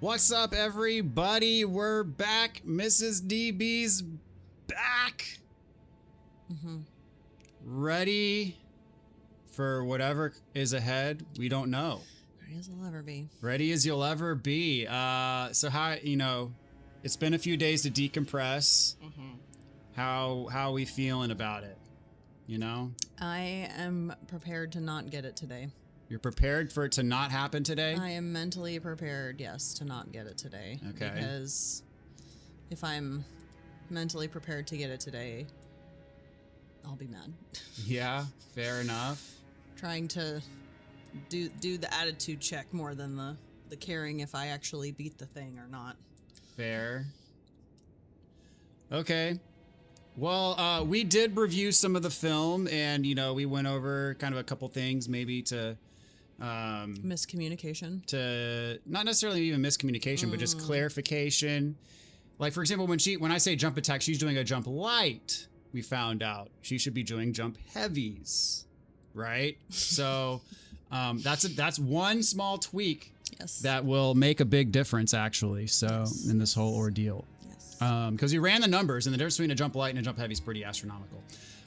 What's up, everybody? We're back. Mrs. DB's back. Ready for whatever is ahead. We don't know. Ready as I'll ever be. Ready as you'll ever be. So how, it's been a few days to decompress. How are we feeling about it? I am prepared to not get it today. You're prepared for it to not happen today? I am mentally prepared, yes, to not get it today. Okay. Because if I'm mentally prepared to get it today, I'll be mad. Yeah, fair enough. Trying to do the attitude check more than the caring if I actually beat the thing or not. Fair. Okay. Well, we did review some of the film, and we went over kind of a couple things, maybe to miscommunication. To not necessarily even miscommunication, but just clarification. Like, for example, when I say jump attack, she's doing a jump light. We found out she should be doing jump heavies, right? So that's one small tweak. Yes. That that will make a big difference, actually. So in this whole ordeal. Because you ran the numbers, and the difference between a jump light and a jump heavy is pretty astronomical.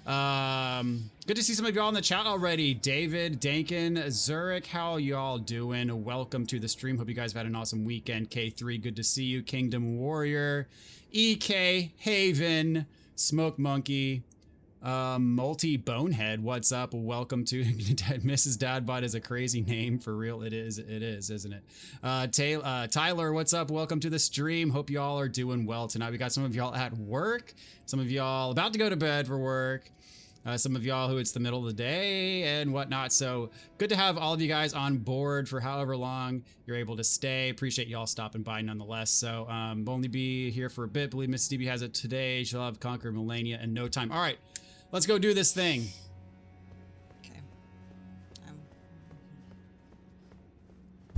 Good to see some of y'all in the chat already. David, Dankin, Zurich, how y'all doing? Welcome to the stream. Hope you guys have had an awesome weekend. K3, good to see you. Kingdom Warrior, EK, Haven, Smoke Monkey, Multi Bonehead, what's up? Welcome to Mrs. Dadbot is a crazy name for real. It is, isn't it? Tyler, what's up? Welcome to the stream. Hope y'all are doing well tonight. We got some of y'all at work, some of y'all about to go to bed for work, some of y'all who it's the middle of the day and whatnot. So good to have all of you guys on board for however long you're able to stay. Appreciate y'all stopping by nonetheless. So we'll only be here for a bit. Believe Miss Stevie has it today. She'll have conquered Malenia in no time. All right. Let's go do this thing. Okay. I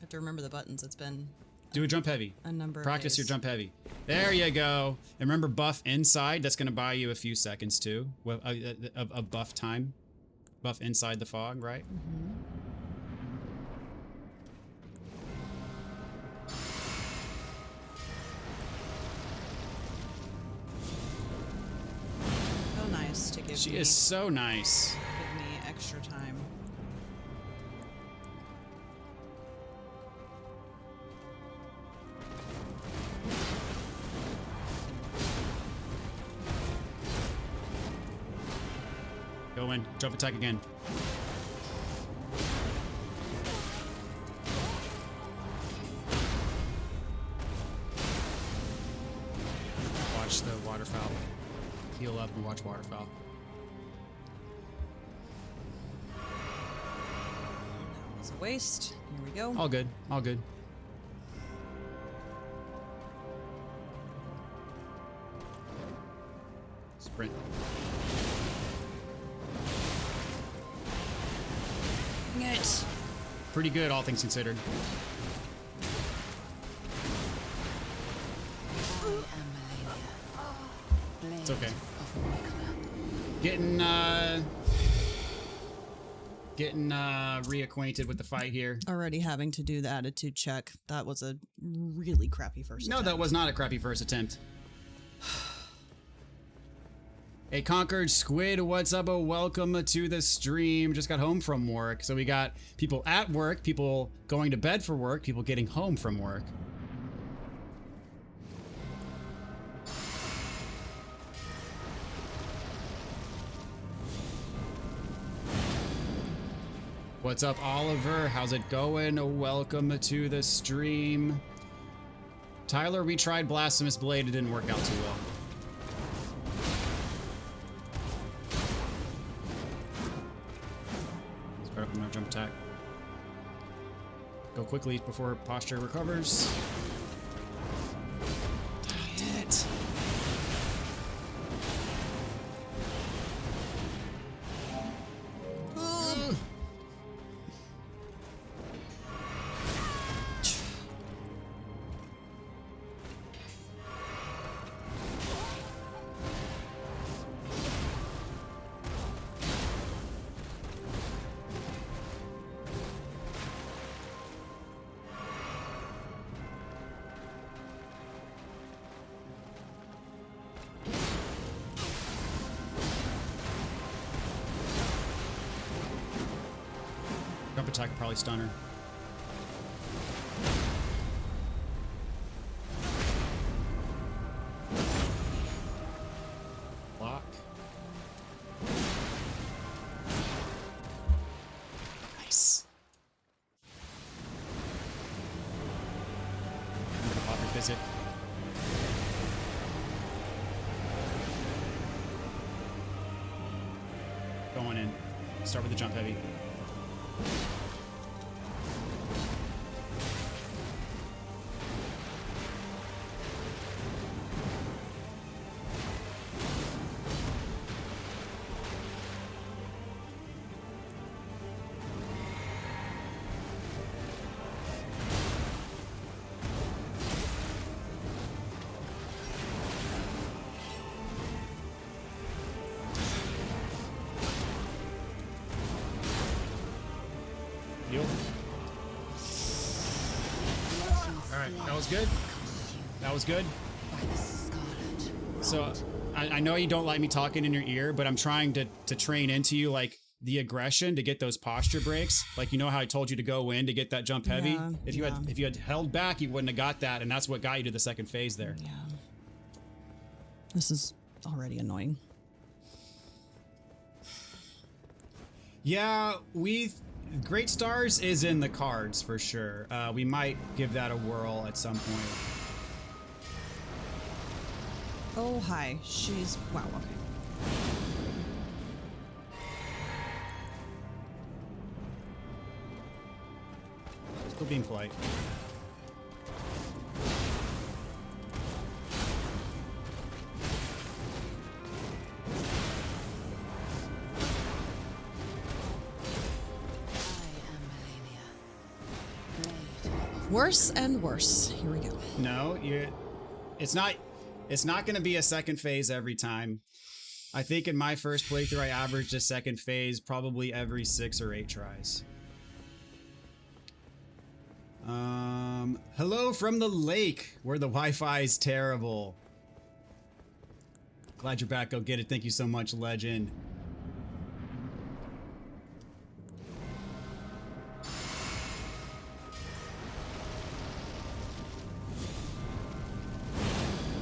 have to remember the buttons. It's been do a jump heavy. A number of Practice days. your jump heavy. There you go. And remember buff inside. That's going to buy you a few seconds too of buff time. Buff inside the fog, right? Nice to give She me, is so nice. give me extra time. Go in. Jump attack again. Watch the waterfowl. Heal up and watch waterfowl. That was a waste. Here we go. All good. All good. Sprint. It. Pretty good, all things considered. It's okay. Getting reacquainted with the fight here. Already having to do the attitude check. That was a really crappy first No, attempt. that was not a crappy first attempt. A Conquered Squid, what's up? Welcome to the stream. Just got home from work. So we got people at work, people going to bed for work, people getting home from work. What's up, Oliver? How's it going? Welcome to the stream. Tyler, we tried Blasphemous Blade. It didn't work out too well. Start up with my jump attack. Go quickly before posture recovers. Dang it. attack will probably stun her. Block. Nice. I'm gonna pop your physic. Going in. Start with the jump heavy. Alright, that was good. That was good. So, I know you don't like me talking in your ear, but I'm trying to train into you, like, the aggression to get those posture breaks. Like, you know how I told you to go in to get that jump heavy? Yeah, if you had held back, you wouldn't have got that, and that's what got you to the second phase there. Yeah. This is already annoying. Yeah, Great Stars is in the cards for sure. We might give that a whirl at some point. Oh, hi. She's... Wow, okay. Still being polite. Worse and worse. Here we go. No, it's not going to be a second phase every time. I think in my first playthrough, I averaged a second phase probably every 6 or 8 tries. Hello from the lake, where the Wi-Fi is terrible. Glad you're back. Go get it. Thank you so much, Legend.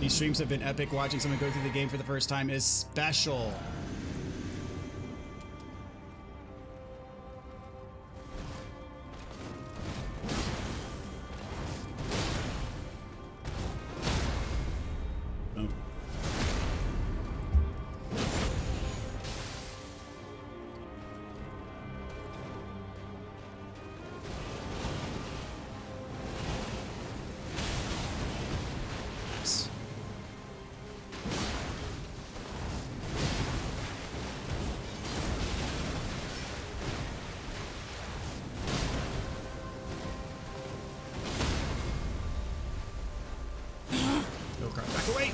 These streams have been epic. Watching someone go through the game for the first time is special. Oh. Nice. Go crouch back away.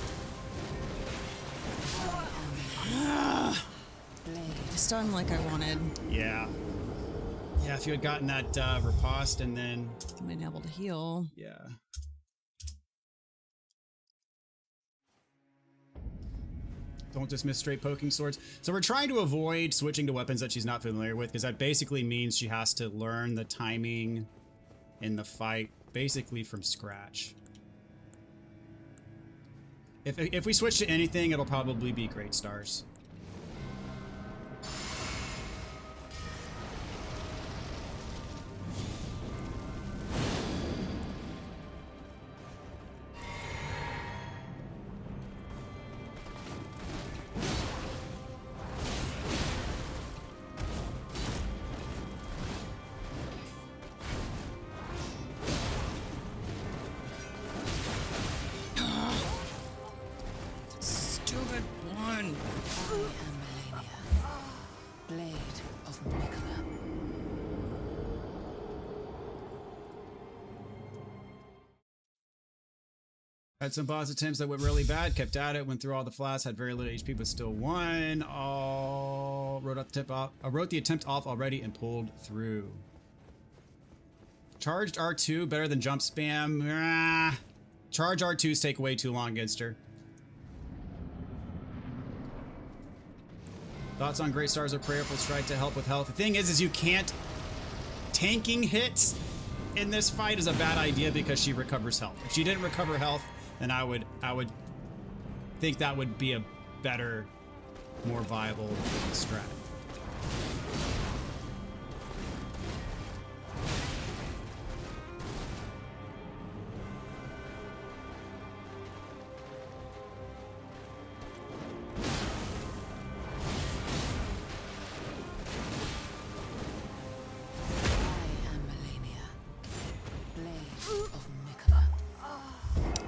Stun like I wanted. Yeah. Yeah, if you had gotten that riposte and then... Been able to heal. Yeah. Don't dismiss straight poking swords. So we're trying to avoid switching to weapons that she's not familiar with, because that basically means she has to learn the timing in the fight basically from scratch. If we switch to anything, it'll probably be Great Stars. Stupid one. I am MALENIA, blade of Mikla. Had some boss attempts that went really bad, kept at it, went through all the flats, had very little HP, but still won. Wrote the attempt off already and pulled through. Charged R2 better than jump spam. Charge R2s take way too long against her. Thoughts on Great Stars or Prayerful Strike to help with health? The thing is you can't tanking hits in this fight is a bad idea because she recovers health. If she didn't recover health, then I would think that would be a better, more viable strat.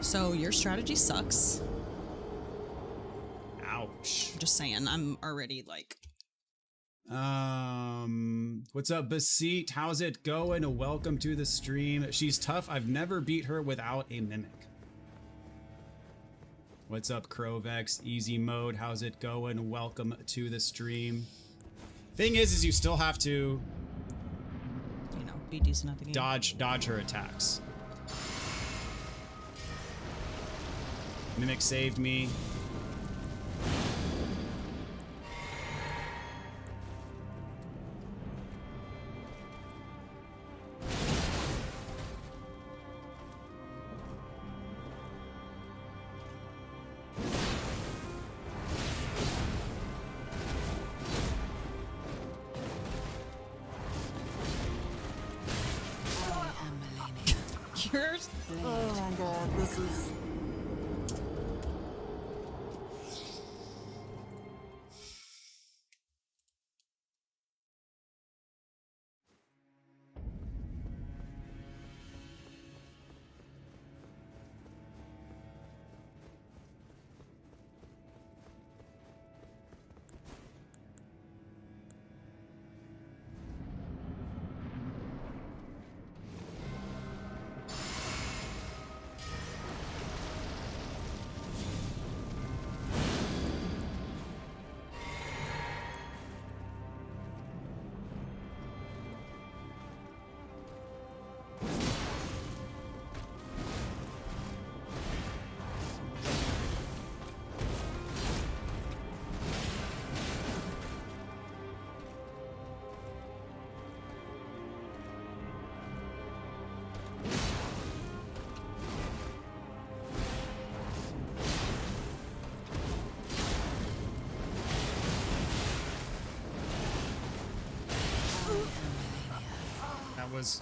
So your strategy sucks. Ouch. Just saying, I'm already like. What's up, Basit? How's it going? Welcome to the stream. She's tough. I've never beat her without a mimic. What's up, Crovex? Easy mode. How's it going? Welcome to the stream. Thing is you still have to, you know, be decent at the game. Dodge her attacks. Mimic saved me. Yours? Oh my god, this is.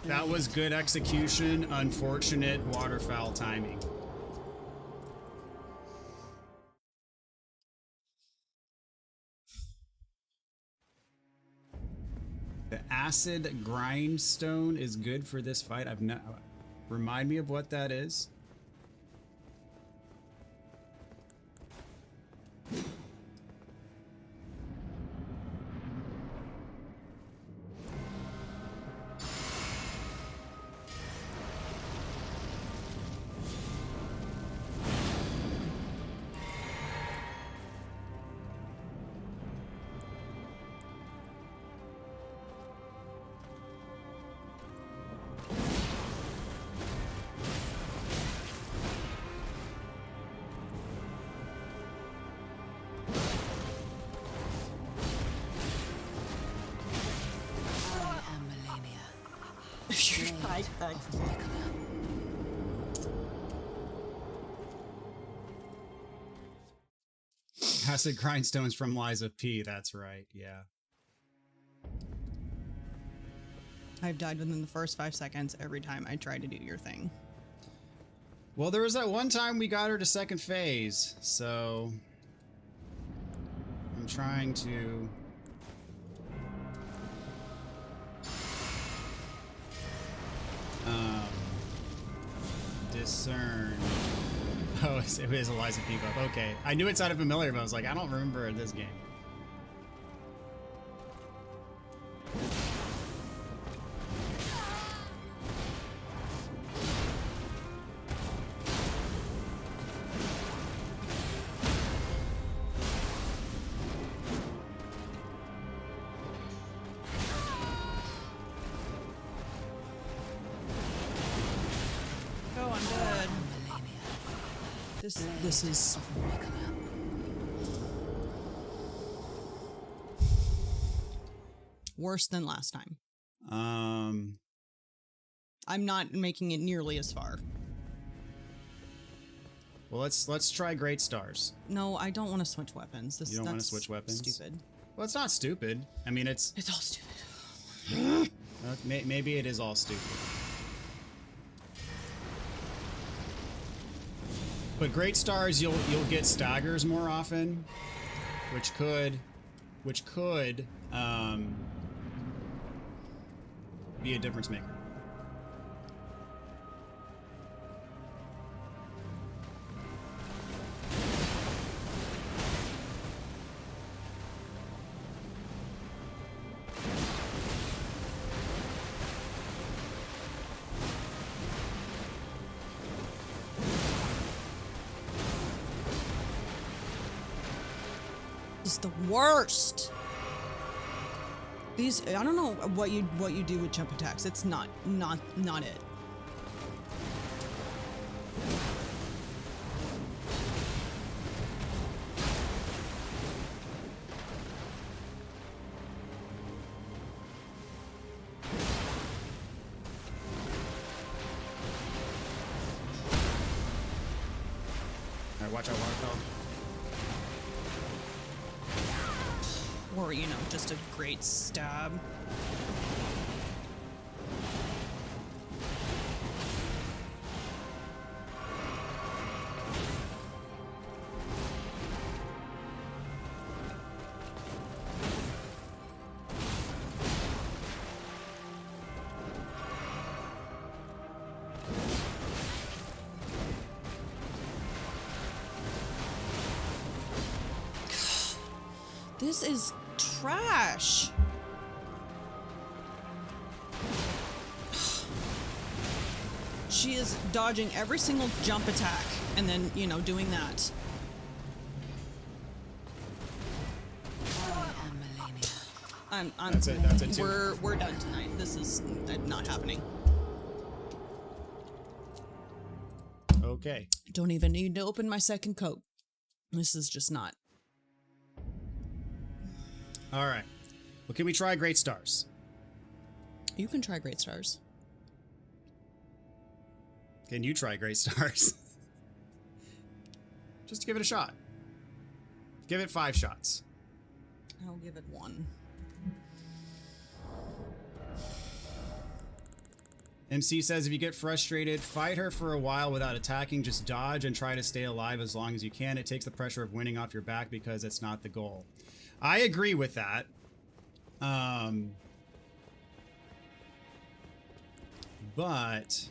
That was good execution, unfortunate waterfowl timing. The acid grindstone is good for this fight. I've not remind me of what that is. Acid grindstones from Liza P. That's right. Yeah. I've died within the first 5 seconds every time I try to do your thing. Well, there was that one time we got her to second phase, so I'm trying to discern. Oh, it was Eliza P. buff. Okay. I knew it sounded familiar, but I was like, I don't remember this game. This is worse than last time. I'm not making it nearly as far. Well, let's try Great Stars. No, I don't want to switch weapons. You don't want to that's switch weapons? Stupid. Well, it's not stupid. I mean, it's It's all stupid. maybe it is all stupid. But Great Stars, you'll get staggers more often, which could be a difference maker. It's the worst. These, I don't know what you do with jump attacks. It's not it. All right, watch out, waterfall. Or, you know, just a great stab. This is trash. She is dodging every single jump attack and then, you know, doing that. I am Malenia. I'm That's it. That's it. Too. we're done tonight. This is not happening. Okay. Don't even need to open my second Coke. This is just not. All right. Well, can we try Great Stars? You can try Great Stars. Can you try Great Stars? Just give it a shot. Give it 5 shots. I'll give it 1. MC says if you get frustrated, fight her for a while without attacking. Just dodge and try to stay alive as long as you can. It takes the pressure of winning off your back because it's not the goal. I agree with that. But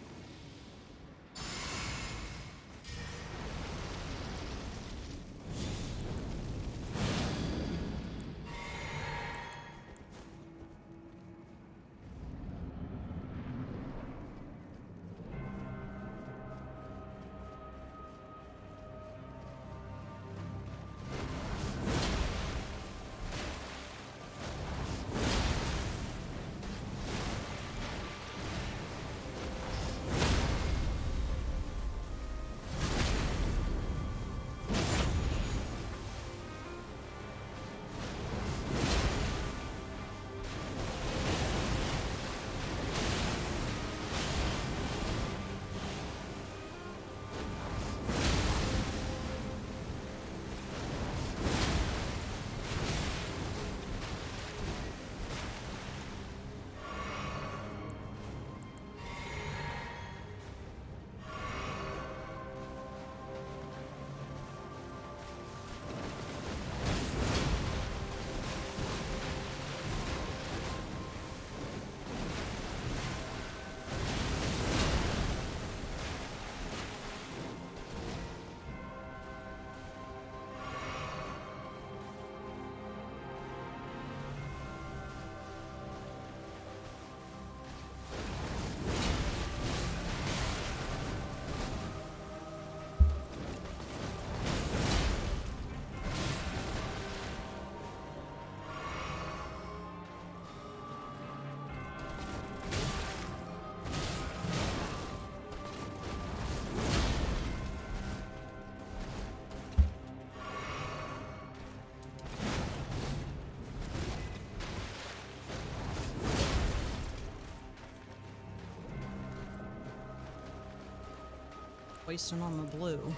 wasting on the blue.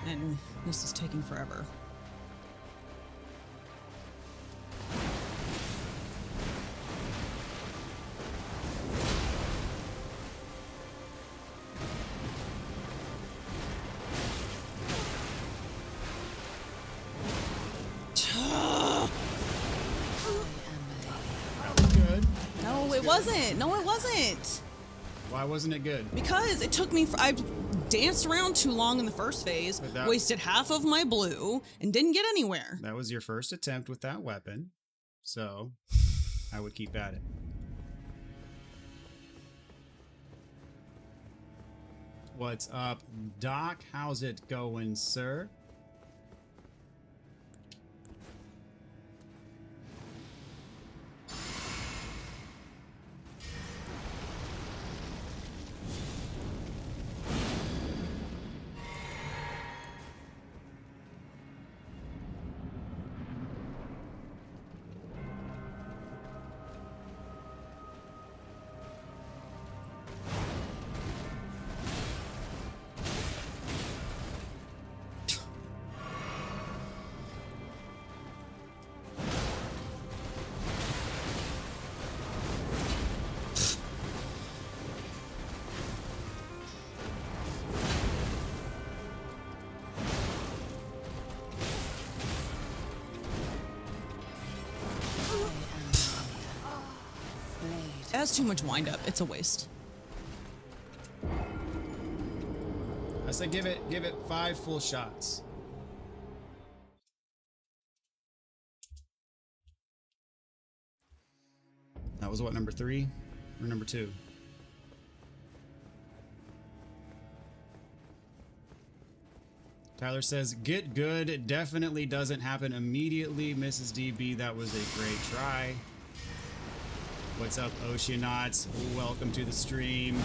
And this is taking forever. No, it wasn't. Why wasn't it good? Because it took me. I danced around too long in the first phase, wasted half of my blue, and didn't get anywhere. That was your first attempt with that weapon, so I would keep at it. What's up, Doc? How's it going, sir? It has too much wind up. It's a waste. I said give it 5 full shots. That was what, number 3 or number 2? Tyler says, get good. It definitely doesn't happen immediately. Mrs. DB, that was a great try. What's up, Oceanauts? Welcome to the stream.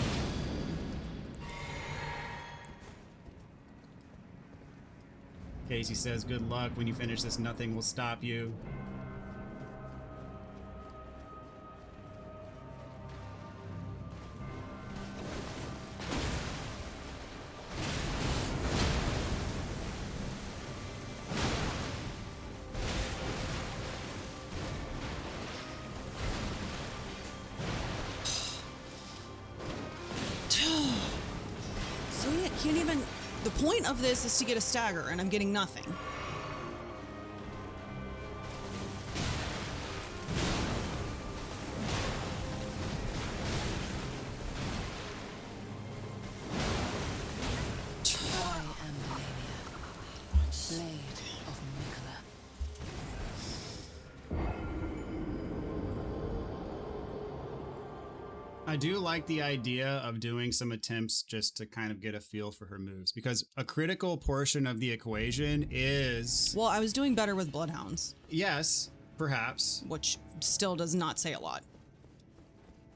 Casey says, good luck. When you finish this, nothing will stop you. Of this is to get a stagger, and I'm getting nothing. I am MALENIA, Blade of Nicola. I do like the idea of doing some attempts just to kind of get a feel for her moves, because a critical portion of the equation is... Well, I was doing better with Bloodhounds. Yes, perhaps. Which still does not say a lot.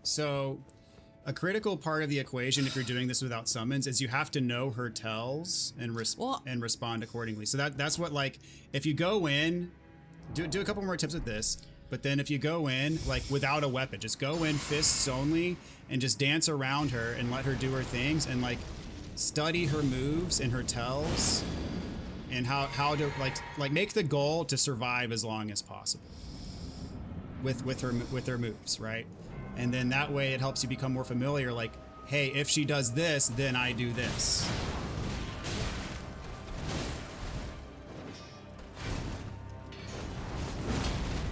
So, a critical part of the equation, if you're doing this without summons, is you have to know her tells and, respond accordingly. So that's what, like, if you go in, do a couple more tips with this. But then if you go in, like, without a weapon, just go in fists only and just dance around her and let her do her things and, like, study her moves and her tells and how to, like make the goal to survive as long as possible with her moves, right? And then that way it helps you become more familiar, like, hey, if she does this, then I do this.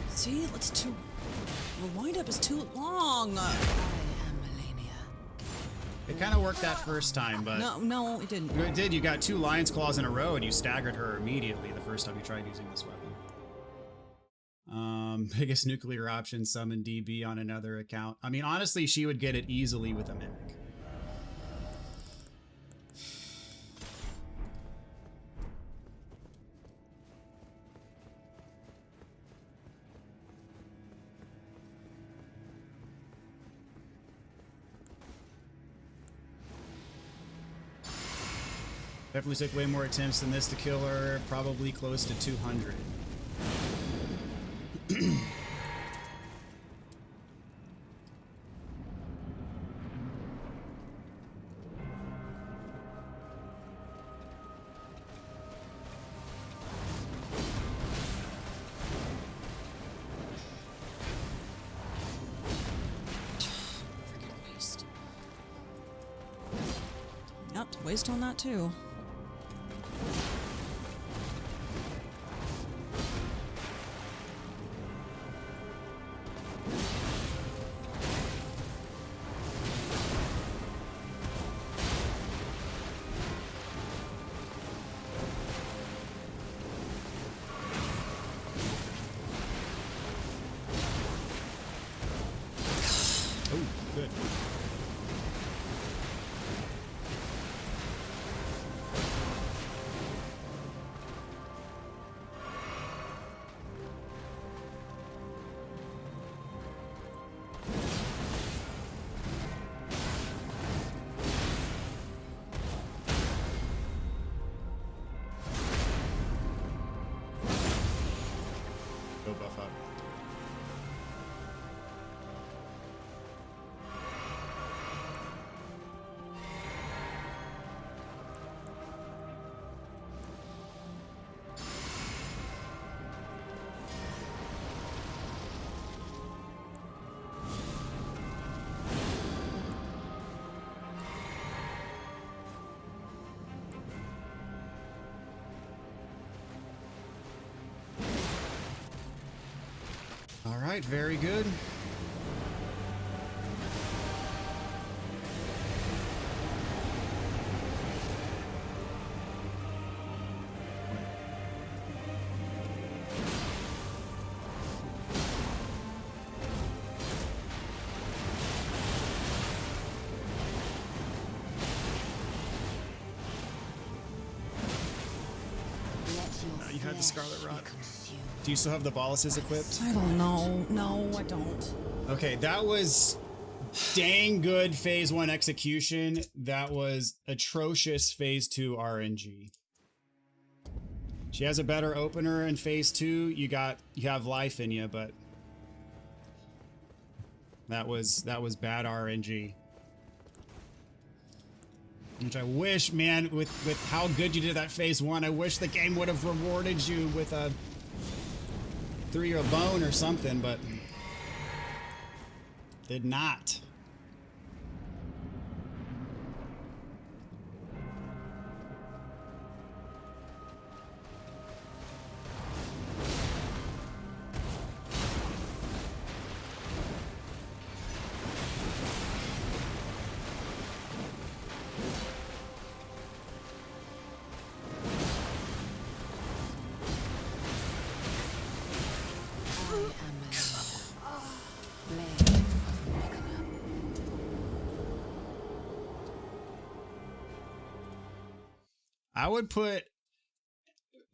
See, it's too... The wind-up is too long. I am MALENIA. It kind of worked that first time, but... No, it didn't. It did. You got 2 Lion's Claws in a row, and you staggered her immediately the first time you tried using this weapon. Biggest nuclear option, summon DB on another account. I mean, honestly, she would get it easily with a Mimic. Definitely took way more attempts than this to kill her, probably close to 200. Waste on that too. Good. Go buff up. All right, very good. You had the Scarlet Rot. Do you still have the boluses equipped? I don't know. No, I don't. Okay, that was dang good phase 1 execution. That was atrocious phase 2 RNG. She has a better opener in phase 2. You have life in you, but that was bad RNG. Which I wish, man, with how good you did that phase 1, I wish the game would have rewarded you with a threw you a bone or something, but did not. I would put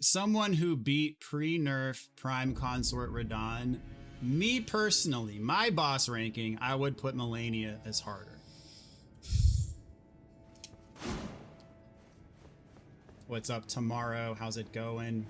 someone who beat pre-nerf Prime Consort Radon. Me personally, my boss ranking, I would put Malenia as harder. What's up tomorrow? How's it going?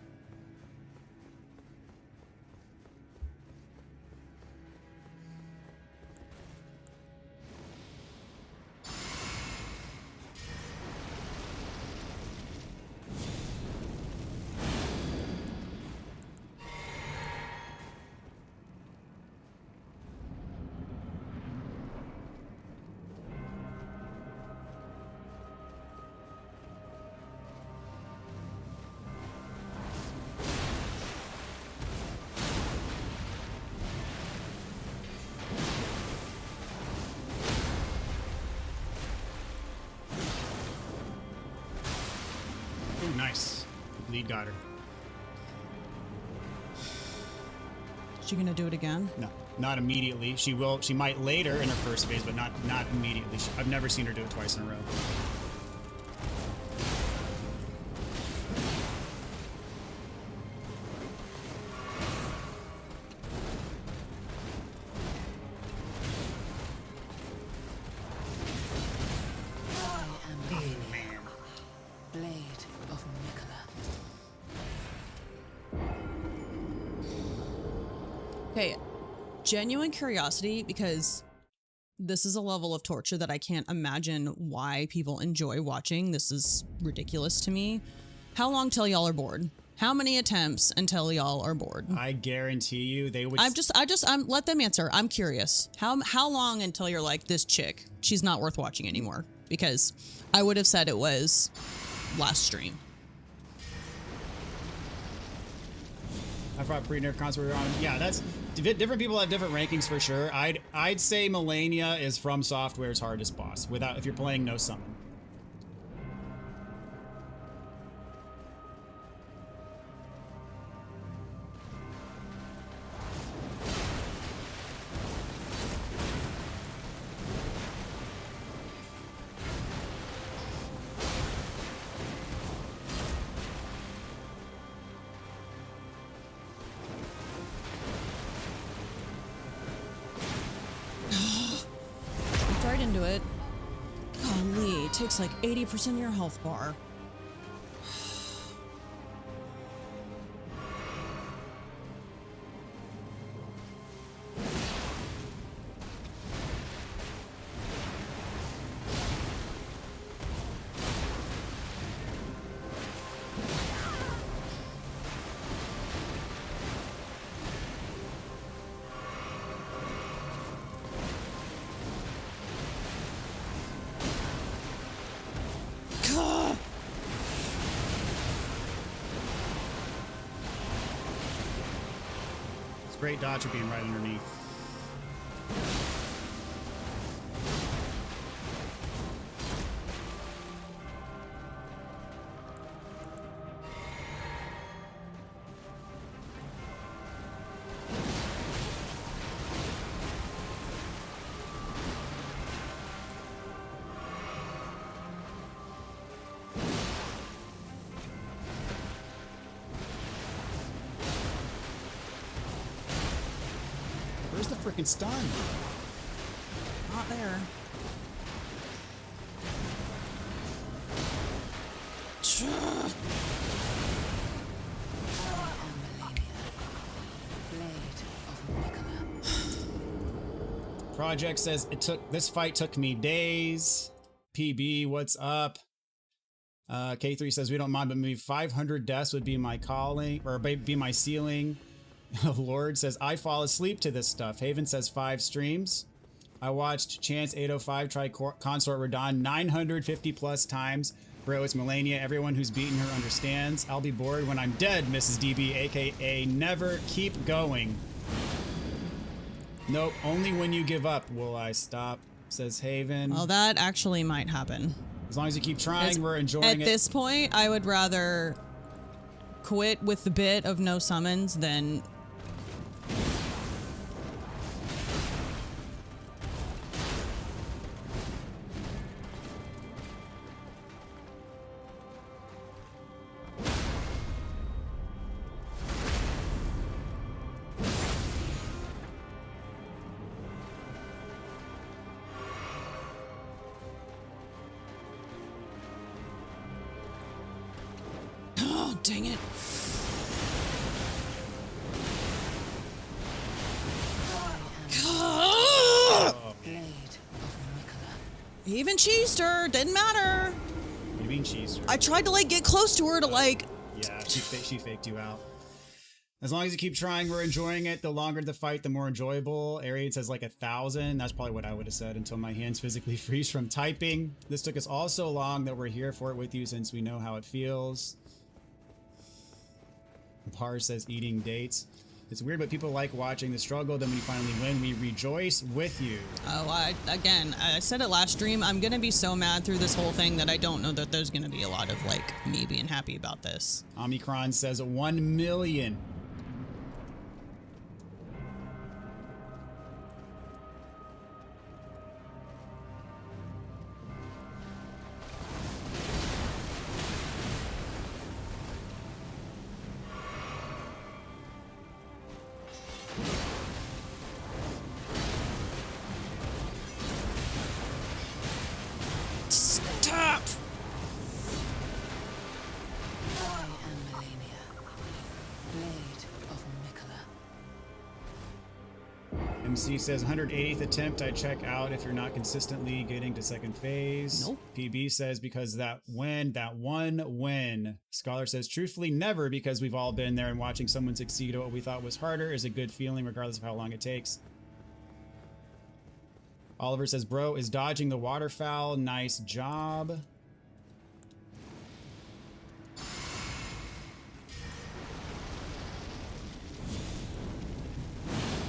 Nice. Lead got her. Is she gonna do it again? No, not immediately. She will. She might later in her first phase, but not immediately. I've never seen her do it twice in a row. Okay, genuine curiosity, because this is a level of torture that I can't imagine why people enjoy watching. This is ridiculous to me. How long till y'all are bored? How many attempts until y'all are bored? I guarantee you they would. I'm let them answer. I'm curious. How long until you're like, this chick, she's not worth watching anymore? Because I would have said it was last stream. I thought pre-nerf console were on. Yeah, that's different people have different rankings for sure. I'd say Malenia is FromSoftware's hardest boss without if you're playing no summon. Right into it. Golly, it takes like 80% of your health bar. Great dodge being right underneath. Where's the freaking stun? Not there. I am Malenia, blade of Nicola. Project says this fight took me days. PB, what's up? K3 says we don't mind, but maybe 500 deaths would be my calling or be my ceiling. Lord says I fall asleep to this stuff. Haven says 5 streams. I watched Chance 805 try Consort Radon 950 plus times. Bro, it's Malenia. Everyone who's beaten her understands. I'll be bored when I'm dead, Mrs. DB, aka never keep going. Nope, only when you give up will I stop, says Haven. Well, that actually might happen. As long as you keep trying, we're enjoying it. At this point, I would rather quit with the bit of no summons than... Oh, dang it. Blade of Nicola. Even cheesed her. Didn't matter. What do you mean cheese? I tried to, like, get close to her to, like... Yeah, she faked you out. As long as you keep trying, we're enjoying it. The longer the fight, the more enjoyable. Ariad says like 1,000. That's probably what I would have said until my hands physically freeze from typing. This took us all so long that we're here for it with you since we know how it feels. Par says eating dates. It's weird, but people like watching the struggle. Then when you finally win, we rejoice with you. Oh, I said it last stream. I'm going to be so mad through this whole thing that I don't know that there's going to be a lot of, like, me being happy about this. Omicron says 1 million. Stop! I am Malenia, blade MC says 180th attempt. I check out if you're not consistently getting to second phase. Nope. PB says because that one win. Scholar says truthfully never, because we've all been there, and watching someone succeed at what we thought was harder is a good feeling regardless of how long it takes. Oliver says bro is dodging the waterfowl. Nice job.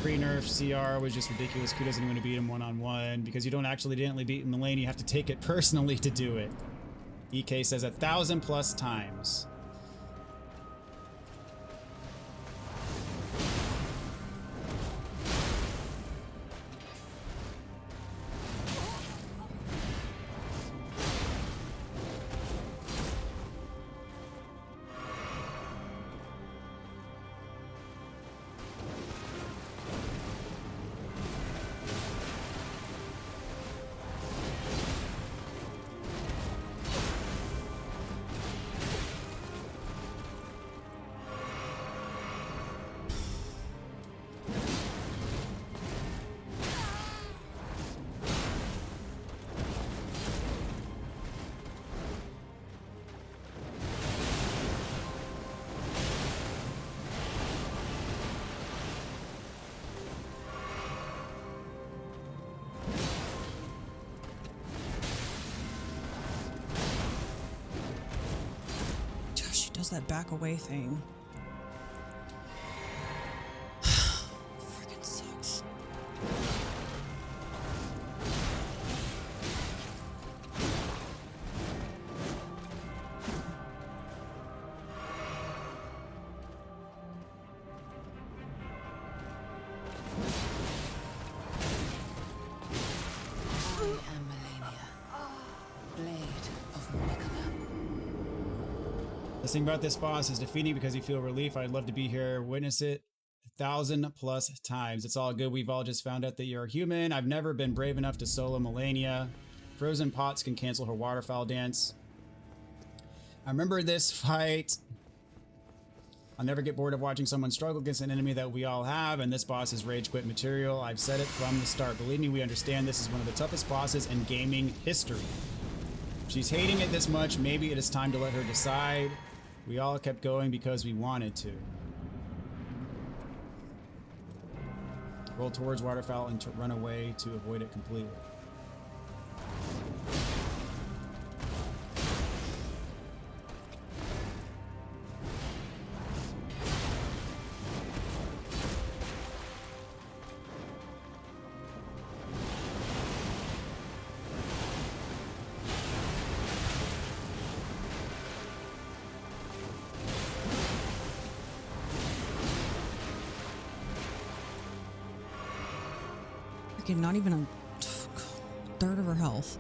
Pre-nerf CR was just ridiculous. Who doesn't want to beat him one-on-one? Because you don't actually didn't beat Malenia, you have to take it personally to do it. EK says 1,000+ times. That back away thing. Freaking sucks. I am MALENIA, blade of Nicola. The thing about this boss is defeating because you feel relief. I'd love to be here, witness it 1,000+ times. It's all good. We've all just found out that you're a human. I've never been brave enough to solo Malenia. Frozen pots can cancel her waterfowl dance. I remember this fight. I'll never get bored of watching someone struggle against an enemy that we all have, and this boss is rage quit material. I've said it from the start. Believe me, we understand this is one of the toughest bosses in gaming history. She's hating it this much. Maybe it is time to let her decide. We all kept going because we wanted to. Roll towards waterfowl and run away to avoid it completely. Freaking not even a third of her health.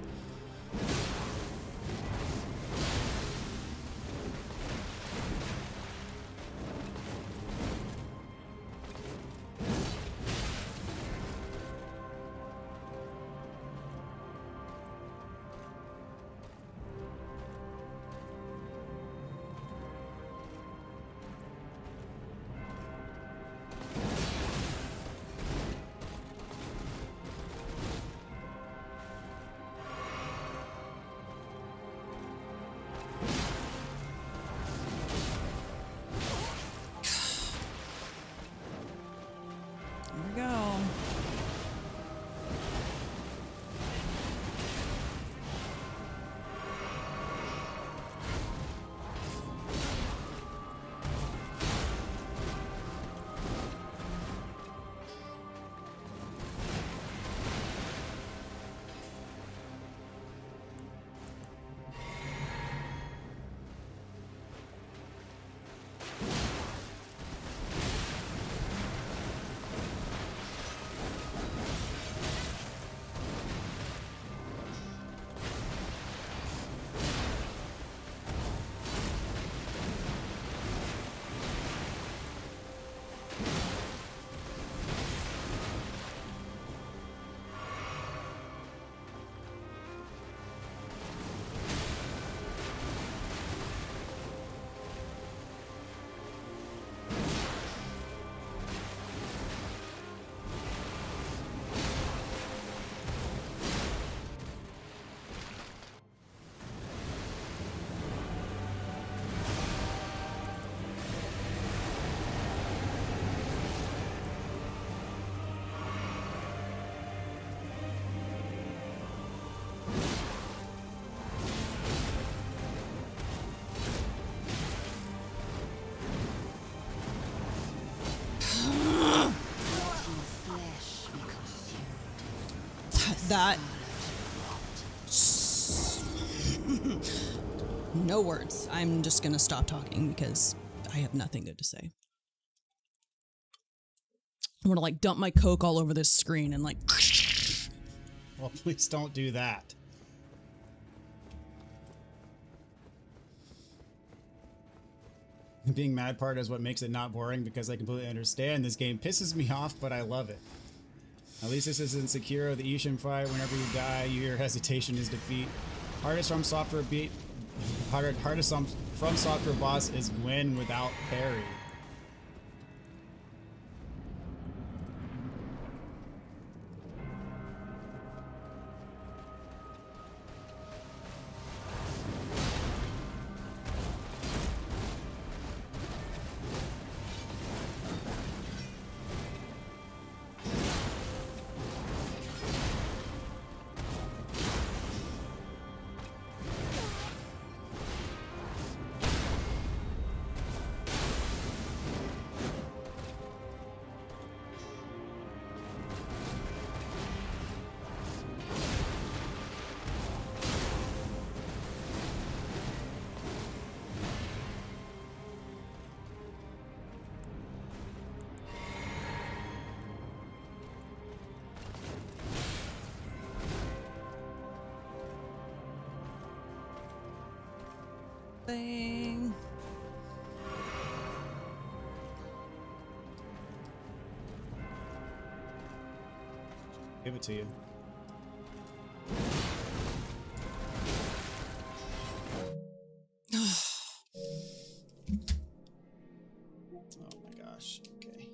That. No words. I'm just gonna stop talking because I have nothing good to say. I'm gonna like dump my Coke all over this screen and like. Well, please don't do that. Being mad part is what makes it not boring because I completely understand. This game pisses me off, but I love it. At least this isn't Sekiro, the Ishin fight. Whenever you die, your hesitation is defeat. Hardest FromSoftware FromSoftware boss is Gwen without parry. Thing. Give it to you. Oh my gosh. Okay.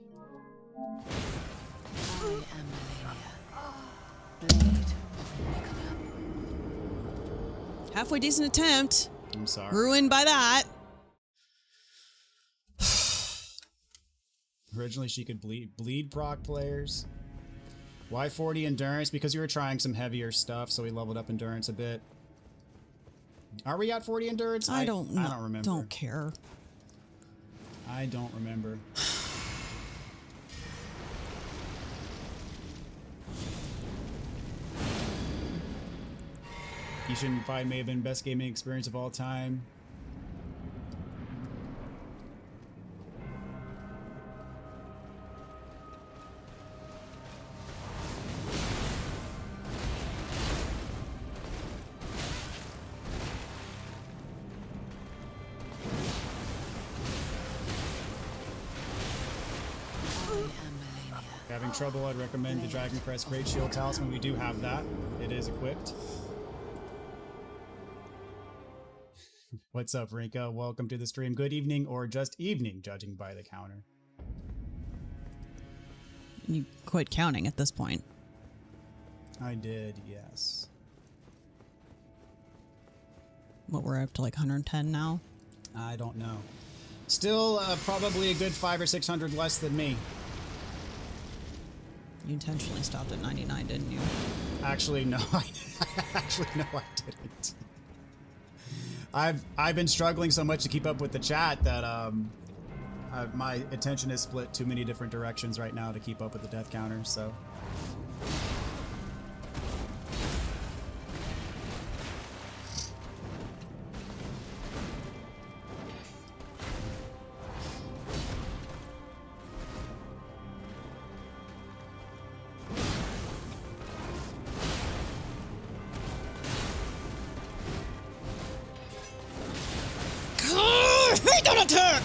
I am MALENIA. Blade of Nicola. Halfway decent attempt. I'm sorry. Ruined by that. Originally, she could bleed proc players. Why 40 endurance? Because you were trying some heavier stuff, so we leveled up endurance a bit. Are we at 40 endurance? I don't know. I don't remember. Don't care. I don't remember. Ishin 5 may have been best gaming experience of all time. I am MALENIA. Having trouble, I'd recommend the Dragon Crest Great Shield Talisman. We do have that. It is equipped. What's up, Rinka? Welcome to the stream. Good evening or just evening, judging by the counter. You quit counting at this point. I did, yes. What, we're up to like 110 now? I don't know. Still, probably a good 500 or 600 less than me. You intentionally stopped at 99, didn't you? Actually, no. I didn't. I've been struggling so much to keep up with the chat that my attention is split too many different directions right now to keep up with the death counter. So. Don't attack!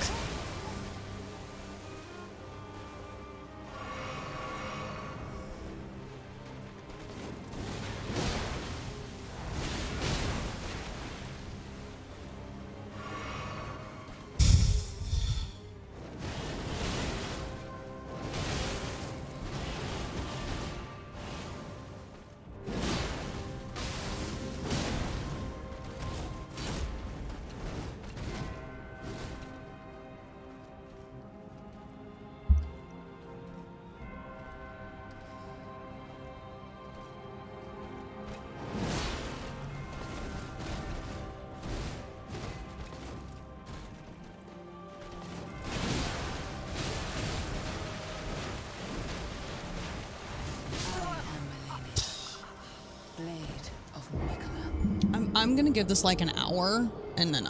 I'm gonna give this like an hour, and then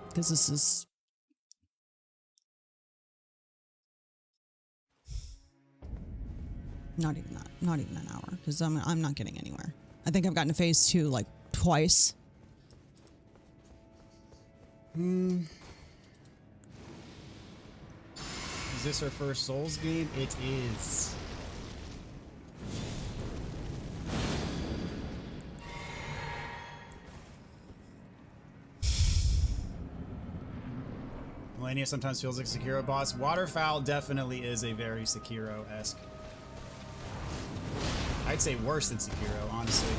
because this is. Not even that. Not even an hour, because I'm not getting anywhere. I think I've gotten to phase 2 like twice. Is this her first Souls game? It is. Malenia sometimes feels like a Sekiro boss. Waterfowl definitely is a very Sekiro-esque. I'd say worse than Sekiro, honestly.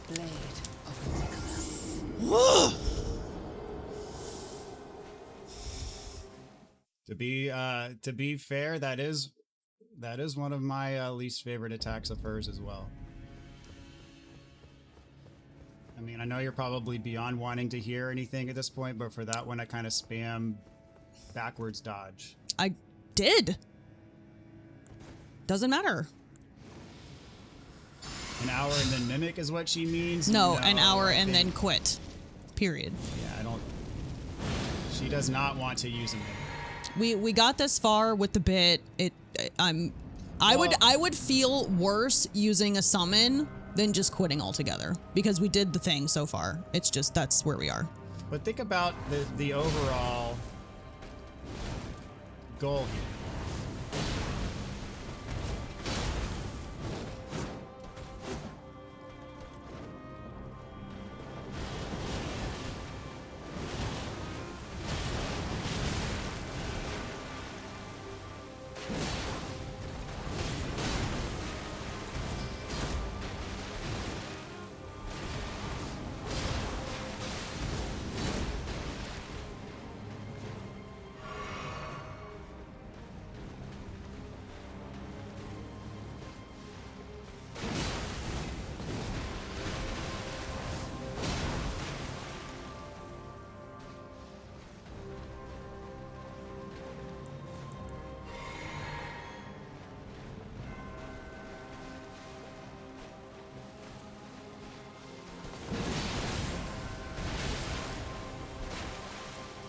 Blade of Nicola. To be fair, that is one of my least favorite attacks of hers as well. I mean, I know you're probably beyond wanting to hear anything at this point, but for that one, I kind of spam backwards dodge. I did. Doesn't matter. An hour and then mimic is what she means? No, an hour I and think- then quit. Period. Yeah, I don't... She does not want to use a mimic. We got this far with the bit. I would feel worse using a summon than just quitting altogether, because we did the thing so far. It's just that's where we are. But think about the overall goal here.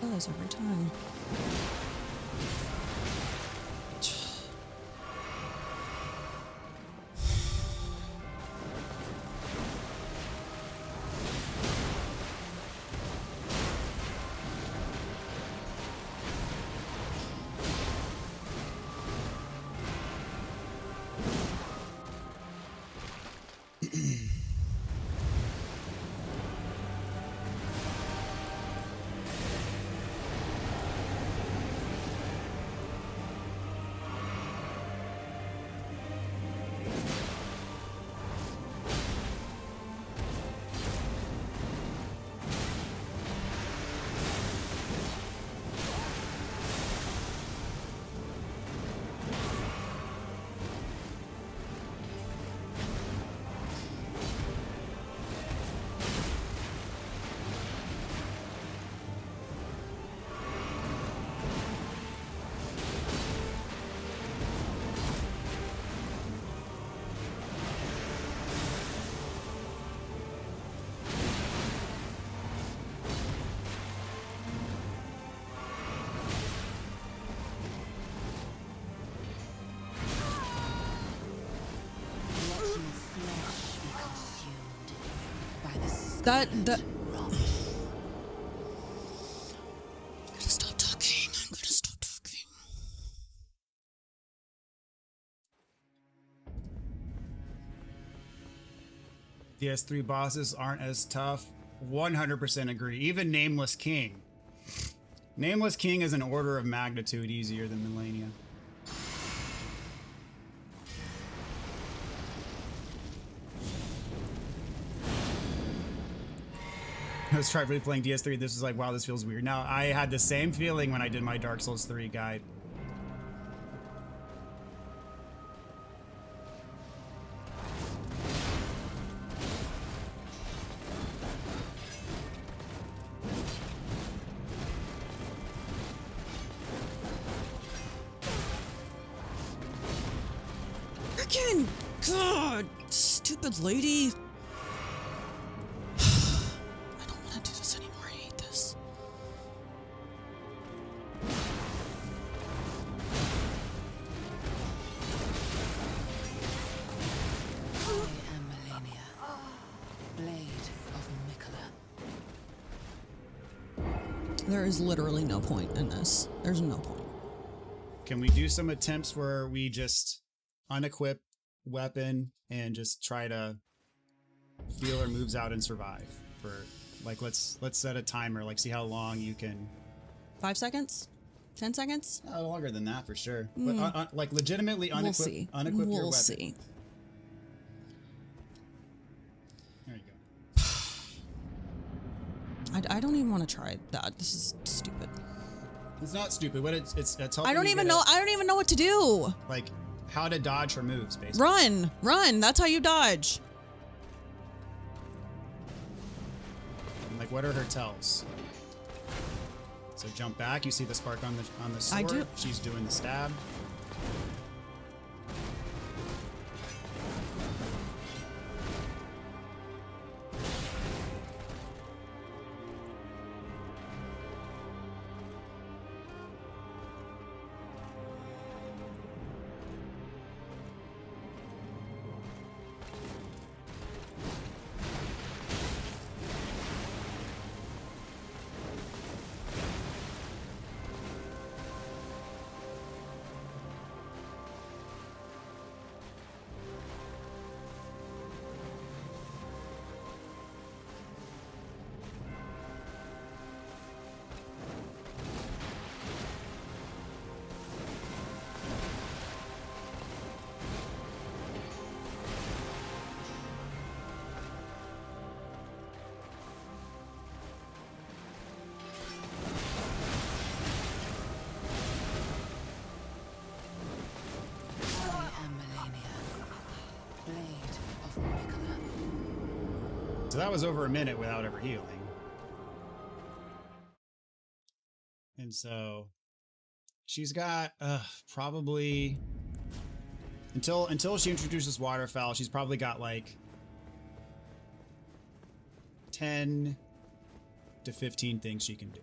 Does every time. That I'm gonna stop talking. I'm gonna stop talking. DS3 bosses aren't as tough. 100% agree. Even Nameless King. Nameless King is an order of magnitude easier than Malenia. I was trying playing DS3. This was like, wow, this feels weird. Now, I had the same feeling when I did my Dark Souls 3 guide. Again! God! Stupid lady! I don't want to do this anymore. I hate this. I am Malenia, blade of Mikola. There is literally no point in this. There's no point. Can we do some attempts where we just unequip weapon and just try to feel our moves out and survive? For like, let's set a timer, like see how long you can. 5 seconds? 10 seconds? Longer than that for sure. But, like legitimately unequip, We'll see. unequip your We'll weapon. see. There you go. I don't even want to try that. This is stupid. It's not stupid, but it's helping I don't you even get know. at, I don't even know what to do. like how to dodge her moves, basically. Run, run. That's how you dodge. And, like, what are her tells? So jump back. You see the spark on the sword. I do. She's doing the stab. I am Malenia, blade of Mikola. So that was over a minute without ever healing. And so she's got probably until she introduces waterfowl, she's probably got like 10 to 15 things she can do.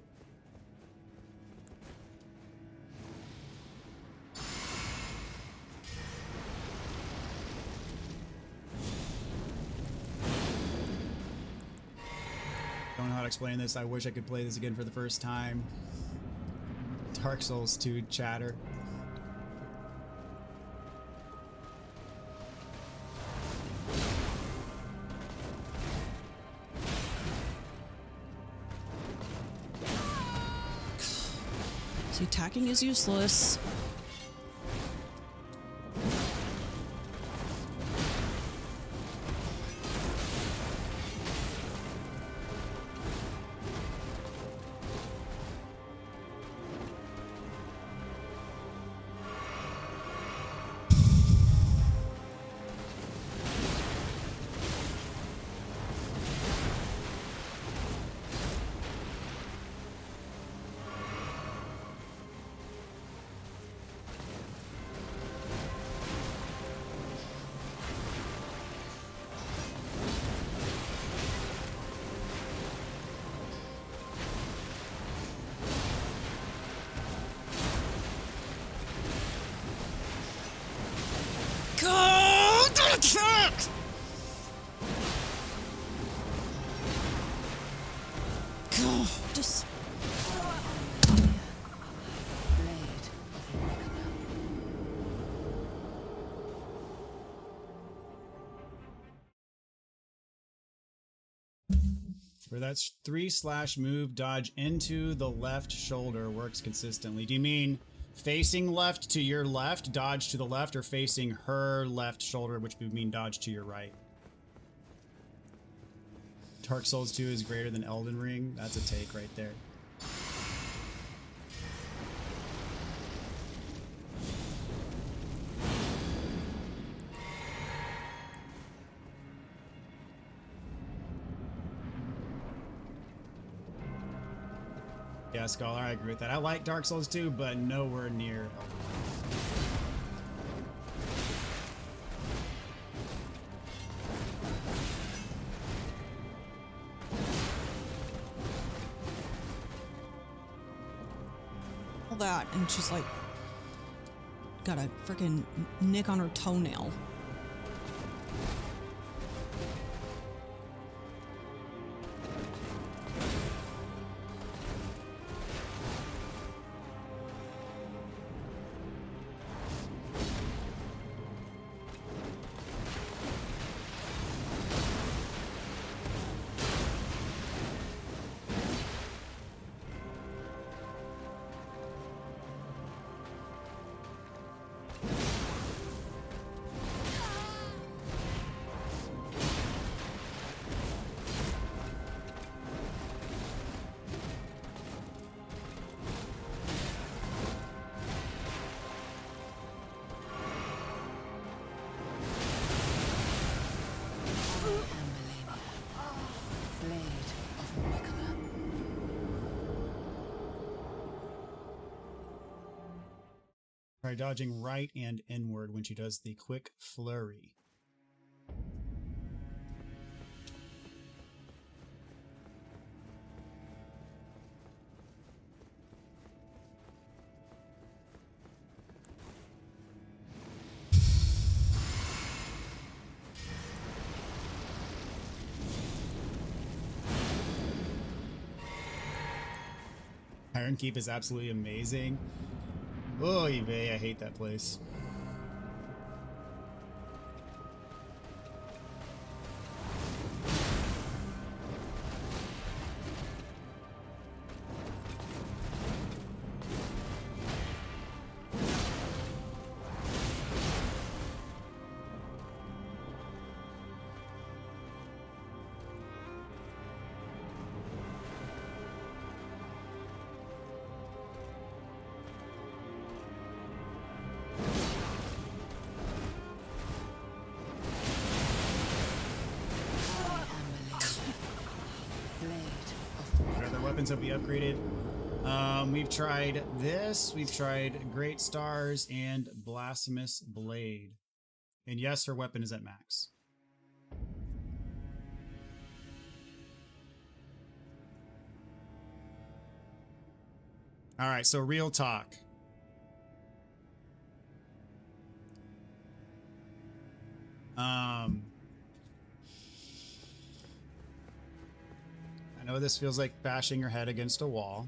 Don't know how to explain this. I wish I could play this again for the first time. Dark Souls 2 chatter. See, attacking is useless. Just Where that's 3/move dodge into the left shoulder works consistently. Do you mean facing left to your left, dodge to the left, or facing her left shoulder, which would mean dodge to your right? Dark Souls 2 is greater than Elden Ring. That's a take right there. Yeah, Scholar, I agree with that. I like Dark Souls 2, but nowhere near Elden Ring. All that, and she's like, got a freaking nick on her toenail. Try dodging right and inward when she does the quick flurry. Iron Keep is absolutely amazing. Oh, eBay, I hate that place. Weapons will be upgraded. We've tried this, we've tried Great Stars and Blasphemous Blade. And yes, her weapon is at max. Alright, so real talk. I know this feels like bashing your head against a wall.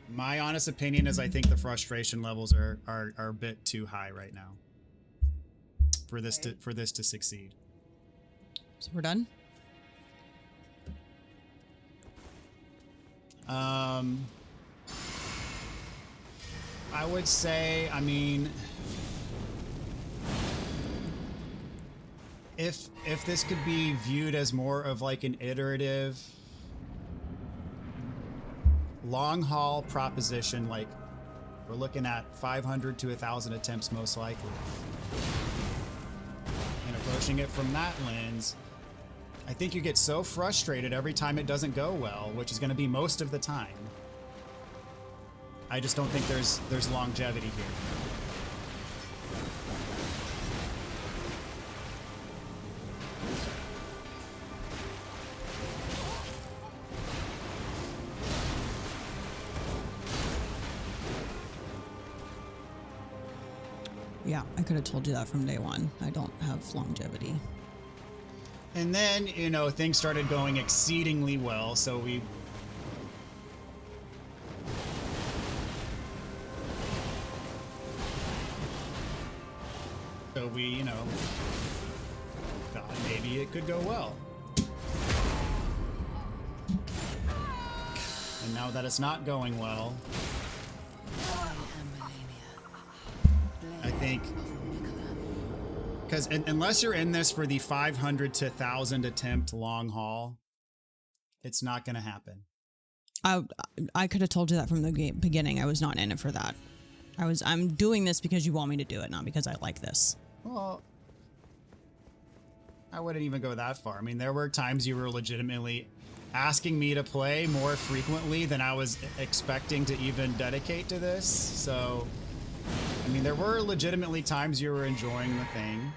My honest opinion is I think the frustration levels are a bit too high right now for this to succeed. So we're done? I would say, I mean, if this could be viewed as more of like an iterative long haul proposition, like we're looking at 500 to 1,000 attempts most likely, and approaching it from that lens, I think you get so frustrated every time it doesn't go well, which is going to be most of the time. I just don't think there's longevity here. Yeah, I could have told you that from day one. I don't have longevity. And then, you know, things started going exceedingly well, so we... you know, got maybe it could go well. And now that it's not going well, I am MALENIA. I think, because unless you're in this for the 500 to 1,000 attempt long haul, it's not going to happen. I could have told you that from the beginning. I was not in it for that. I'm doing this because you want me to do it, not because I like this. Well, I wouldn't even go that far. I mean, there were times you were legitimately asking me to play more frequently than I was expecting to even dedicate to this. So, I mean, there were legitimately times you were enjoying the thing.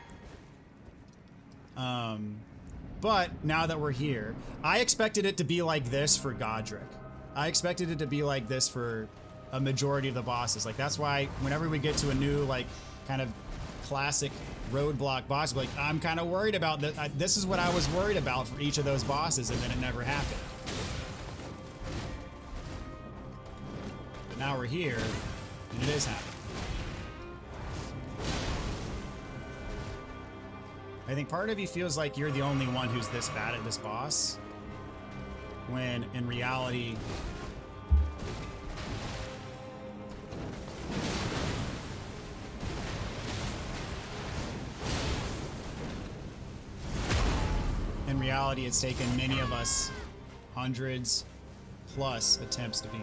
But now that we're here, I expected it to be like this for Godric. I expected it to be like this for a majority of the bosses. Like, that's why whenever we get to a new, like, kind of classic roadblock boss, like, I'm kind of worried about that. This is what I was worried about for each of those bosses, and then it never happened. But now we're here, and it is happening. I think part of you feels like you're the only one who's this bad at this boss, when in reality, it's taken many of us hundreds plus attempts to beat.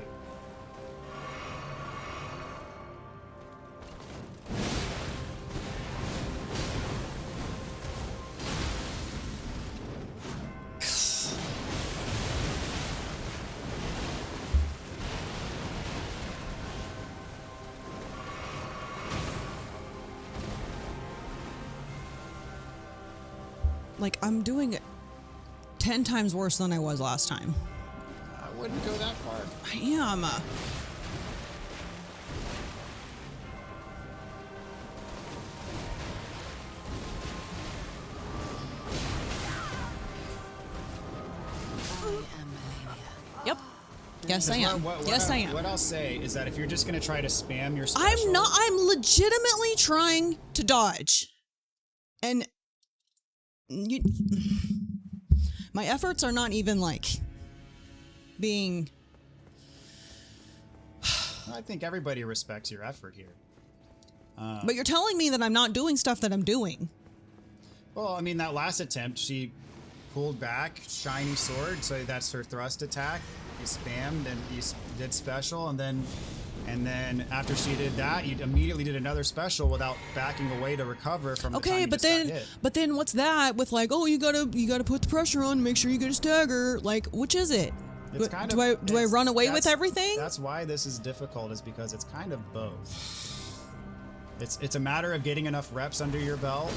Like, I'm doing it 10 times worse than I was last time. I wouldn't go that far. I am. Yep. Yes, I am. Yes, I am. What I'll say is that if you're just going to try to spam your special... I'm not. I'm legitimately trying to dodge. And my efforts are not even, like, being... I think everybody respects your effort here. But you're telling me that I'm not doing stuff that I'm doing. Well, I mean, that last attempt, she pulled back, shiny sword, so that's her thrust attack. You spammed and you did special, and then after she did that, you immediately did another special without backing away to recover from the time Okay, you but just got then hit. but then what's that with, like, oh, you gotta put the pressure on, make sure you get a stagger. Like, which is it? It's kind do of, I run away with everything? That's why this is difficult, is because it's kind of both. It's a matter of getting enough reps under your belt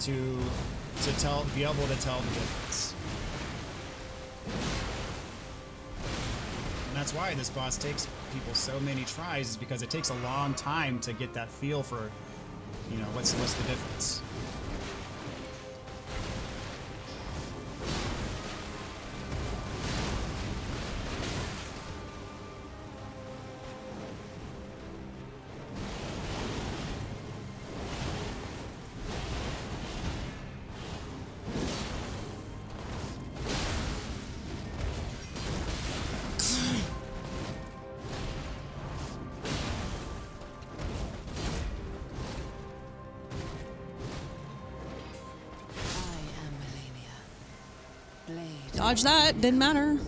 to be able to tell the difference. And that's why this boss takes people so many tries, is because it takes a long time to get that feel for, you know, what's the difference. Dodge that, didn't matter.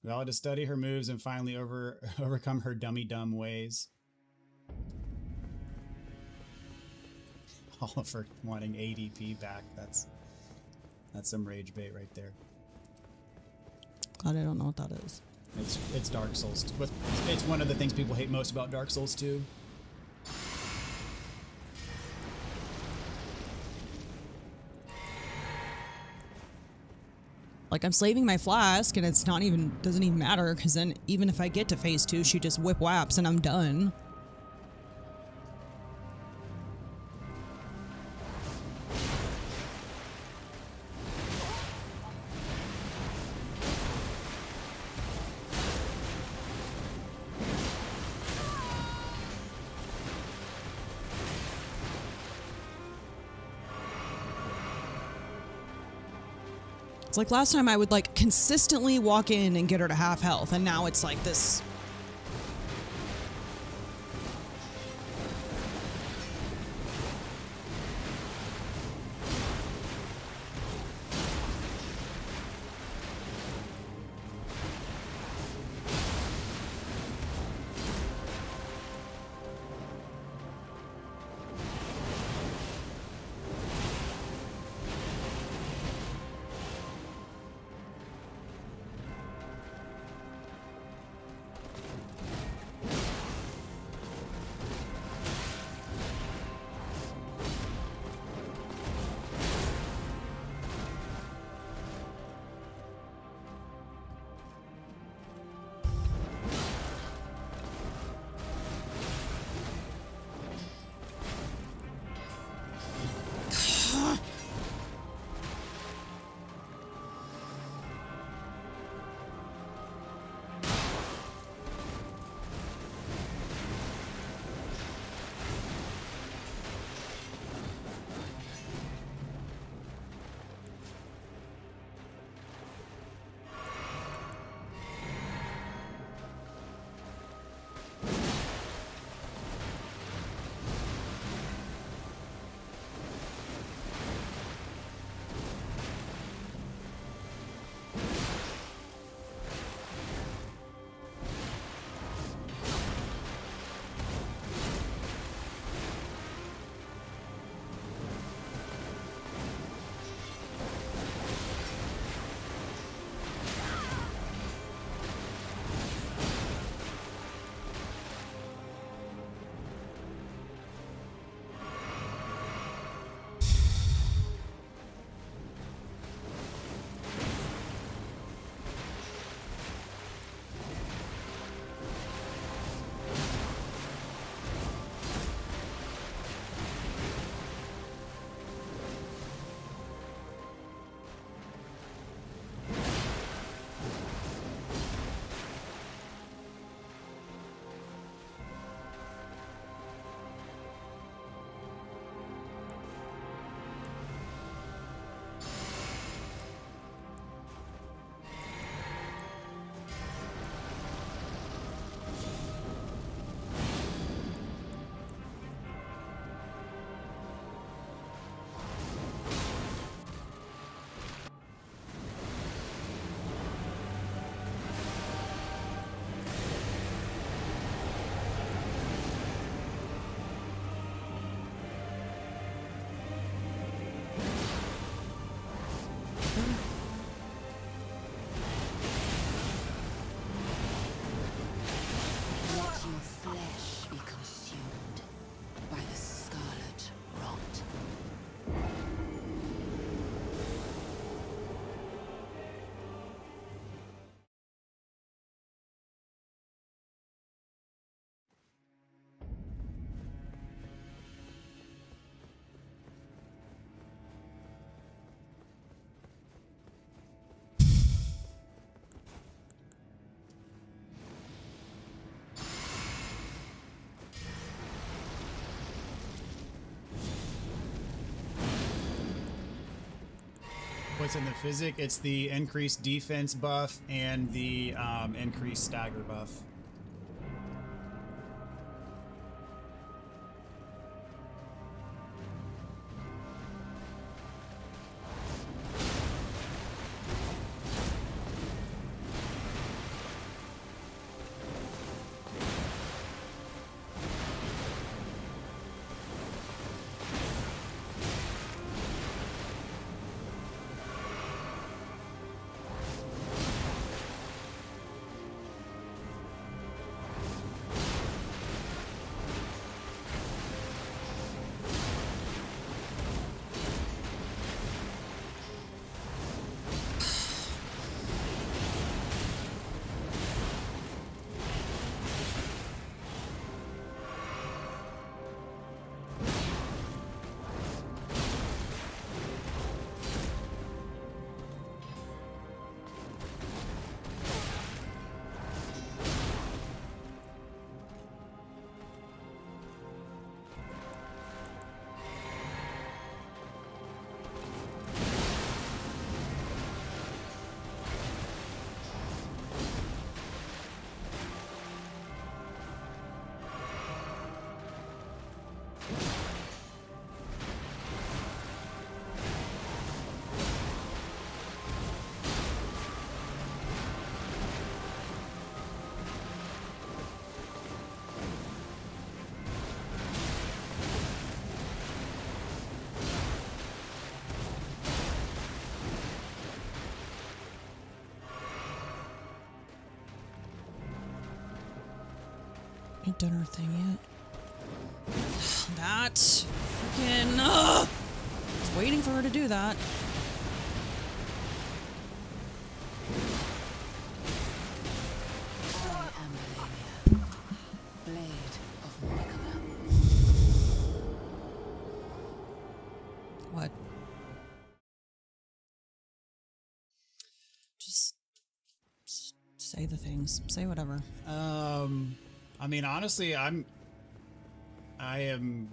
Well, to study her moves and finally overcome her dumb ways. All of her wanting ADP back. That's some rage bait right there. God, I don't know what that is. It's Dark Souls. It's one of the things people hate most about Dark Souls 2. Like, I'm slaving my flask, and it's not even, doesn't even matter, because then even if I get to phase 2, she just whip whaps and I'm done. It's like last time I would like consistently walk in and get her to half health, and now it's like this. What's in the physic? It's the increased defense buff and the increased stagger buff. haven't done her thing yet. That freaking. I was waiting for her to do that. I am Malenia, blade of Nicola. What? Just say the things. Say whatever. I mean, honestly, I am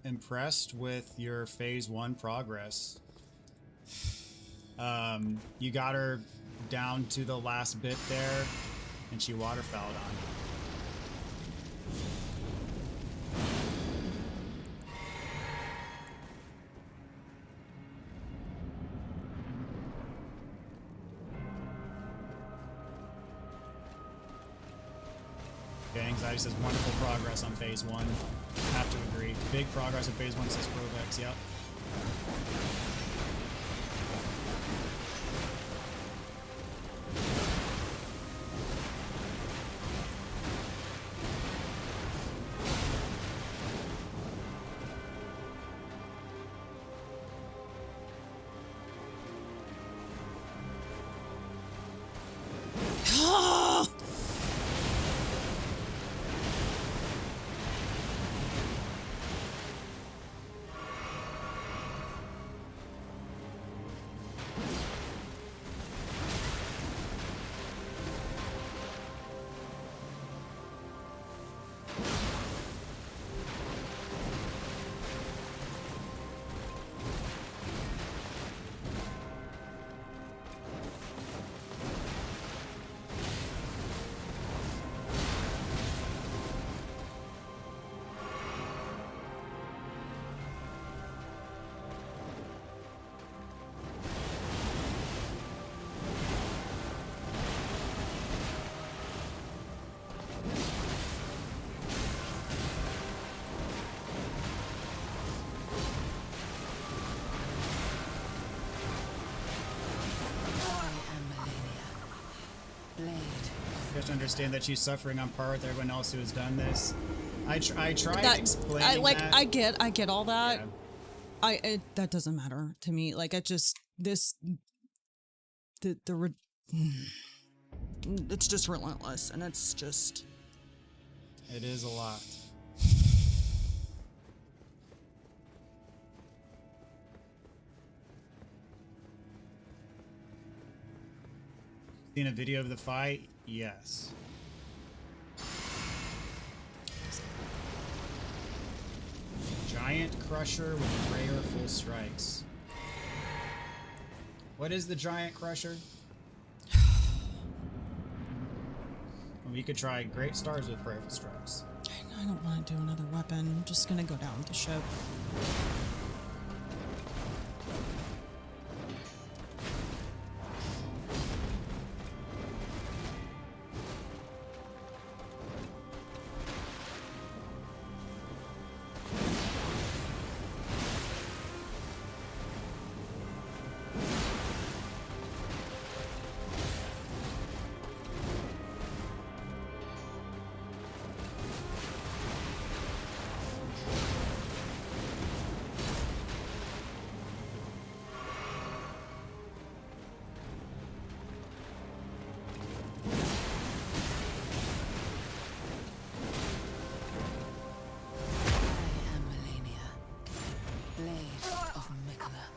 impressed with your phase 1 progress. You got her down to the last bit there, and she waterfowled on you. Okay, Anxiety says wonderful progress on phase 1. Have to agree. Big progress on phase 1 says Provex, yep. You have to understand that she's suffering on par with everyone else who has done this. I tried explaining that. I get all that. Yeah. That doesn't matter to me. Like, I just, it's just relentless, and it's just. It is a lot. Seen a video of the fight? Yes. Giant Crusher with rare full strikes. What is the Giant Crusher? Well, you could try Great Stars with rare full strikes. I don't want to do another weapon. I'm just gonna go down with the ship.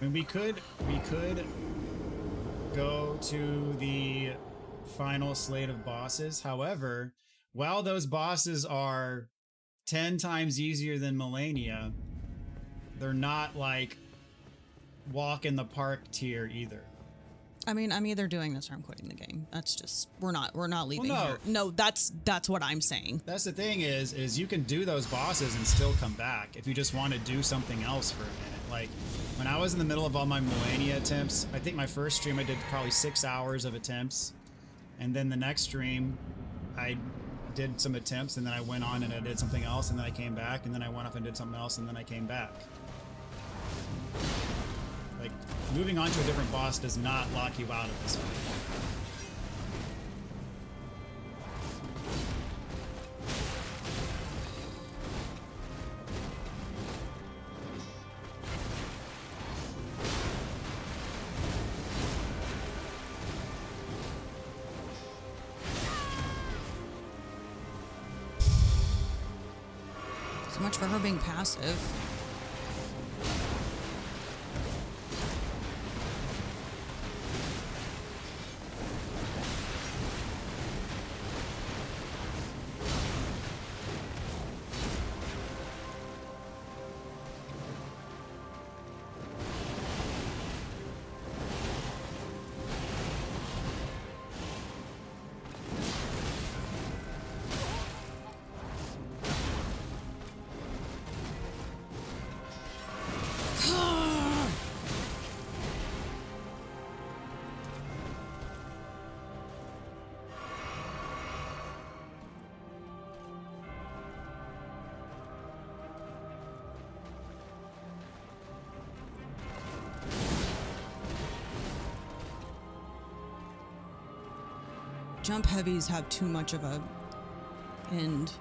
I mean, we could go to the final slate of bosses. However, while those bosses are 10 times easier than Malenia, they're not like walk in the park tier either. I mean, I'm either doing this or I'm quitting the game. That's just, we're not leaving Well, no. here. No, that's what I'm saying. That's the thing is you can do those bosses and still come back if you just want to do something else for a minute. Like when I was in the middle of all my Malenia attempts, I think my first stream I did probably 6 hours of attempts, and then the next stream I did some attempts, and then I went on and I did something else, and then I came back, and then I went off and did something else, and then I came back. Like, moving on to a different boss does not lock you out of this fight. Too much for her being passive. Jump heavies have too much of a end.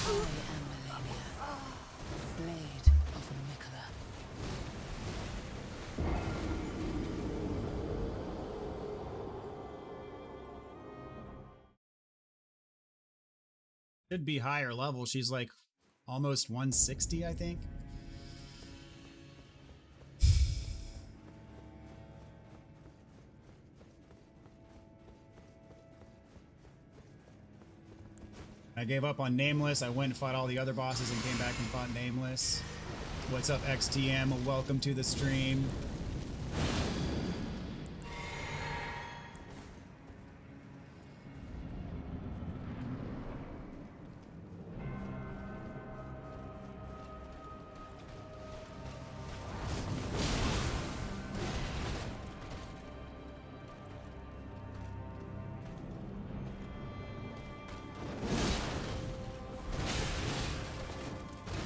I am MALENIA, blade of Nicola. Should be higher level. She's like almost 160, I think. I gave up on Nameless. I went and fought all the other bosses and came back and fought Nameless. What's up, XTM? Welcome to the stream.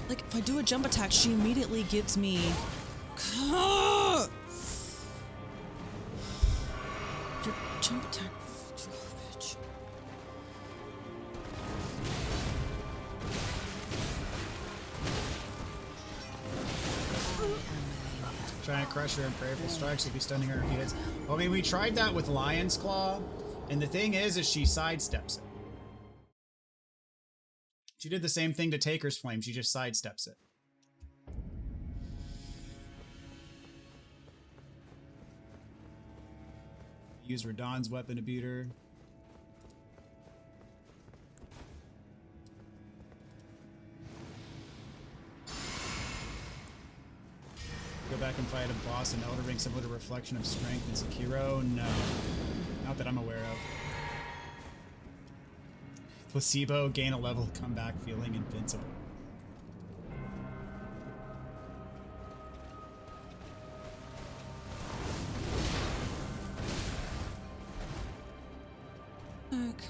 Like, if I do a jump attack, she immediately gives me... Your jump attack... Bitch. Giant Crusher and Prayerful Strikes will be stunning her if he hits. Well, I mean, we tried that with Lion's Claw, and the thing is she sidesteps it. She did the same thing to Taker's Flame. She just sidesteps it. Use Radahn's weapon to beat her. Go back and fight a boss in Elden Ring similar to Reflection of Strength in Sekiro? No. Not that I'm aware of. Placebo, gain a level, come back feeling invincible. Fuck.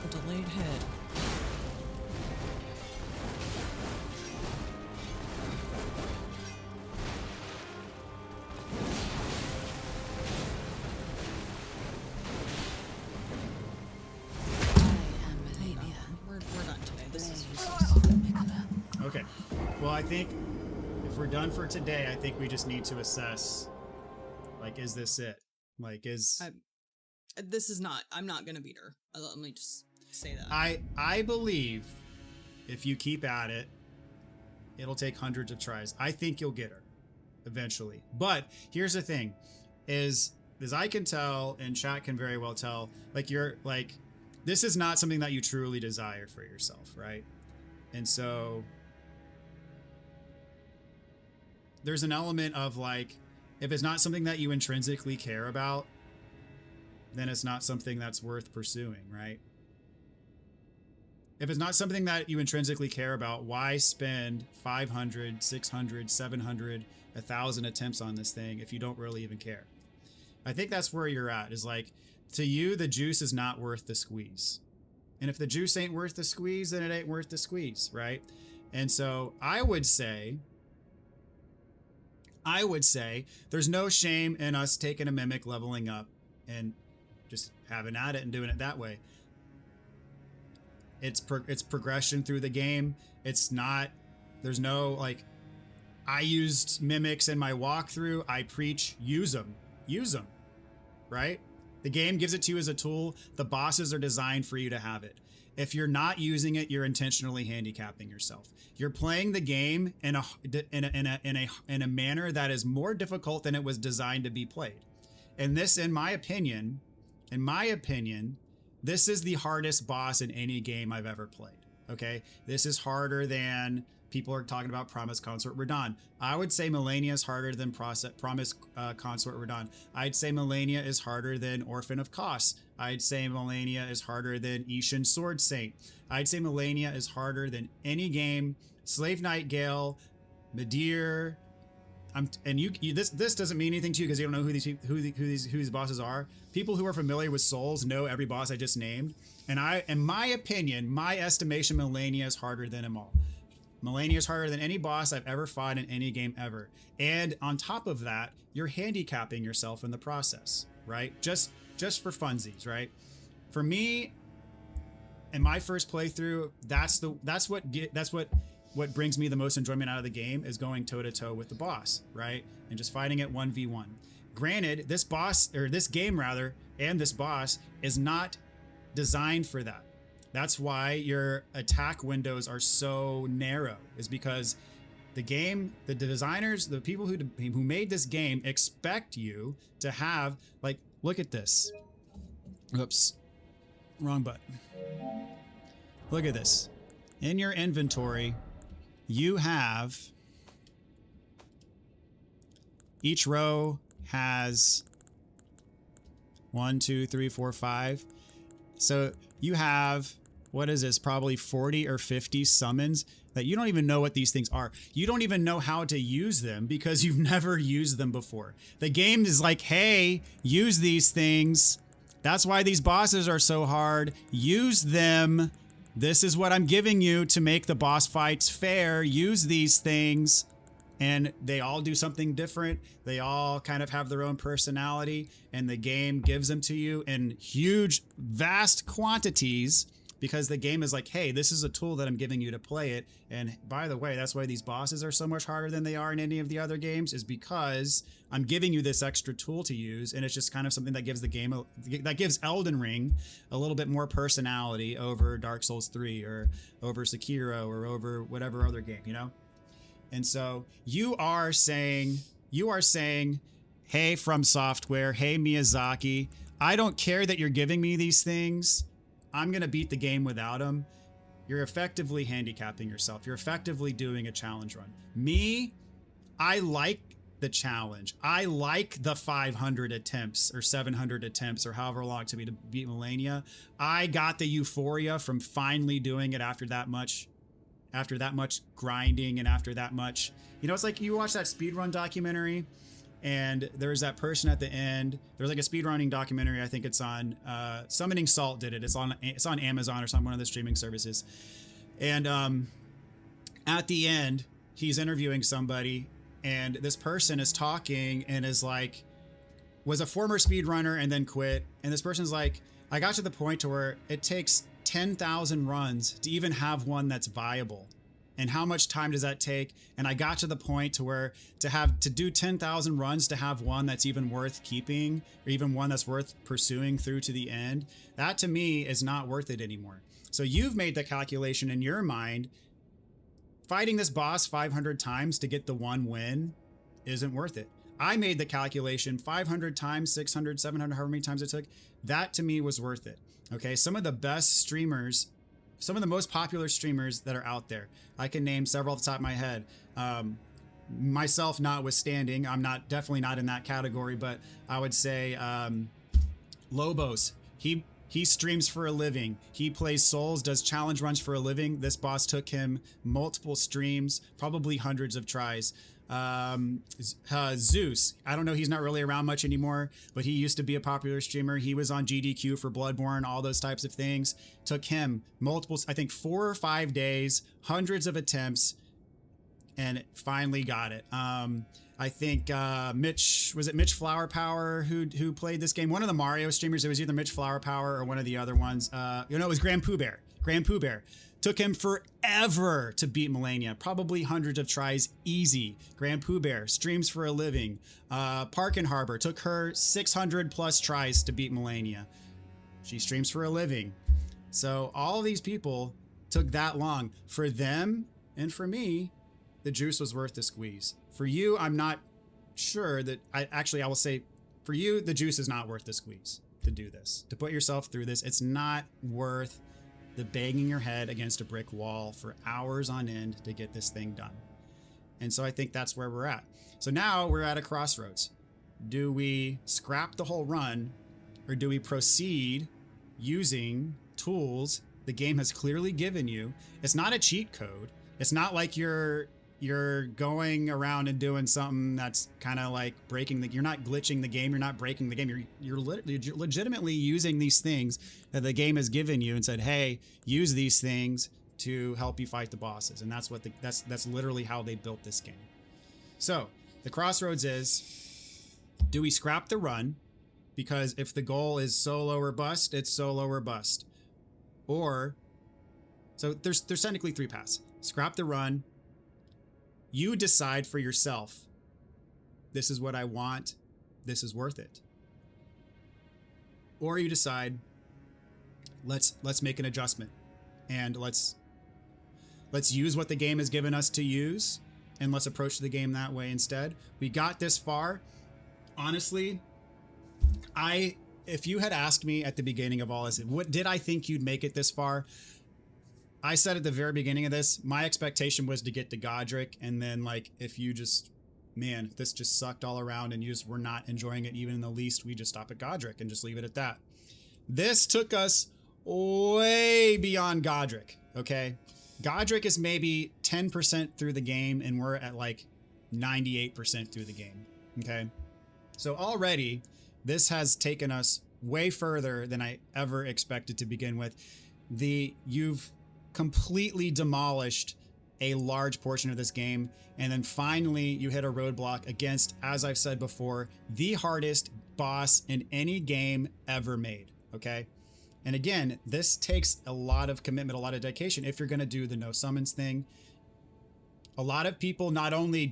A delayed head. We're done today. This is Okay. Well, I think if we're done for today, I think we just need to assess, like, is this it? Like, is... this is not... I'm not gonna beat her. Let me just say that. I believe if you keep at it, it'll take hundreds of tries. I think you'll get her eventually. But here's the thing, is as I can tell, and chat can very well tell, like, you're like, this is not something that you truly desire for yourself, right? And so there's an element of, like, if it's not something that you intrinsically care about, then it's not something that's worth pursuing, right? If it's not something that you intrinsically care about, why spend 500, 600, 700, 1,000 attempts on this thing if you don't really even care? I think that's where you're at, is like, to you, the juice is not worth the squeeze. And if the juice ain't worth the squeeze, then it ain't worth the squeeze, right? And so I would say there's no shame in us taking a mimic, leveling up, and just having at it and doing it that way. It's progression through the game. It's not, there's no like, I used mimics in my walkthrough. I preach, use them, right? The game gives it to you as a tool. The bosses are designed for you to have it. If you're not using it, you're intentionally handicapping yourself. You're playing the game in a manner that is more difficult than it was designed to be played. And this, in my opinion, this is the hardest boss in any game I've ever played. Okay, this is harder than people are talking about Promise Consort Radahn. I would say Malenia is harder than Promise Consort Radahn. I'd say Malenia is harder than Orphan of Kos. I'd say Malenia is harder than Ishin Sword Saint. I'd say Malenia is harder than any game. Slave Nightingale, Midir. This doesn't mean anything to you because you don't know who these bosses are. People who are familiar with Souls know every boss I just named. And in my opinion, my estimation, Malenia is harder than them all. Malenia is harder than any boss I've ever fought in any game ever. And on top of that, you're handicapping yourself in the process, right? Just for funsies, right? For me, in my first playthrough, that's what brings me the most enjoyment out of the game is going toe to toe with the boss, right? And just fighting it 1v1. Granted, this game and this boss is not designed for that. That's why your attack windows are so narrow, is because the game, the designers, the people who made this game expect you to have, like, look at this. Oops, wrong button. Look at this. In your inventory, you have, each row has 1, 2, 3, 4, 5. So you have, what is this, probably 40 or 50 summons that you don't even know what these things are. You don't even know how to use them because you've never used them before. The game is like, hey, use these things. That's why these bosses are so hard. Use them. This is what I'm giving you to make the boss fights fair. Use these things. And they all do something different. They all kind of have their own personality, and the game gives them to you in huge, vast quantities because the game is like, hey, this is a tool that I'm giving you to play it. And by the way, that's why these bosses are so much harder than they are in any of the other games, is because I'm giving you this extra tool to use. And it's just kind of something that gives the game, that gives Elden Ring a little bit more personality over Dark Souls 3 or over Sekiro or over whatever other game, you know? And so you are saying, hey, FromSoftware, hey, Miyazaki, I don't care that you're giving me these things. I'm going to beat the game without them. You're effectively handicapping yourself. You're effectively doing a challenge run. Me, I like the challenge. I like the 500 attempts or 700 attempts or however long it took me to beat Malenia. I got the euphoria from finally doing it after that much grinding and after that much, you know, it's like you watch that speedrun documentary and there's that person at the end. There's like a speedrunning documentary. I think it's on Summoning Salt did it. It's on Amazon or one of the streaming services. And at the end, he's interviewing somebody and this person is talking and is like, was a former speedrunner and then quit. And this person's like, I got to the point to where it takes 10,000 runs to even have one that's viable. And how much time does that take? And I got to the point to where to do 10,000 runs to have one that's even worth keeping or even one that's worth pursuing through to the end, that to me is not worth it anymore. So you've made the calculation in your mind, fighting this boss 500 times to get the one win isn't worth it. I made the calculation 500 times, 600, 700, however many times it took. That to me was worth it. Okay, some of the best streamers, some of the most popular streamers that are out there, I can name several off the top of my head. Myself notwithstanding, I'm definitely not in that category, but I would say Lobos. He streams for a living. He plays Souls, does challenge runs for a living. This boss took him multiple streams, probably hundreds of tries. Zeus, I don't know, he's not really around much anymore, but he used to be a popular streamer. He was on GDQ for Bloodborne, all those types of things. Took him multiple, I think 4 or 5 days, hundreds of attempts, and finally got it. I think Mitch Flower Power who played this game? One of the Mario streamers. It was either Mitch Flower Power or one of the other ones. It was Grand Pooh Bear. Took him forever to beat Malenia. Probably hundreds of tries, easy. Grand Pooh Bear streams for a living. Park and Harbor took her 600 plus tries to beat Malenia. She streams for a living. So all of these people took that long. For them and for me, the juice was worth the squeeze. For you, I'm not sure that I will say for you, the juice is not worth the squeeze to do this, to put yourself through this. It's not worth the banging your head against a brick wall for hours on end to get this thing done. And so I think that's where we're at. So now we're at a crossroads. Do we scrap the whole run, or do we proceed using tools the game has clearly given you? It's not a cheat code. It's not like you're going around and doing something that's kind of like you're not glitching the game, you're not breaking the game, you're legitimately using these things that the game has given you and said, hey, use these things to help you fight the bosses. And that's that's literally how they built this game. So the crossroads is, do we scrap the run? Because if the goal is solo or bust, it's solo or bust. Or, so there's technically 3 paths. Scrap the run. You decide for yourself, this is what I want, this is worth it. Or you decide, let's make an adjustment, and let's use what the game has given us to use, and let's approach the game that way instead. We got this far. Honestly, if you had asked me at the beginning of all this, what did I think you'd make it this far? I said at the very beginning of this, my expectation was to get to Godric, and then like, if you just, man, this just sucked all around and you just were not enjoying it even in the least, we just stop at Godric and just leave it at that. This took us way beyond Godric, okay? Godric is maybe 10% through the game, and we're at like 98% through the game, okay? So already, this has taken us way further than I ever expected to begin with. You've completely demolished a large portion of this game, and then finally you hit a roadblock against, as I've said before, the hardest boss in any game ever made, okay? And again, this takes a lot of commitment, a lot of dedication if you're going to do the no summons thing. A lot of people not only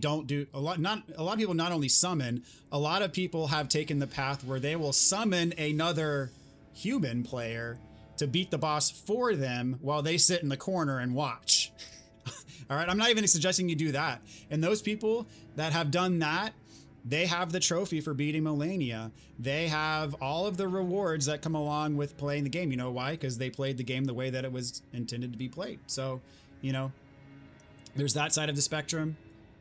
summon, a lot of people have taken the path where they will summon another human player to beat the boss for them while they sit in the corner and watch. All right, I'm not even suggesting you do that. And those people that have done that, they have the trophy for beating Malenia. They have all of the rewards that come along with playing the game. You know why? Because they played the game the way that it was intended to be played. So, there's that side of the spectrum.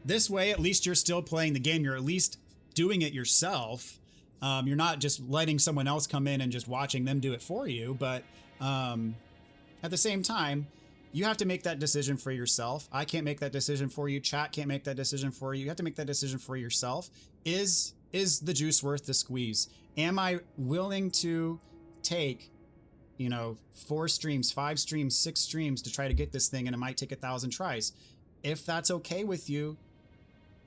This way, at least you're still playing the game. You're at least doing it yourself. You're not just letting someone else come in and just watching them do it for you. But at the same time, you have to make that decision for yourself. I can't make that decision for you. Chat can't make that decision for you. You have to make that decision for yourself. Is the juice worth the squeeze? Am I willing to take, 4 streams, 5 streams, 6 streams to try to get this thing, and it might take 1,000 tries? If that's okay with you,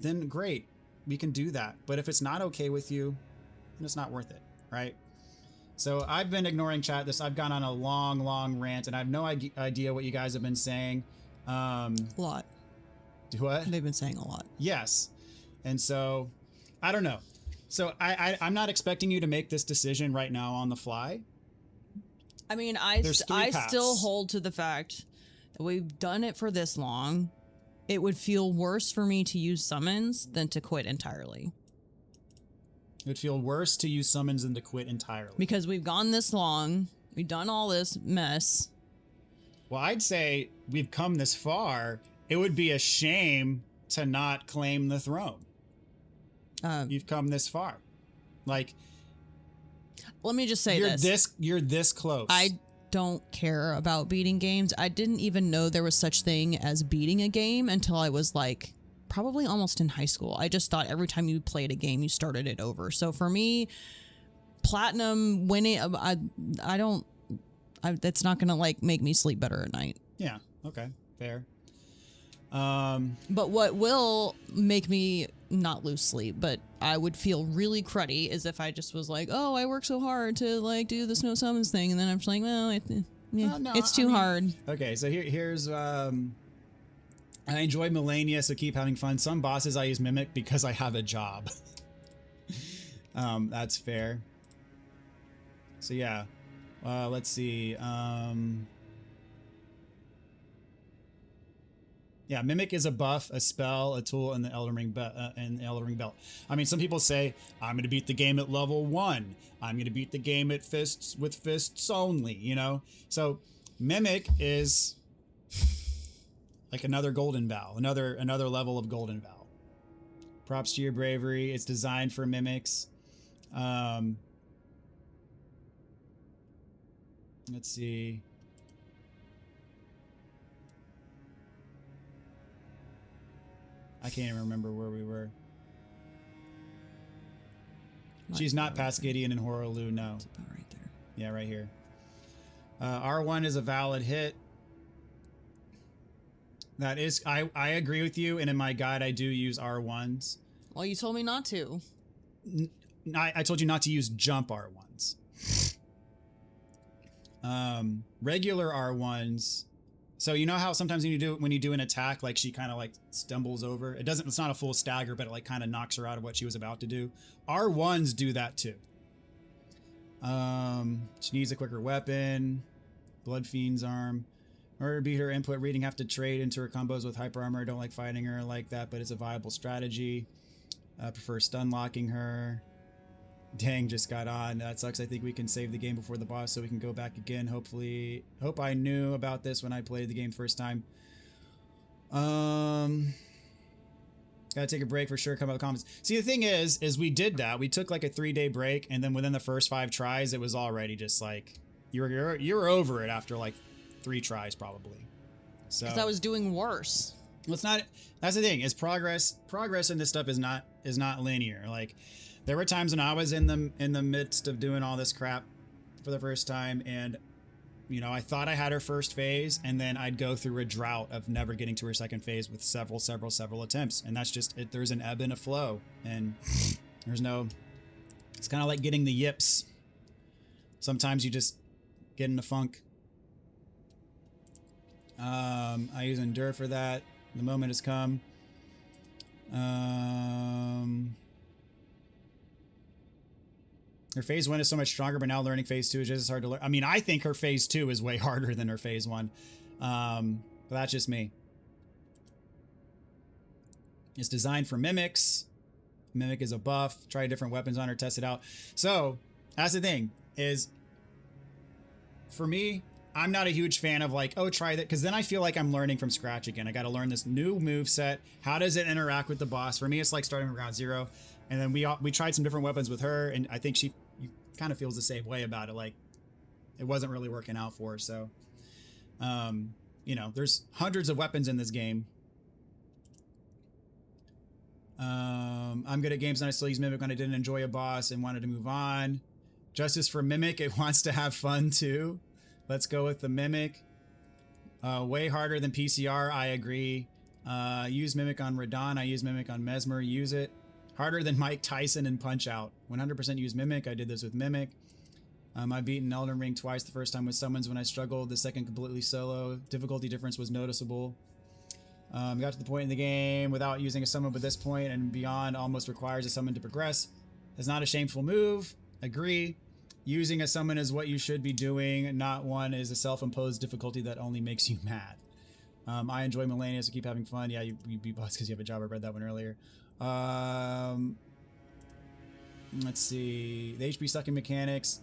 then great, we can do that. But if it's not okay with you, then it's not worth it, right? So I've been ignoring chat. I've gone on a long rant, and I have no idea what you guys have been saying. A lot. What? They've been saying a lot. Yes. And so, I don't know. So I'm not expecting you to make this decision right now on the fly. I mean, I still hold to the fact that we've done it for this long. It would feel worse for me to use summons than to quit entirely. It would feel worse to use summons than to quit entirely. Because we've gone this long. We've done all this mess. Well, I'd say we've come this far. It would be a shame to not claim the throne. You've come this far. Like, let me just say you're this close. I don't care about beating games. I didn't even know there was such thing as beating a game until I was like probably almost in high school. I just thought every time you played a game, you started it over. So for me, platinum winning, that's not gonna like make me sleep better at night. Yeah. Okay. Fair. But what will make me not lose sleep, but I would feel really cruddy, is if I just was like, oh, I worked so hard to like do this no summons thing, and then I'm just like, well, it's too hard. Okay, so here's I enjoy Malenia, so keep having fun. Some bosses I use Mimic because I have a job. That's fair. So yeah, let's see. Yeah, Mimic is a buff, a spell, a tool, and the Elden Ring belt. I mean, some people say, I'm going to beat the game at level 1. I'm going to beat the game at fists only, you know? So Mimic is like another Golden Vow, another level of Golden Vow. Props to your bravery. It's designed for Mimics. Let's see. I can't even remember where we were. She's not past Gideon and Horaloo, no. It's about right there. Yeah, right here. R1 is a valid hit. That is, I agree with you, and in my guide I do use R1s. Well, you told me not to. I told you not to use jump R1s. Regular R1s. So you know how sometimes when you do an attack, like she kind of like stumbles over. It's not a full stagger, but it like kind of knocks her out of what she was about to do. R1s do that too. She needs a quicker weapon. Blood Fiend's arm. In order to beat her input reading, have to trade into her combos with hyper armor. I don't like fighting her like that, but it's a viable strategy. Prefer stun locking her. Dang, just got on. That sucks. I think we can save the game before the boss so we can go back again. Hope I knew about this when I played the game first time. Gotta take a break for sure. Come out with comments. See, the thing is we did that. We took like a 3-day break, and then within the first 5 tries, it was already just like you were over it after like 3 tries probably. So Because I was doing worse. well, it's not. That's the thing. Is progress in this stuff is not linear. Like there were times when I was in the midst of doing all this crap for the first time, and you know, I thought I had her first phase, and then I'd go through a drought of never getting to her second phase with several attempts, and that's just it. There's an ebb and a flow, and there's no. It's kind of like getting the yips. Sometimes you just get in a funk. I use Endure for that. The moment has come. Her phase 1 is so much stronger, but now learning phase 2 is just as hard to learn. I mean, I think her phase 2 is way harder than her phase 1. But that's just me. It's designed for mimics. Mimic is a buff. Try different weapons on her, test it out. So that's the thing is, for me, I'm not a huge fan of like, oh, try that, because then I feel like I'm learning from scratch again. I got to learn this new move set. How does it interact with the boss? For me, it's like starting from ground zero. And then we tried some different weapons with her, and I think she kind of feels the same way about it. Like it wasn't really working out for her. So, you know, there's hundreds of weapons in this game. I'm good at games and I still use Mimic when I didn't enjoy a boss and wanted to move on. Justice for Mimic, it wants to have fun too. Let's go with the Mimic. Way harder than PCR, I agree. Use Mimic on Radon, I use Mimic on Mesmer, use it. Harder than Mike Tyson and Punch Out. 100% use Mimic, I did this with Mimic. I've beaten Elden Ring twice, the first time with summons when I struggled, the second completely solo. Difficulty difference was noticeable. Got to the point in the game without using a summon, but this point and beyond almost requires a summon to progress. It's not a shameful move, agree. Using a summon is what you should be doing, not one is a self-imposed difficulty that only makes you mad. I enjoy Malenia, so keep having fun. Yeah, you beat boss because you have a job. I read that one earlier. Let's see. The HP sucking mechanics.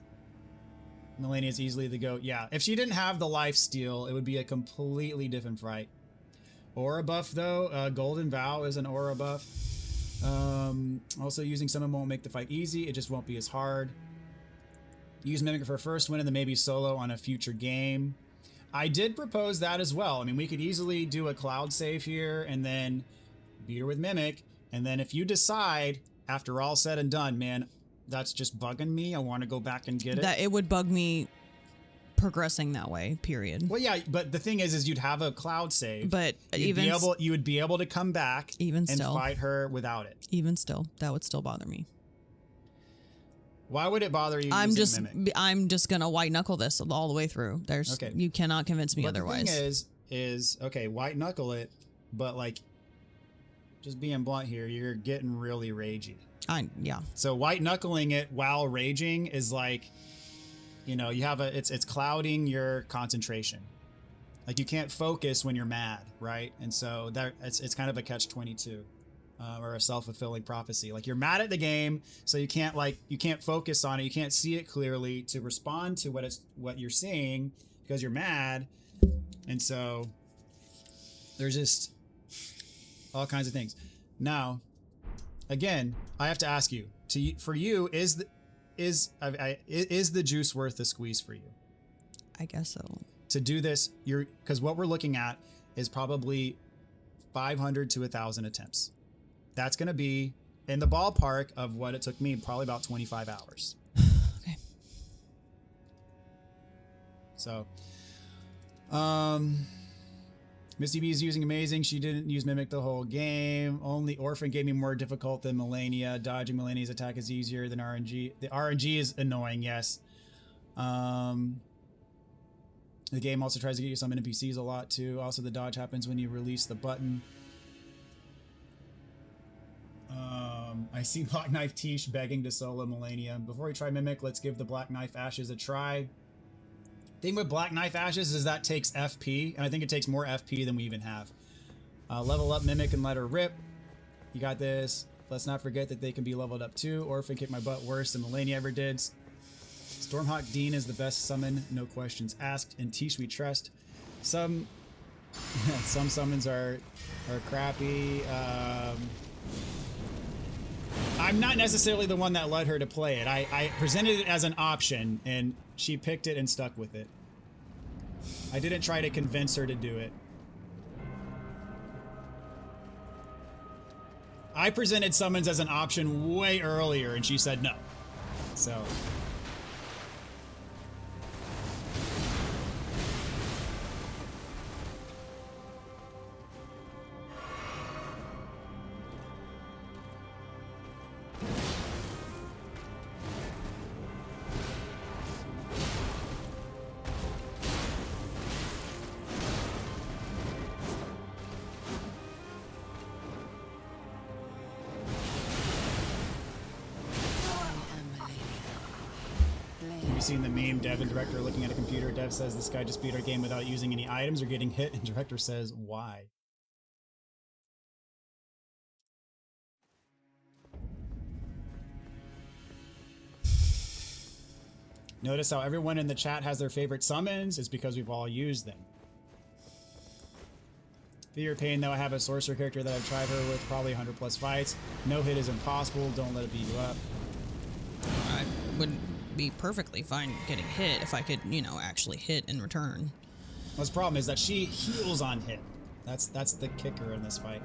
Malenia is easily the GOAT. Yeah, if she didn't have the life steal, it would be a completely different fight. Aura buff though, Golden Vow is an aura buff. Also using summon won't make the fight easy, it just won't be as hard. Use Mimic for first win and then maybe solo on a future game. I did propose that as well. I mean, we could easily do a cloud save here and then beat her with Mimic, and then if you decide after all said and done, man, that's just bugging me, I want to go back and get it. That it would bug me progressing that way, period. Well, yeah, but the thing is you'd have a cloud save. But you would be able to come back and fight her without it. Even still, that would still bother me. Why would it bother you? I'm just gonna white knuckle this all the way through. You cannot convince me otherwise. The thing is okay, white knuckle it, but like, just being blunt here, you're getting really ragey. Yeah. So white knuckling it while raging is like, you know, you have it's clouding your concentration. Like you can't focus when you're mad, right? And so it's kind of a catch-22. Or a self-fulfilling prophecy. Like you're mad at the game, so you can't focus on it. You can't see it clearly to respond to what you're seeing because you're mad. And so there's just all kinds of things. Now, again, I have to ask you, for you, is the juice worth the squeeze for you? I guess so. To do this, because what we're looking at is probably 500 to 1,000 attempts. That's going to be in the ballpark of what it took me, probably about 25 hours. Okay. So, Misty B is using amazing. She didn't use Mimic the whole game. Only Orphan gave me more difficult than Malenia. Dodging Malenia's attack is easier than RNG. The RNG is annoying, yes. The game also tries to get you some NPCs a lot too. Also, the dodge happens when you release the button. I see Black Knife Tish begging to solo Malenia. Before we try Mimic, let's give the Black Knife Ashes a try. Thing with Black Knife Ashes is that takes FP, and I think it takes more FP than we even have. Level up Mimic and let her rip. You got this. Let's not forget that they can be leveled up too. Orphan kicked my butt worse than Malenia ever did. Stormhawk Dean is the best summon, no questions asked. And Tish we trust. Some summons are crappy. I'm not necessarily the one that led her to play it. I presented it as an option, and she picked it and stuck with it. I didn't try to convince her to do it. I presented summons as an option way earlier, and she said no. So... seen the meme, Dev and Director looking at a computer. Dev says this guy just beat our game without using any items or getting hit, and Director says, why? Notice how everyone in the chat has their favorite summons. It's because we've all used them. Feel your pain, though. I have a sorcerer character that I've tried her with probably 100 plus fights. No hit is impossible. Don't let it beat you up. I would be perfectly fine getting hit if I could, you know, actually hit in return. Well, the problem is that she heals on hit. That's the kicker in this fight.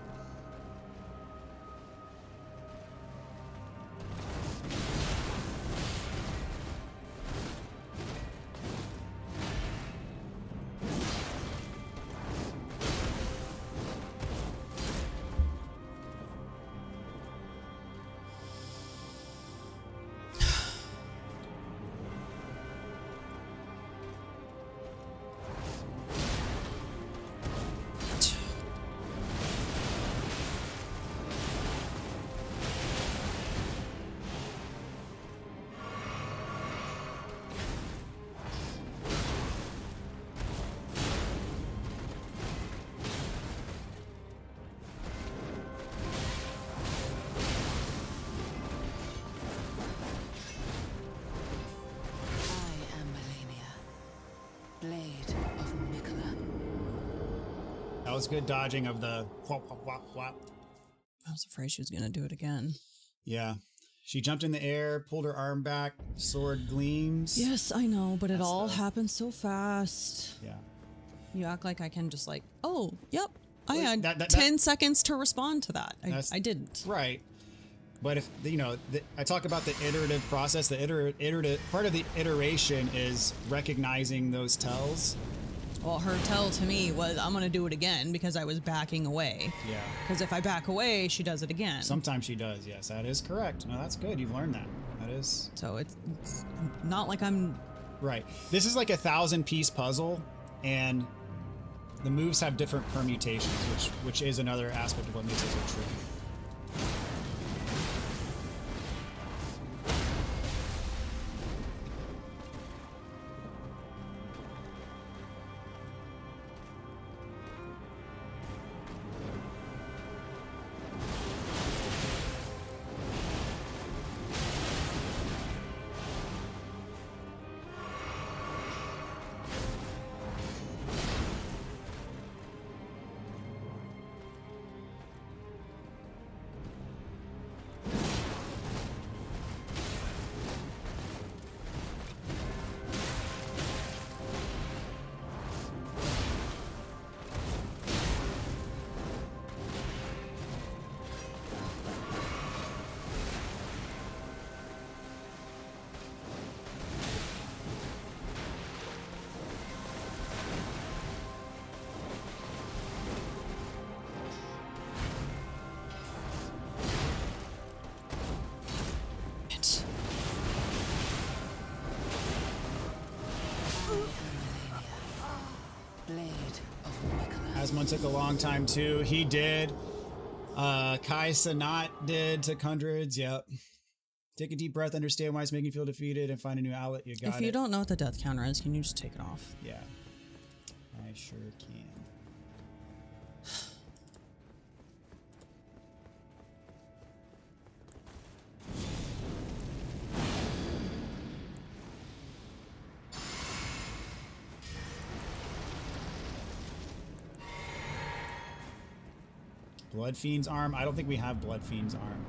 That was good dodging of the whop, whop, whop, whop. I was afraid she was going to do it again. Yeah. She jumped in the air, pulled her arm back, sword gleams. Yes, I know, but it all happened so fast. Yeah. You act like I can just like, oh, yep, I had 10 seconds to respond to that. I didn't. Right. But if, you know, I talk about the iterative process, the iterative part of the iteration is recognizing those tells. Well, her tell to me was, I'm going to do it again because I was backing away. Yeah. Because if I back away, she does it again. Sometimes she does. Yes, that is correct. No, that's good. You've learned that. That is. So it's not like I'm. Right. This is like a 1,000-piece puzzle, and the moves have different permutations, which is another aspect of what makes it so tricky. Asmon took a long time too. He did. Kai Sanat did. Took hundreds. Yep. Take a deep breath, understand why it's making you feel defeated, and find a new outlet. You got it. If you don't know what the death counter is, can you just take it off? Yeah. I sure can. Blood Fiend's arm? I don't think we have Blood Fiend's arm.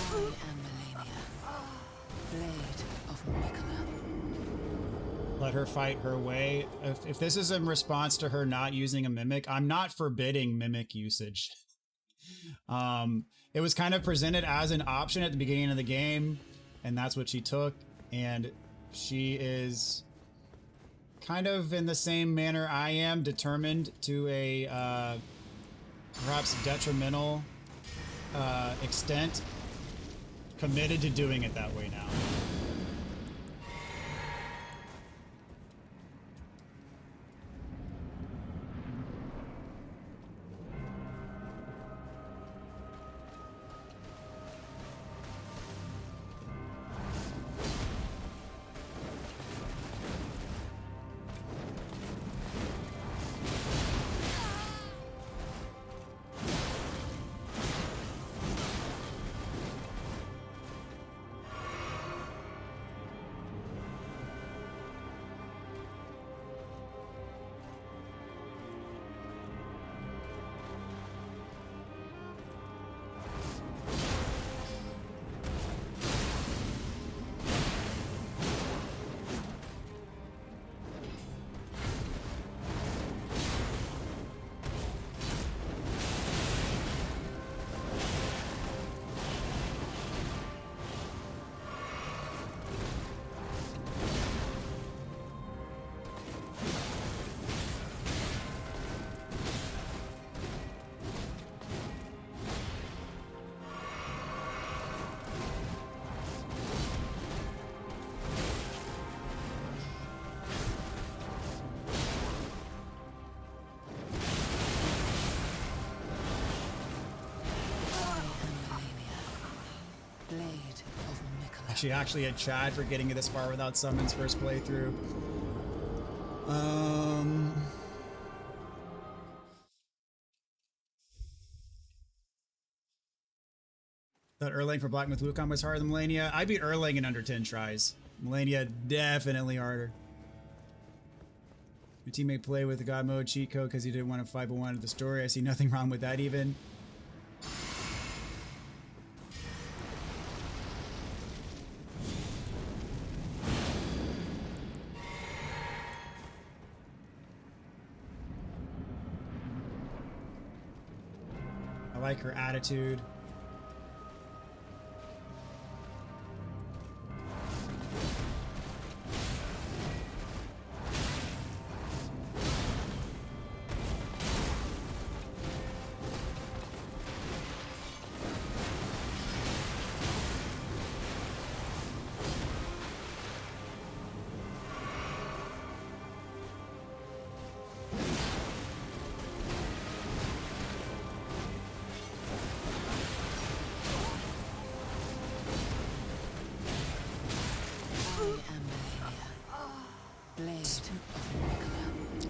I am Malenia, Blade of Miquella. Let her fight her way. If this is in response to her not using a mimic, I'm not forbidding mimic usage. It was kind of presented as an option at the beginning of the game, and that's what she took. And she is kind of in the same manner I am, determined to a perhaps detrimental extent, committed to doing it that way now. She actually had Chad for getting this far without summons first playthrough. That Erlang for Black Myth Wukong was harder than Malenia. I beat Erlang in under 10 tries. Malenia definitely harder. Your teammate played with the God mode cheat code because he didn't want to fight but wanted the story. I see nothing wrong with that even. like her attitude.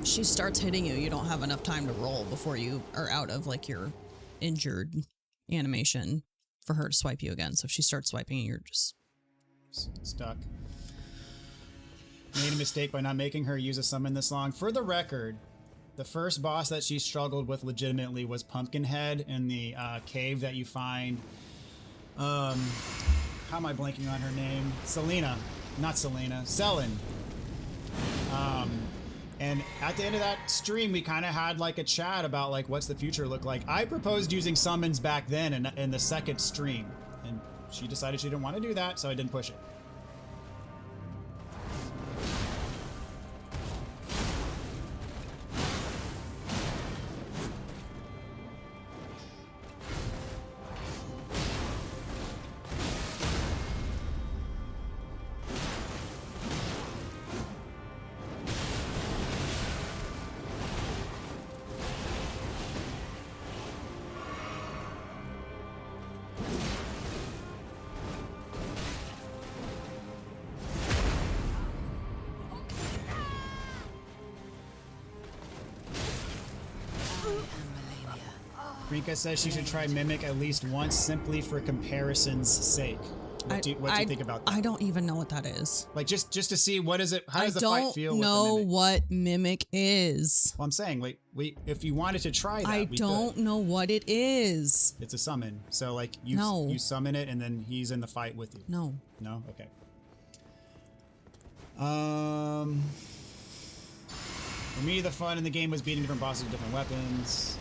She starts hitting you, you don't have enough time to roll before you are out of like your injured animation for her to swipe you again. So if she starts swiping you, you're just stuck. Made a mistake by not making her use a summon this long. For the record, the first boss that she struggled with legitimately was Pumpkinhead in the cave that you find. How am I blanking on her name? Selena. Not Selena. Selen. And at the end of that stream, we kind of had like a chat about like what's the future look like. I proposed using summons back then in the second stream, and she decided she didn't want to do that, so I didn't push it. Rika says she should try Mimic at least once, simply for comparison's sake. What do you think about that? I don't even know what that is. Like just to see what is it? How does the fight feel? I don't know what Mimic is. Well, I'm saying, like, if you wanted to try that, I don't know what it is. It's a summon. So like you summon it and then he's in the fight with you. No. No? Okay. For me, the fun in the game was beating different bosses with different weapons.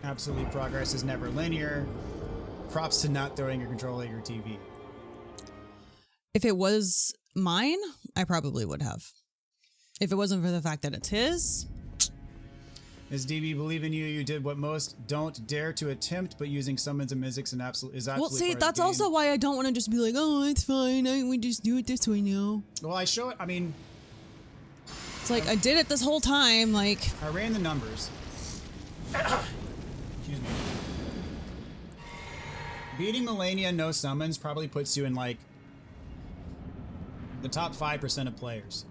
Absolutely, progress is never linear. Props to not throwing your controller at your TV. If it was mine, I probably would have. If it wasn't for the fact that it's his. Ms. DB, believe in you. You did what most don't dare to attempt, but using summons and mystics is absolutely well, see, that's also why I don't want to just be like, oh, it's fine. We just do it this way now. Well, I show it. I mean, it's like I did it this whole time. Like I ran the numbers. Excuse me. Beating Malenia no summons probably puts you in like the top 5% of players.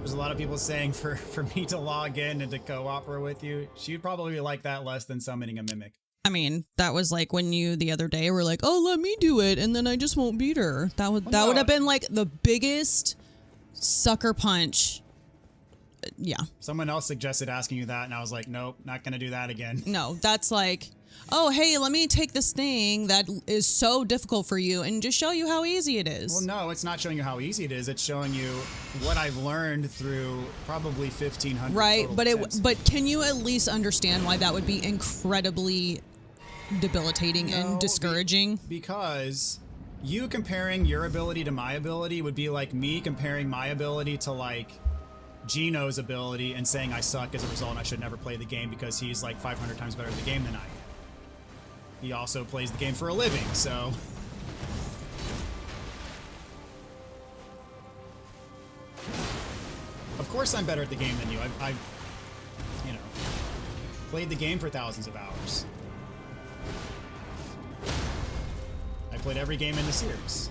There's a lot of people saying for me to log in and to co-operate with you. She'd probably like that less than summoning a mimic. I mean, that was like when you the other day were like, "Oh, let me do it," and then I just won't beat her. That would have been like the biggest sucker punch. Yeah. Someone else suggested asking you that, and I was like, nope, not gonna do that again. No, that's like, oh, hey, let me take this thing that is so difficult for you and just show you how easy it is. Well, no, it's not showing you how easy it is. It's showing you what I've learned through probably 1,500. Right, total but can you at least understand why that would be incredibly debilitating and discouraging? Because you comparing your ability to my ability would be like me comparing my ability to like Gino's ability and saying I suck as a result and I should never play the game because he's like 500 times better at the game than I am. He also plays the game for a living, so... Of course I'm better at the game than you. I've you know, played the game for thousands of hours. I played every game in the series.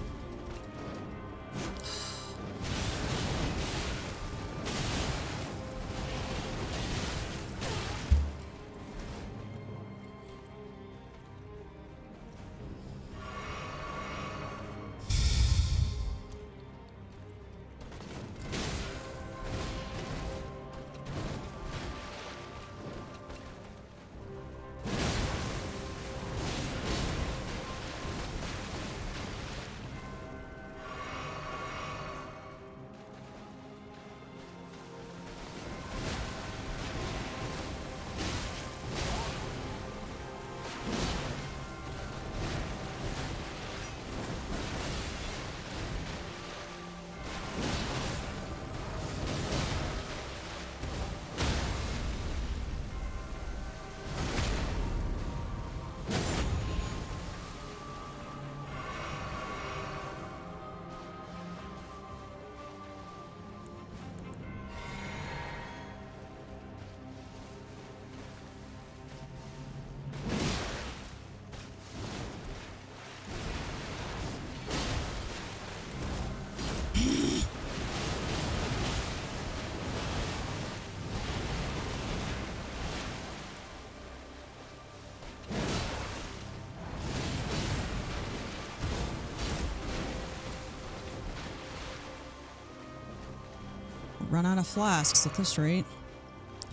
Run out of flasks at this rate.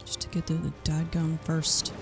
Just to get through the dadgum first.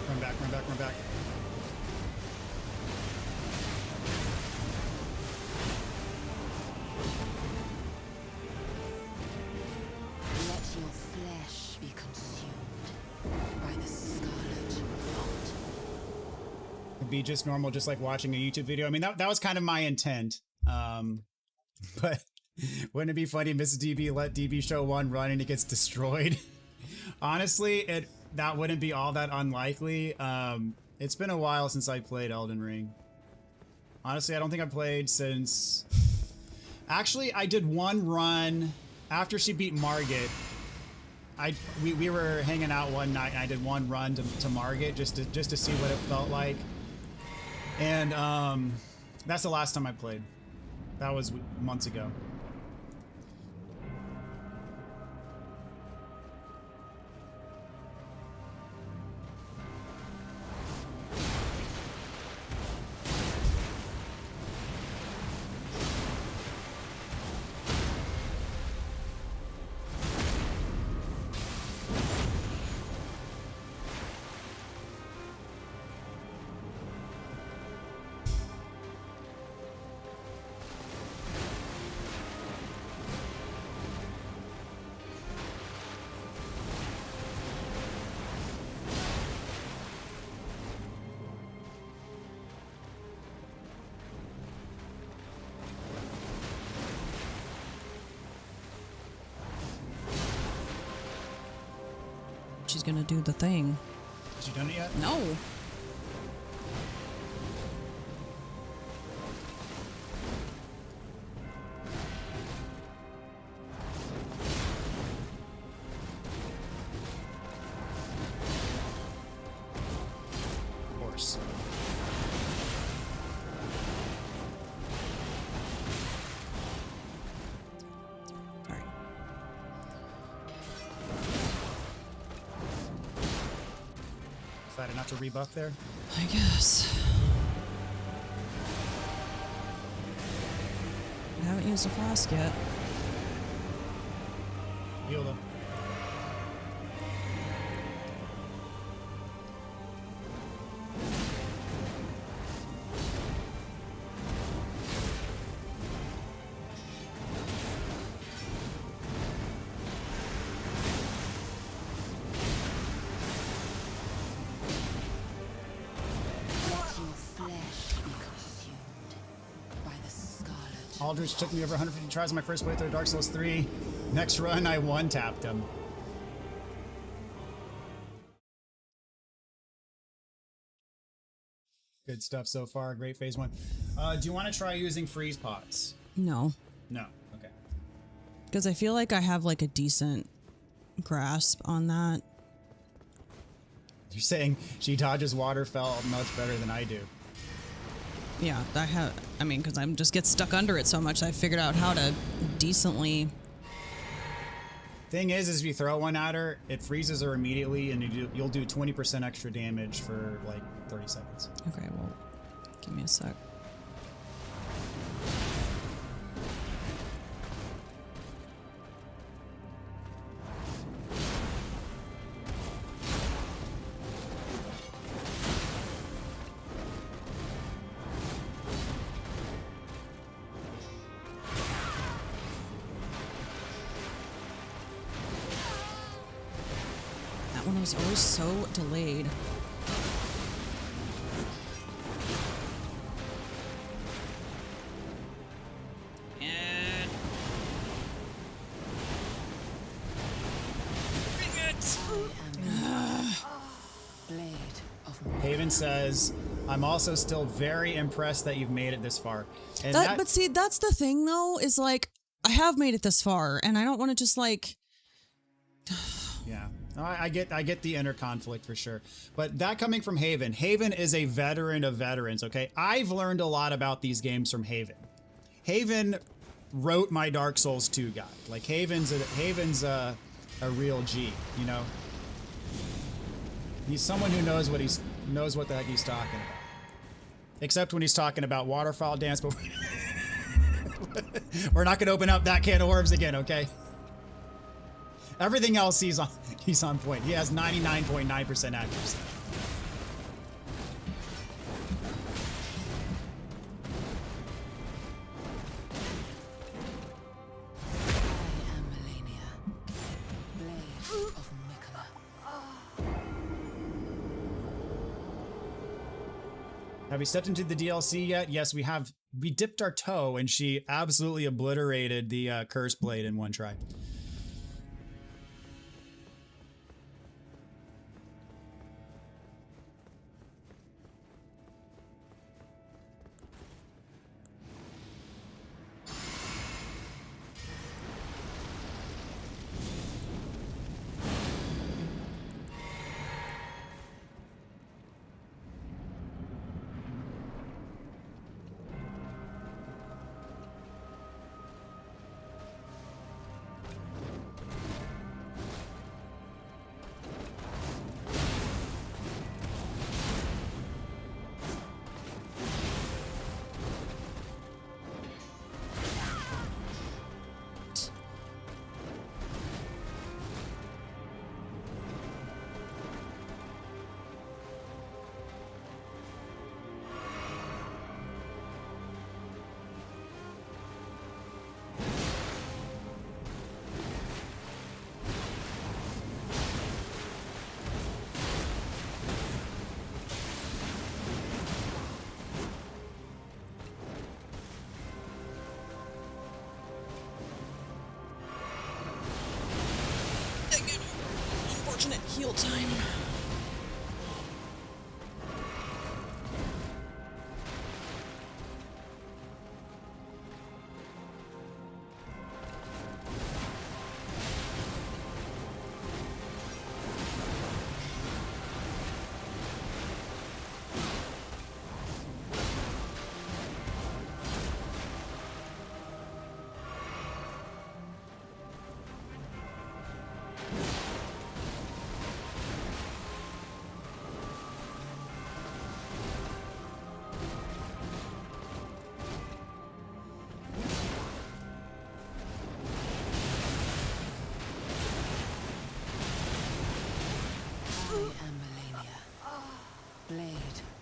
Run back. Let your flesh be consumed by the scarlet rot. It'd be just normal, just like watching a YouTube video. I mean, that was kind of my intent. But wouldn't it be funny if Mrs. DB let DB Show 1 run and it gets destroyed? Honestly, that wouldn't be all that unlikely. It's been a while since I played Elden Ring. Honestly, I don't think I've played since... Actually, I did one run after she beat Margit. We were hanging out one night and I did one run to Margit just to see what it felt like. And that's the last time I played. That was months ago. gonna do the thing. Has you done it yet? No. Of course. Sorry. Decided not to rebuff there. I guess. I haven't used a flask yet. Heal them. Aldrich took me over 150 tries on my first playthrough of Dark Souls 3. Next run, I one-tapped him. Good stuff so far. Great phase 1. Do you want to try using freeze pots? No. No. Okay. Because I feel like I have like a decent grasp on that. You're saying she dodges waterfall much better than I do. Yeah, I mean, because I'm just get stuck under it so much, I figured out how to decently. Thing is if you throw one at her, it freezes her immediately, and you'll do 20% extra damage for like 30 seconds. Okay, well, give me a sec. One was always so delayed. And Haven says, I'm also still very impressed that you've made it this far. And but see, that's the thing though, is like, I have made it this far, and I don't want to just like... Yeah. I get the inner conflict for sure. But that coming from Haven. Haven is a veteran of veterans, okay? I've learned a lot about these games from Haven. Haven wrote my Dark Souls 2 guide. Like Haven's a real G, you know? He's someone who knows what the heck he's talking about. Except when he's talking about waterfall dance, but we're not gonna open up that can of worms again, okay? Everything else he's on point. He has 99.9% accuracy. I am MALENIA, Blade of Nicola. Have we stepped into the DLC yet? Yes, we have. We dipped our toe, and she absolutely obliterated the curse blade in one try. Unfortunate. heal time. Blade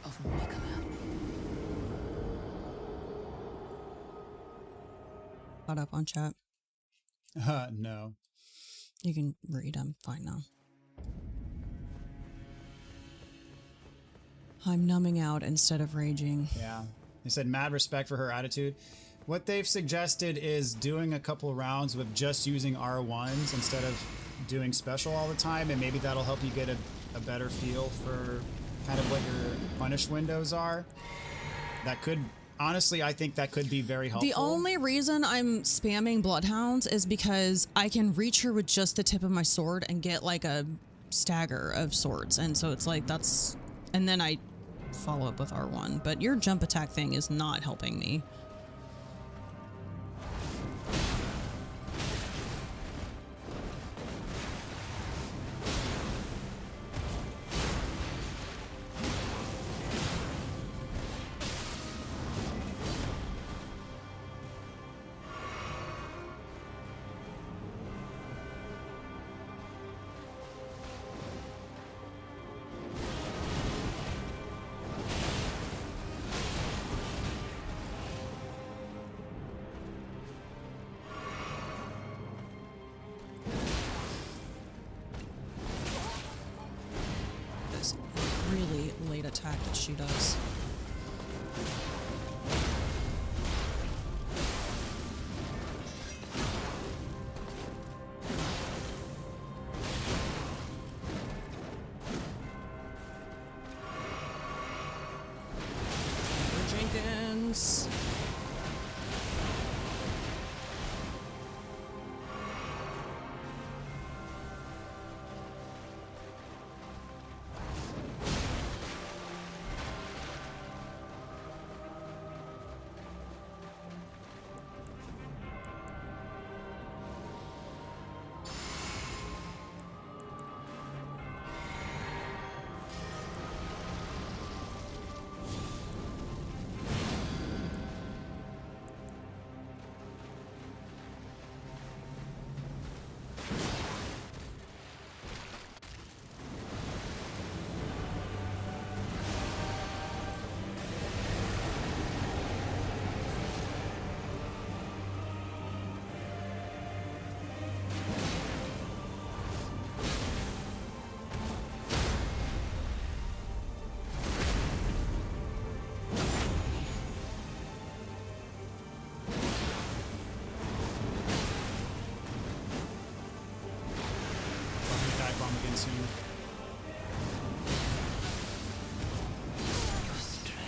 of Mikola. Caught up on chat. No. You can read. I'm fine now. I'm numbing out instead of raging. Yeah. They said mad respect for her attitude. What they've suggested is doing a couple rounds with just using R1s instead of doing special all the time, and maybe that'll help you get a better feel for kind of what your punish windows are. That could, honestly, I think that could be very helpful. The only reason I'm spamming Bloodhounds is because I can reach her with just the tip of my sword and get like a stagger of swords. And so it's like that's, and then I follow up with R1. But your jump attack thing is not helping me. Really late attack that she does. Jenkins.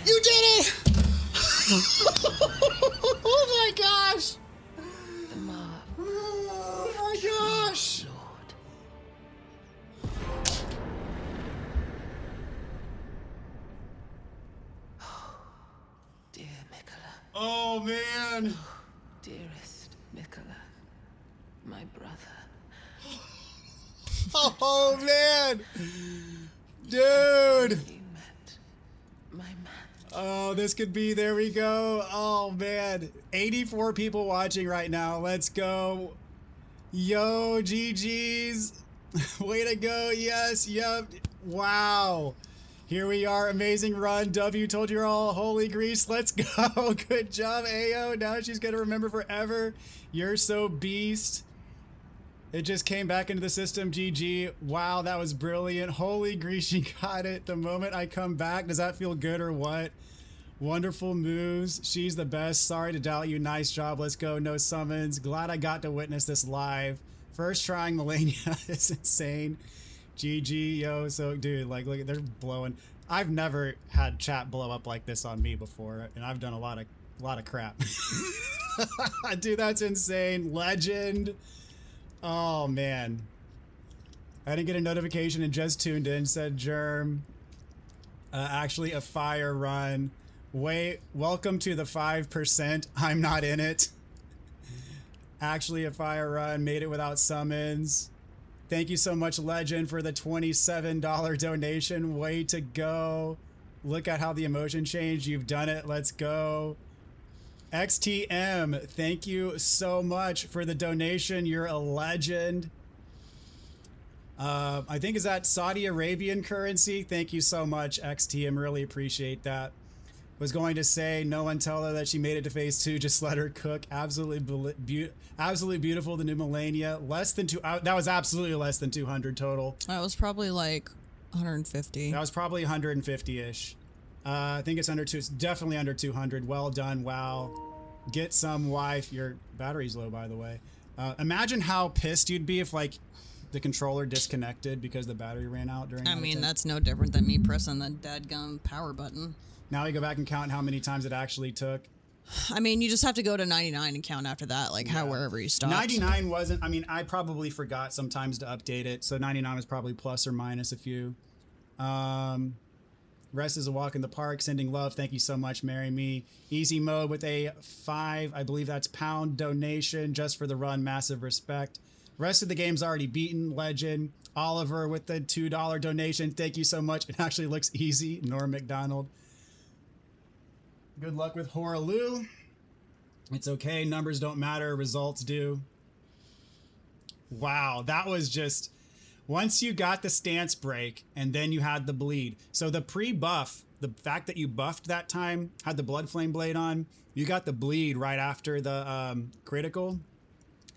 You did it! Oh my gosh! The mark. Oh my gosh! Lord. Dear Mikola. Oh man! Dearest Mikola. My brother. Oh man! Dude! You met my man. Oh, this could be, there we go. Oh man. 84 people watching right now. Let's go. Yo, GG's. Way to go. Yes, yep. Wow. Here we are. Amazing run. W told you all. Holy grease. Let's go. Good job, AO. Now she's going to remember forever. You're so beast. It just came back into the system. GG. Wow, that was brilliant. Holy grease, she got it. The moment I come back, does that feel good or what? Wonderful moves. She's the best. Sorry to doubt you. Nice job. Let's go. No summons. Glad I got to witness this live. First trying Malenia is insane. GG, yo. So, dude, like, look, they're blowing. I've never had chat blow up like this on me before, and I've done a lot of crap. Dude, that's insane. Legend. Oh, man. I didn't get a notification and just tuned in, said Germ. Actually, a fire run. Wait, welcome to the 5%. I'm not in it. Actually, a fire run. Made it without summons. Thank you so much, Legend, for the $27 donation. Way to go. Look at how the emotion changed. You've done it. Let's go. XTM, thank you so much for the donation. You're a legend. I think is that Saudi Arabian currency. Thank you so much, XTM. Really appreciate that. Was going to say, no one tell her that she made it to phase 2. Just let her cook. Absolutely beautiful. The new Malenia. Less than that was absolutely less than 200 total. That was probably like 150. That was probably 150-ish. I think it's under two. It's definitely under 200. Well done. Wow. Get some wife. Your battery's low, by the way. Imagine how pissed you'd be if like the controller disconnected because the battery ran out during. I mean, that's no different than me pressing the dadgum power button. Now you go back and count how many times it actually took. I mean, you just have to go to 99 and count after that, like how wherever you stopped. 99 wasn't. I mean, I probably forgot sometimes to update it, so 99 was probably plus or minus a few. Rest is a walk in the park. Sending love. Thank you so much. Marry me. Easy mode with a 5. I believe that's pound donation just for the run. Massive respect. Rest of the game's already beaten. Legend. Oliver with the $2 donation. Thank you so much. It actually looks easy. Norm McDonald. Good luck with Horaloo. It's okay. Numbers don't matter. Results do. Wow. That was just... Once you got the stance break and then you had the bleed. So the pre-buff, the fact that you buffed that time, had the Blood Flame Blade on, you got the bleed right after the critical.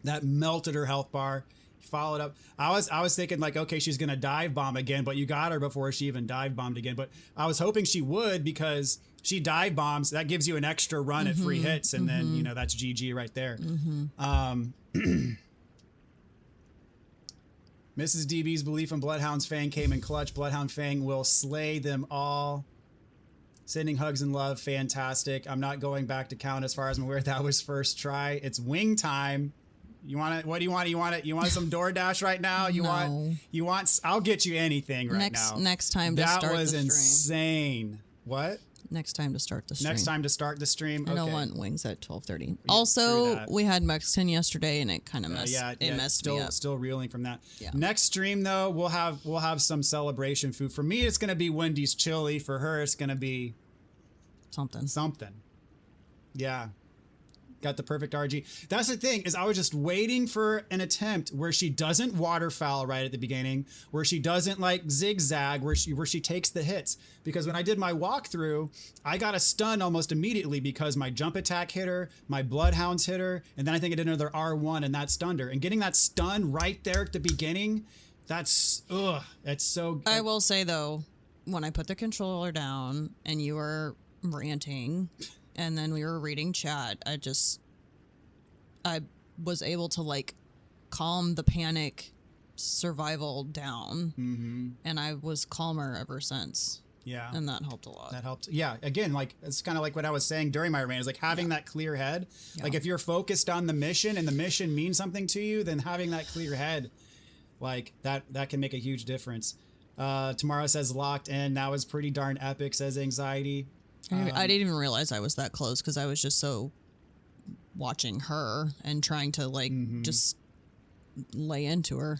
That melted her health bar. You followed up. I was thinking like, okay, she's going to dive bomb again, but you got her before she even dive bombed again. But I was hoping she would because she dive bombs. That gives you an extra run at free hits. And then, you know, that's GG right there. Mrs. DB's belief in Bloodhound's Fang came in clutch. Bloodhound Fang will slay them all. Sending hugs and love. Fantastic. I'm not going back to count as far as I'm aware. That was first try. It's wing time. You want it? What do you want? You want some DoorDash right now? You want, I'll get you anything right now. Next time to start the stream. That was insane. What? Next time to start the stream. Next time to start the stream. I don't want wings at 12:30. Also, we had Mexican yesterday, and it kind of messed. It messed me up. Still reeling from that. Yeah. Next stream though, we'll have some celebration food. For me, it's gonna be Wendy's chili. For her, it's gonna be something. Yeah. Got the perfect RG. That's the thing, is I was just waiting for an attempt where she doesn't waterfowl right at the beginning, where she doesn't like zigzag, where she takes the hits. Because when I did my walkthrough, I got a stun almost immediately because my jump attack hit her, my bloodhounds hit her, and then I think I did another R1 and that stunned her. And getting that stun right there at the beginning, that's so. I will say though, when I put the controller down and you were ranting, and then we were reading chat, I was able to like calm the panic survival down, and I was calmer ever since. Yeah. And that helped a lot. That helped. Yeah. Again, like, it's kind of like what I was saying during my rant, is like having that clear head. Yeah. Like if you're focused on the mission and the mission means something to you, then having that clear head, like that can make a huge difference. Tomorrow says locked in. That was pretty darn epic, says Anxiety. I didn't even realize I was that close because I was just so watching her and trying to like just lay into her.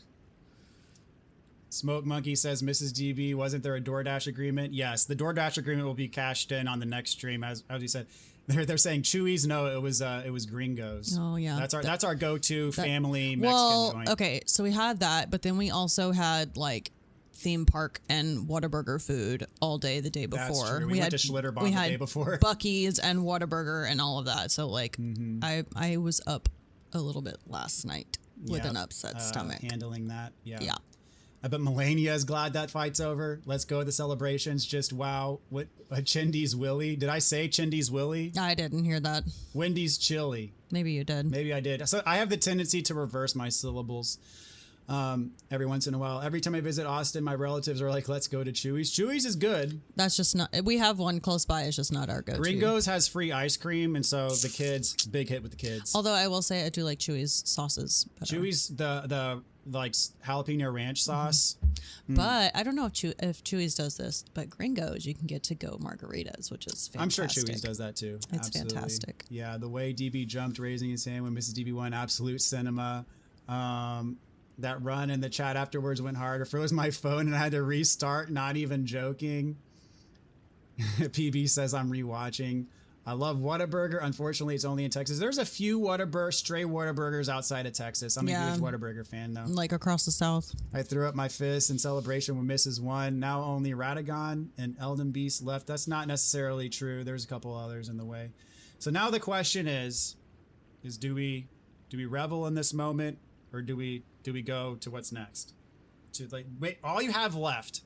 Smoke Monkey says, Mrs. DB, wasn't there a DoorDash agreement? Yes, the DoorDash agreement will be cashed in on the next stream, as you said. They're saying Chewy's. No, it was Gringos. Oh yeah, that's our go-to family Mexican joint. Okay, so we had that, but then we also had like theme park and Whataburger food all day the day before. That's true. We went to Schlitterbahn the day before. Buc-ee's and Whataburger and all of that. So like I was up a little bit last night with an upset stomach. Handling that. Yeah. Yeah. I bet Malenia is glad that fight's over. Let's go to the celebrations. Just wow. What a Chindy's Willy. Did I say Chindy's Willy? I didn't hear that. Wendy's Chili. Maybe you did. Maybe I did. So I have the tendency to reverse my syllables. Every once in a while. Every time I visit Austin, my relatives are like, let's go to Chewy's. Chewy's is good. That's just not, we have one close by. It's just not our go-to. Gringo's has free ice cream. And so the kids, it's a big hit with the kids. Although I will say I do like Chewy's sauces better. Chewy's, the like jalapeno ranch sauce. But I don't know if Chewy's does this, but Gringo's, you can get to-go margaritas, which is fantastic. I'm sure Chewy's does that too. It's Absolutely. fantastic. Yeah, the way DB jumped, raising his hand when Mrs. DB won absolute cinema. That run in the chat afterwards went hard. It froze my phone and I had to restart, not even joking. PB says I'm rewatching. I love Whataburger. Unfortunately, it's only in Texas. There's a few stray Whataburgers outside of Texas. I'm a huge Whataburger fan, though. Like across the South. I threw up my fist in celebration when Mrs. won. Now only Radagon and Elden Beast left. That's not necessarily true. There's a couple others in the way. So now the question is do we revel in this moment, or do we go to what's next? To like, wait, all you have left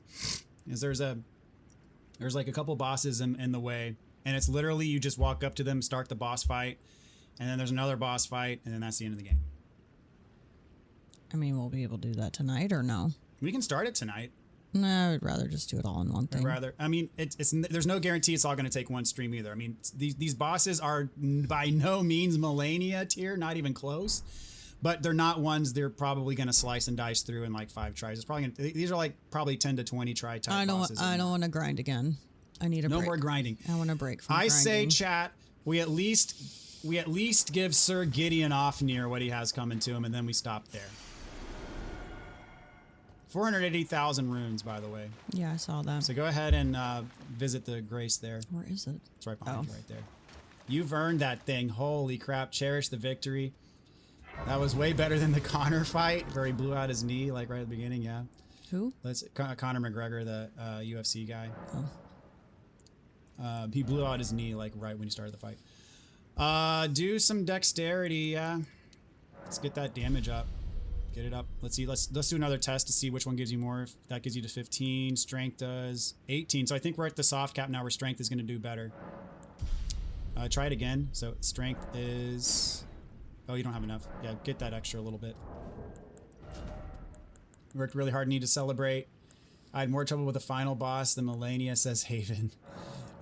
is there's like a couple bosses in the way. And it's literally you just walk up to them, start the boss fight, and then there's another boss fight, and then that's the end of the game. I mean, we'll be able to do that tonight or no? We can start it tonight. No, I would rather just do it all in one thing. I mean, it's there's no guarantee it's all going to take one stream either. I mean, these bosses are by no means Malenia tier, not even close. But they're not ones they're probably going to slice and dice through in like 5 tries. It's probably these are like probably 10 to 20 try type bosses. I don't want to grind again. I need a break. No more grinding. I want a break from grinding. I say, chat, we at least give Sir Gideon Ofnir what he has coming to him, and then we stop there. 480,000 runes, by the way. Yeah, I saw that. So go ahead and visit the Grace there. Where is it? It's right behind you, right there. You've earned that thing. Holy crap! Cherish the victory. That was way better than the Connor fight, where he blew out his knee, like right at the beginning. Yeah. Who? Conor McGregor, the UFC guy. Oh. He blew out his knee like right when he started the fight. Do some dexterity, yeah. Let's get that damage up. Get it up. Let's see. Let's do another test to see which one gives you more. If that gives you to 15. Strength does 18. So I think we're at the soft cap now where strength is going to do better. Try it again. So strength is... Oh, you don't have enough. Yeah, get that extra a little bit. Worked really hard. Need to celebrate. I had more trouble with the final boss than Malenia, says Haven.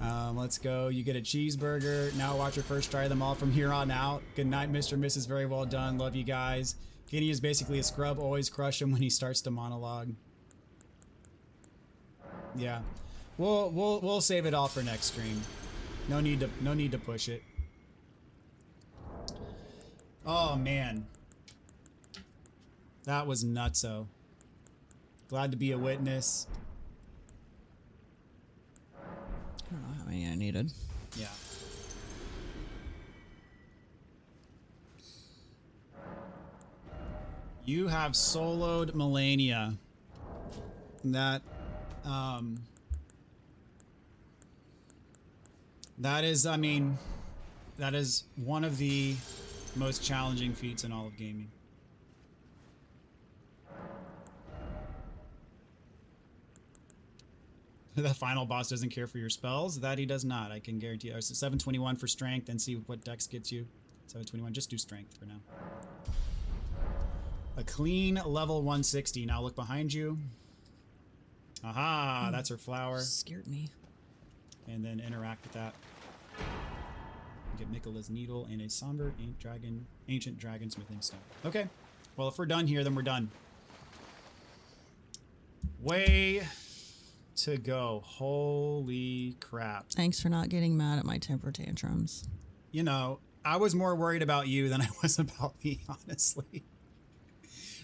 Let's go. You get a cheeseburger. Now watch your first try of them all from here on out. Good night, Mr. and Mrs. Very well done. Love you guys. Kenny is basically a scrub. Always crush him when he starts to monologue. Yeah. We'll save it all for next stream. No need to push it. Oh man. That was nutso. Glad to be a witness. I don't know how many I needed. Yeah. You have soloed Malenia. That is, I mean, that is one of the most challenging feats in all of gaming. The final boss doesn't care for your spells. That he does not. I can guarantee you. So 721 for strength and see what dex gets you. 721. Just do strength for now. A clean level 160. Now look behind you. Aha, that's her flower. Scared me. And then interact with that. Get Mikkela's needle and a somber ancient dragon smithing stone. Okay. Well, if we're done here, then we're done. Way to go. Holy crap. Thanks for not getting mad at my temper tantrums. You know, I was more worried about you than I was about me, honestly.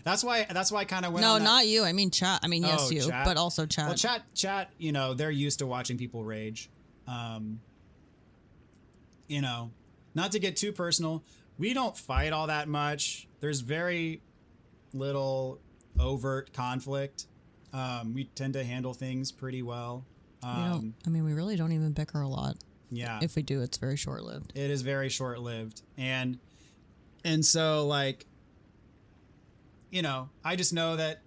That's why I kind of went on that. Not you. I mean chat. I mean, yes, you, chat. But also chat. Well, chat, you know, they're used to watching people rage. You know, not to get too personal, we don't fight all that much. There's very little overt conflict. We tend to handle things pretty well. We really don't even bicker a lot. Yeah. If we do, it's very short-lived. It is very short-lived. And so, like, you know, I just know that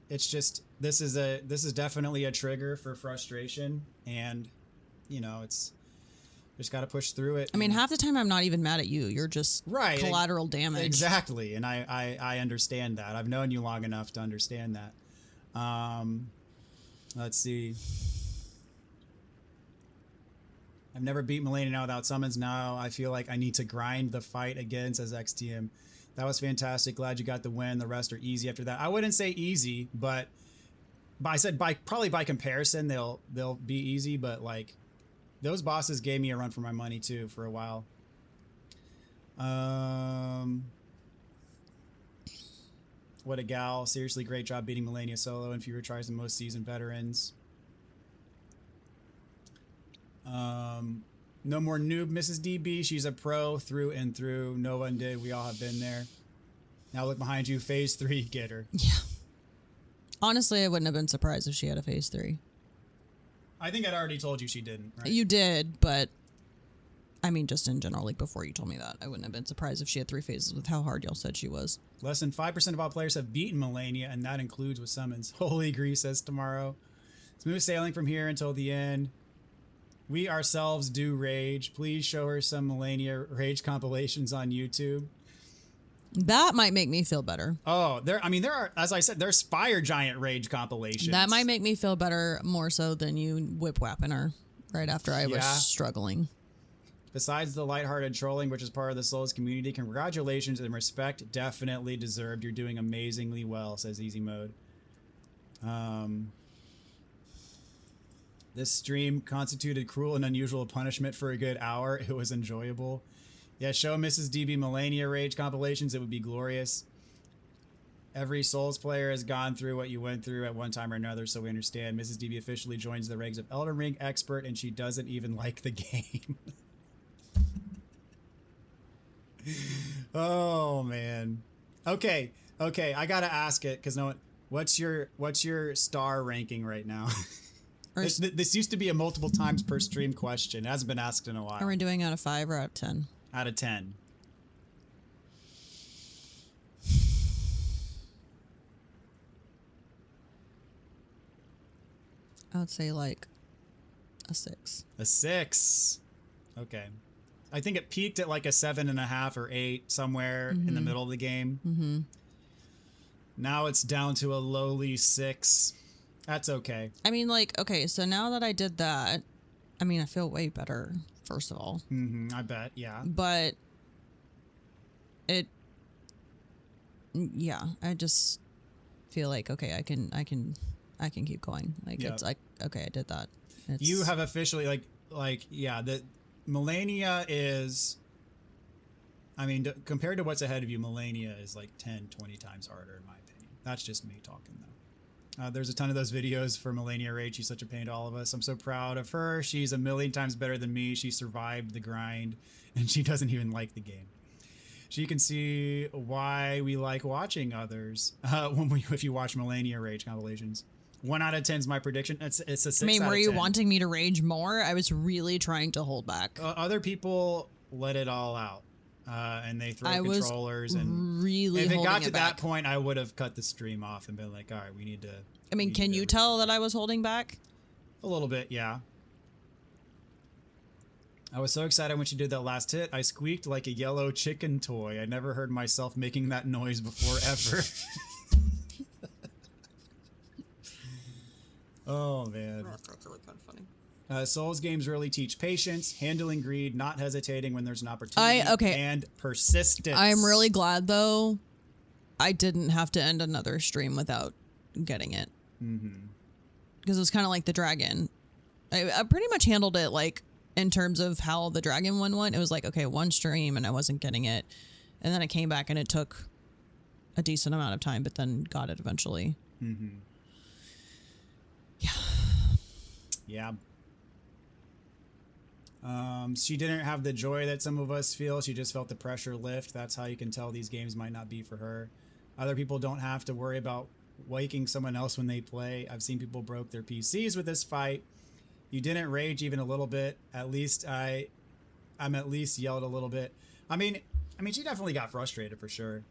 it's just, this is definitely a trigger for frustration. And, you know, it's Just got to push through it. I mean, half the time I'm not even mad at you. You're just collateral damage. Exactly. And I understand that. I've known you long enough to understand that. Let's see. I've never beat Malenia without summons. Now I feel like I need to grind the fight again, says XTM. That was fantastic. Glad you got the win. The rest are easy after that. I wouldn't say easy, but I said probably by comparison they'll be easy, but like those bosses gave me a run for my money too for a while. What a gal. Seriously, great job beating Malenia solo and fewer tries than most seasoned veterans. No more noob, Mrs. DB. She's a pro through and through. No one did. We all have been there. Now look behind you. Phase 3, get her. Yeah. Honestly, I wouldn't have been surprised if she had a phase 3. I think I'd already told you she didn't, right? You did, but I mean, just in general, like before you told me that, I wouldn't have been surprised if she had 3 phases with how hard y'all said she was. Less than 5% of all players have beaten Malenia, and that includes with summons. Holy Grease says tomorrow. Smooth sailing from here until the end. We ourselves do rage. Please show her some Malenia rage compilations on YouTube. That might make me feel better. Oh, there are, as I said, there's Fire Giant rage compilations. That might make me feel better more so than you whip-whapping her right after I was struggling. Besides the lighthearted trolling, which is part of the Souls community, congratulations and respect definitely deserved. You're doing amazingly well, says Easy Mode. This stream constituted cruel and unusual punishment for a good hour. It was enjoyable. Yeah, show Mrs. DB Malenia rage compilations. It would be glorious. Every Souls player has gone through what you went through at one time or another, so we understand. Mrs. DB officially joins the ranks of Elden Ring expert, and she doesn't even like the game. Oh man. Okay, I gotta ask it because no one. What's your star ranking right now? This used to be a multiple times per stream question. It hasn't been asked in a while. Are we doing out of 5 or out of 10? Out of 10. I would say like a 6. A 6. Okay. I think it peaked at like a 7.5 or 8 somewhere in the middle of the game. Mm-hmm. Now it's down to a lowly 6. That's okay. I mean, like, okay, so now that I did that, I mean, I feel way better, first of all. I bet, yeah. But yeah, I just feel like, okay, I can keep going. Like, it's like, okay, I did that. You have officially, yeah, the Malenia is, I mean, compared to what's ahead of you, Malenia is like 10, 20 times harder, in my opinion. That's just me talking, though. There's a ton of those videos for Malenia Rage. She's such a pain to all of us. I'm so proud of her. She's a million times better than me. She survived the grind, and she doesn't even like the game. She can see why we like watching others if you watch Malenia Rage compilations. 1 out of 10 is my prediction. It's a 6 I mean, out were of you 10. wanting me to rage more? I was really trying to hold back. Other people let it all out. And they throw controllers, and really if it got to back. that point, I would have cut the stream off and been like, all right, we need to. I mean, can you tell that I was holding back? A little bit, yeah. I was so excited when she did that last hit. I squeaked like a yellow chicken toy. I never heard myself making that noise before ever. Oh man. That's really kind of funny. Souls games really teach patience, handling greed, not hesitating when there's an opportunity, and persistence. I'm really glad, though, I didn't have to end another stream without getting it. Because it was kind of like the dragon. I pretty much handled it, like, in terms of how the dragon one went. It was like, okay, 1 stream, and I wasn't getting it. And then I came back, and it took a decent amount of time, but then got it eventually. Yeah. Yeah. She didn't have the joy that some of us feel. She just felt the pressure lift. That's how you can tell these games might not be for her. Other people don't have to worry about waking someone else when they play. I've seen people broke their PCs with this fight. You didn't rage even a little bit. At least I'm at least yelled a little bit. I mean, she definitely got frustrated for sure.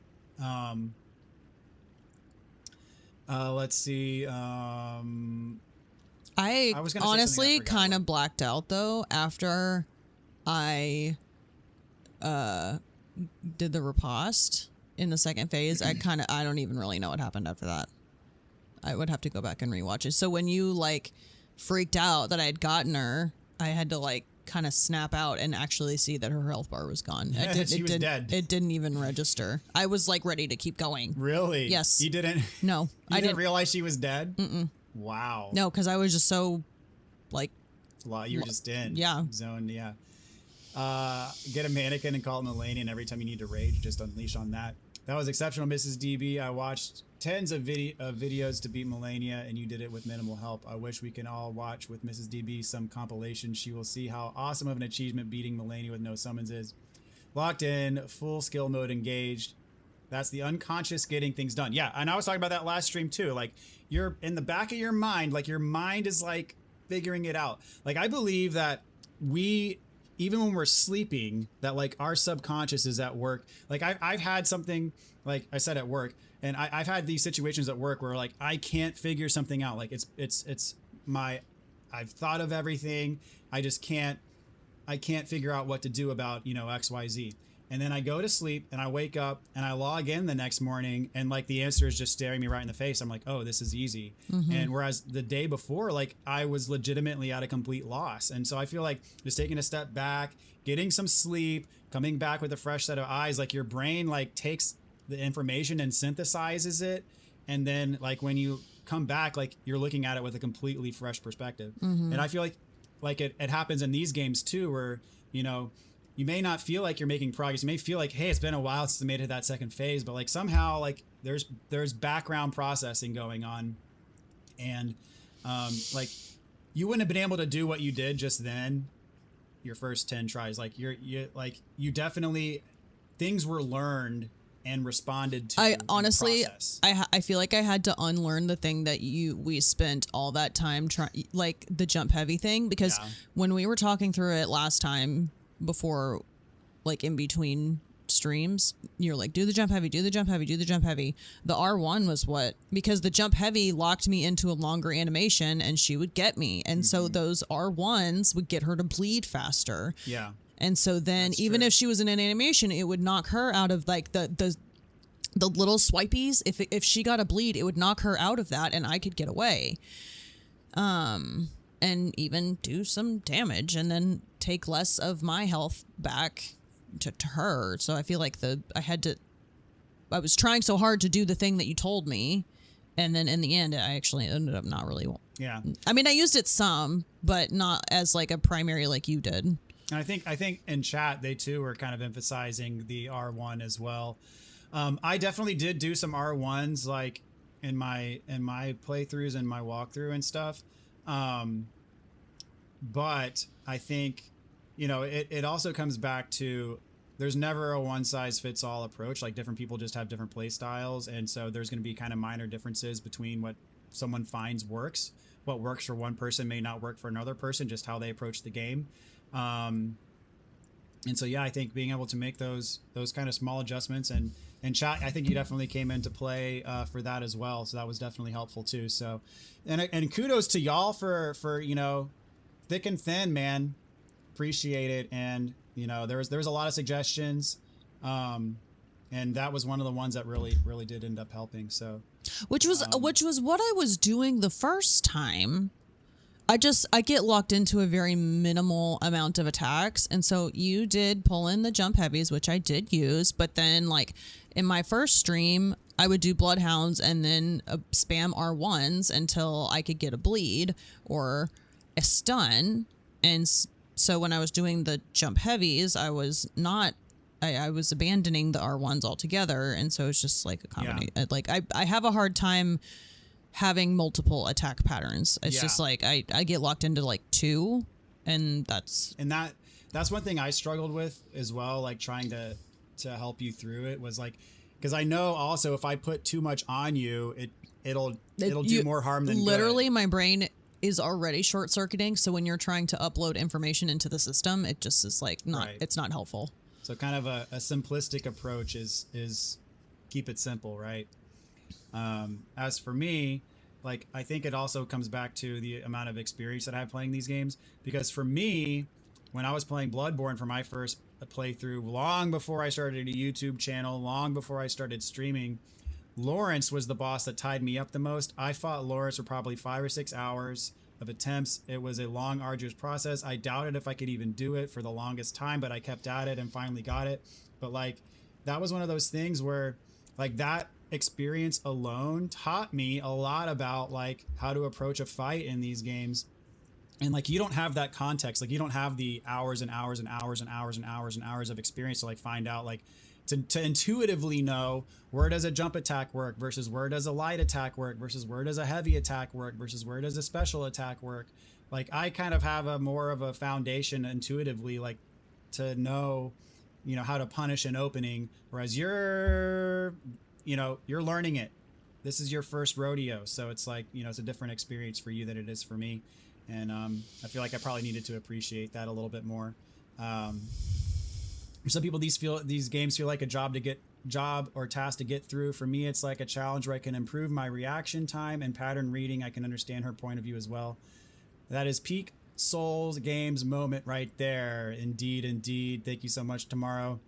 Let's see. I honestly kind of blacked out though after I did the riposte in the second phase. I don't even really know what happened after that. I would have to go back and rewatch it. So when you like freaked out that I had gotten her, I had to like kind of snap out and actually see that her health bar was gone. She was dead. It didn't even register. I was like ready to keep going. Really? Yes. You didn't? No. I didn't realize she was dead? Mm-mm. Wow. No, because I was just so like... You were just in. Yeah. Zone, yeah. Get a mannequin and call it Malenia, and every time you need to rage, just unleash on that. That was exceptional, Mrs. DB. I watched tens of videos to beat Malenia, and you did it with minimal help. I wish we can all watch with Mrs. DB some compilation. She will see how awesome of an achievement beating Malenia with no summons is. Locked in, full skill mode engaged. That's the unconscious getting things done. Yeah, and I was talking about that last stream too. Like, you're in the back of your mind, like your mind is like figuring it out. Like, I believe that even when we're sleeping, that like our subconscious is at work. Like I've had something, like I said, at work, and I've had these situations at work where like I can't figure something out. Like I've thought of everything. I can't figure out what to do about, XYZ. And then I go to sleep and I wake up and I log in the next morning and like the answer is just staring me right in the face. I'm like, oh, this is easy. Mm-hmm. And whereas the day before, like I was legitimately at a complete loss. And so I feel like just taking a step back, getting some sleep, coming back with a fresh set of eyes, like your brain like takes the information and synthesizes it. And then like when you come back, like you're looking at it with a completely fresh perspective. Mm-hmm. And I feel like it happens in these games too, where, you may not feel like you're making progress. You may feel like, hey, it's been a while since I made it to that second phase, but like somehow like there's background processing going on. And like you wouldn't have been able to do what you did just then, your first 10 tries. Like you definitely, things were learned and responded to. I honestly, I feel like I had to unlearn the thing that we spent all that time trying, like the jump heavy thing, because when we were talking through it last time, before, like in between streams, you're like, do the jump heavy, do the jump heavy, do the jump heavy. The R1 was because the jump heavy locked me into a longer animation and she would get me. And so those R1s would get her to bleed faster. Yeah. And so then even if she was in an animation, it would knock her out of like the little swipies. If she got a bleed, it would knock her out of that and I could get away. And even do some damage and then take less of my health back to her. So I feel like I was trying so hard to do the thing that you told me. And then in the end, I actually ended up not really. Yeah. I mean, I used it some, but not as like a primary like you did. And I think in chat, they too were kind of emphasizing the R1 as well. I definitely did do some R1s like in my playthroughs and my walkthrough and stuff. But I think, it also comes back to there's never a one size fits all approach. Like different people just have different play styles. And so there's going to be kind of minor differences between what someone finds works. What works for one person may not work for another person, just how they approach the game. And so, yeah, I think being able to make those kind of small adjustments and chat, I think you definitely came into play for that as well. So that was definitely helpful too. So, and kudos to y'all for thick and thin, man. Appreciate it. And there was a lot of suggestions, and that was one of the ones that really did end up helping. So, which was what I was doing the first time. I get locked into a very minimal amount of attacks, and so you did pull in the jump heavies, which I did use. But then, like in my first stream, I would do bloodhounds and then spam R1s until I could get a bleed or a stun. And so when I was doing the jump heavies, I was abandoning the R1s altogether. And so it's just like a combination. Yeah. Like I have a hard time having multiple attack patterns. It's just like I get locked into like two, and that's one thing I struggled with as well. Like trying to help you through it was like, because I know also if I put too much on you, it'll do more harm than literally good. My brain is already short circuiting. So when you're trying to upload information into the system, it just is like it's not helpful. So kind of a simplistic approach is keep it simple, right? As for me, like I think it also comes back to the amount of experience that I have playing these games, because for me, when I was playing Bloodborne for my first playthrough, long before I started a YouTube channel, long before I started streaming, Lawrence was the boss that tied me up the most. I fought Lawrence for probably 5 or 6 hours of attempts. It was a long, arduous process. I doubted if I could even do it for the longest time, but I kept at it and finally got it. But like, that was one of those things where like that experience alone taught me a lot about like how to approach a fight in these games. And like, you don't have that context. Like, you don't have the hours and hours and hours and hours and hours and hours of experience to like find out, like to intuitively know where does a jump attack work versus where does a light attack work versus where does a heavy attack work versus where does a special attack work. Like, I kind of have a more of a foundation intuitively, like to know, you know, how to punish an opening, whereas you're learning it. This is your first rodeo. So it's like, you know, it's a different experience for you than it is for me. And I feel like I probably needed to appreciate that a little bit more. For some people, these games feel like a job or task to get through. For me, it's like a challenge where I can improve my reaction time and pattern reading. I can understand her point of view as well. That is peak Souls games moment right there. Indeed, indeed. Thank you so much, Tomorrow.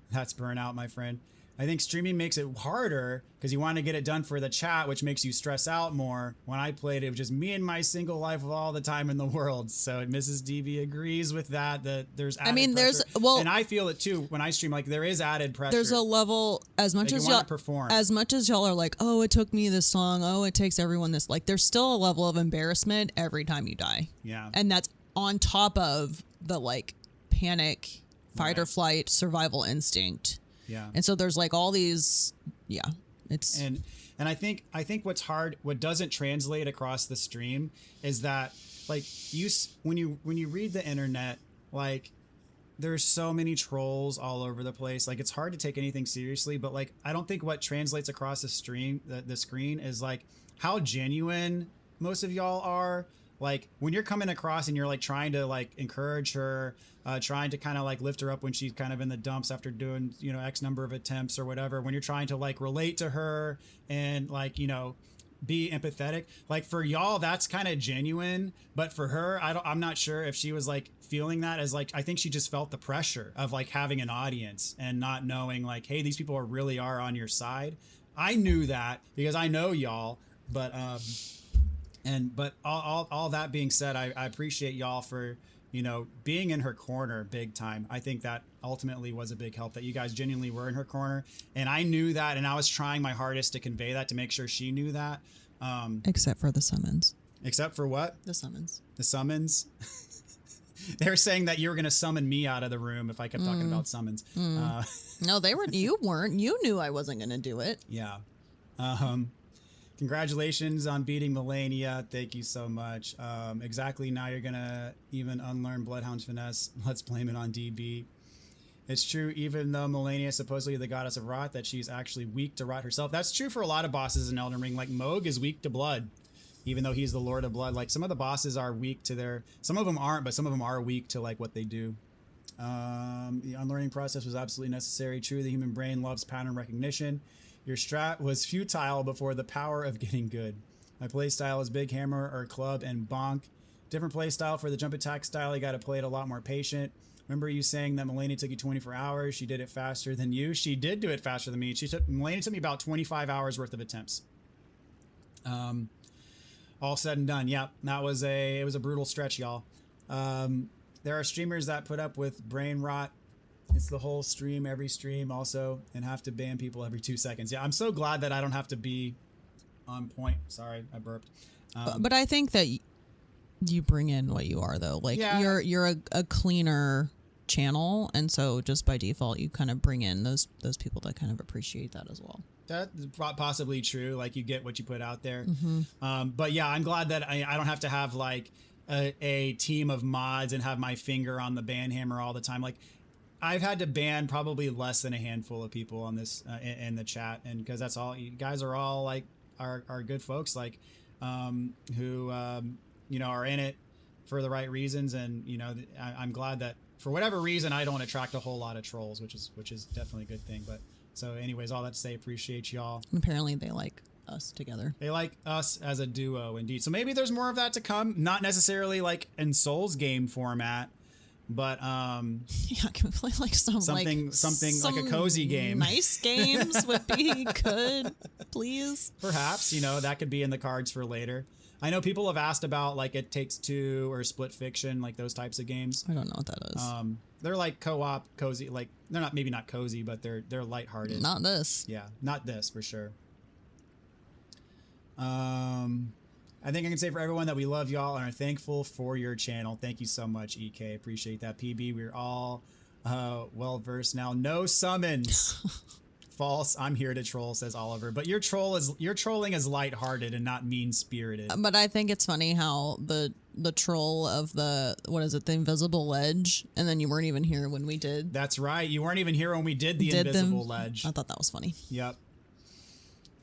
That's burnout, my friend. I think streaming makes it harder because you want to get it done for the chat, which makes you stress out more. When I played, it was just me and my single life of all the time in the world. So Mrs. DB agrees with that there's added pressure. And I feel it too when I stream. Like, there is added pressure. There's a level, as much as y'all are like, oh, it took me this long. Oh, it takes everyone this. Like, there's still a level of embarrassment every time you die. Yeah. And that's on top of the like panic, fight or flight, survival instinct. Yeah. And so there's like all these, it's and I think what's hard, what doesn't translate across the stream is that like when you read the internet, like there's so many trolls all over the place. Like, it's hard to take anything seriously, but like, I don't think what translates across the screen is like how genuine most of y'all are. Like, when you're coming across and you're like trying to like encourage her, trying to kind of like lift her up when she's kind of in the dumps after doing, you know, X number of attempts or whatever, when you're trying to like relate to her and like, you know, be empathetic, like for y'all, that's kind of genuine. But for her, I'm not sure if she was like feeling that as like, I think she just felt the pressure of like having an audience and not knowing like, hey, these people really are on your side. I knew that because I know y'all, but all that being said, I appreciate y'all for, you know, being in her corner big time. I think that ultimately was a big help, that you guys genuinely were in her corner. And I knew that, and I was trying my hardest to convey that, to make sure she knew that. Except for the summons. Except for what? The summons. The summons? They're saying that you were going to summon me out of the room if I kept talking about summons. No, you weren't. You knew I wasn't going to do it. Yeah. Congratulations on beating Malenia. Thank you so much. Exactly, now you're gonna even unlearn Bloodhound's finesse. Let's blame it on DB. It's true, even though Malenia is supposedly the goddess of rot, that she's actually weak to rot herself. That's true for a lot of bosses in Elden Ring. Like, Moog is weak to blood, even though he's the Lord of Blood. Like, some of the bosses are weak to some of them aren't, but some of them are weak to like what they do. The unlearning process was absolutely necessary. True, the human brain loves pattern recognition. Your strat was futile before the power of getting good. My play style is big hammer or club and bonk. Different play style for the jump attack style. You got to play it a lot more patient. Remember you saying that Malenia took you 24 hours? She did it faster than you. She did do it faster than me. Malenia took me about 25 hours worth of attempts. All said and done. Yeah, it was a brutal stretch, y'all. There are streamers that put up with brain rot. It's the whole stream, every stream also, and have to ban people every 2 seconds. Yeah, I'm so glad that I don't have to be on point. Sorry, I burped. But I think that you bring in what you are, though. Like, you're a cleaner channel, and so just by default, you kind of bring in those people that kind of appreciate that as well. That's possibly true. Like, you get what you put out there. But yeah, I'm glad that I don't have to have like a team of mods and have my finger on the ban hammer all the time. Like, I've had to ban probably less than a handful of people on this in the chat, and because that's all, you guys are all like are good folks, like who you know, are in it for the right reasons, and you know, I'm glad that for whatever reason I don't attract a whole lot of trolls, which is definitely a good thing. But so anyways, all that to say, appreciate y'all. Apparently they like us together. They like us as a duo, indeed. So maybe there's more of that to come, not necessarily like in Souls game format, But Yeah, can we play like something like a cozy game? Nice games would be good, please. Perhaps, you know, that could be in the cards for later. I know people have asked about like It Takes Two or Split Fiction, like those types of games. I don't know what that is. They're like co-op, cozy, like they're not, maybe not cozy, but they're lighthearted. Not this. Yeah, not this for sure. I think I can say for everyone that we love y'all and are thankful for your channel. Thank you so much, EK. Appreciate that. PB, we're all well versed now. No summons. False. I'm here to troll, says Oliver. But your trolling is lighthearted and not mean spirited. But I think it's funny how the troll of the invisible ledge, and then you weren't even here when we did. That's right. You weren't even here when we did the invisible ledge. I thought that was funny. Yep.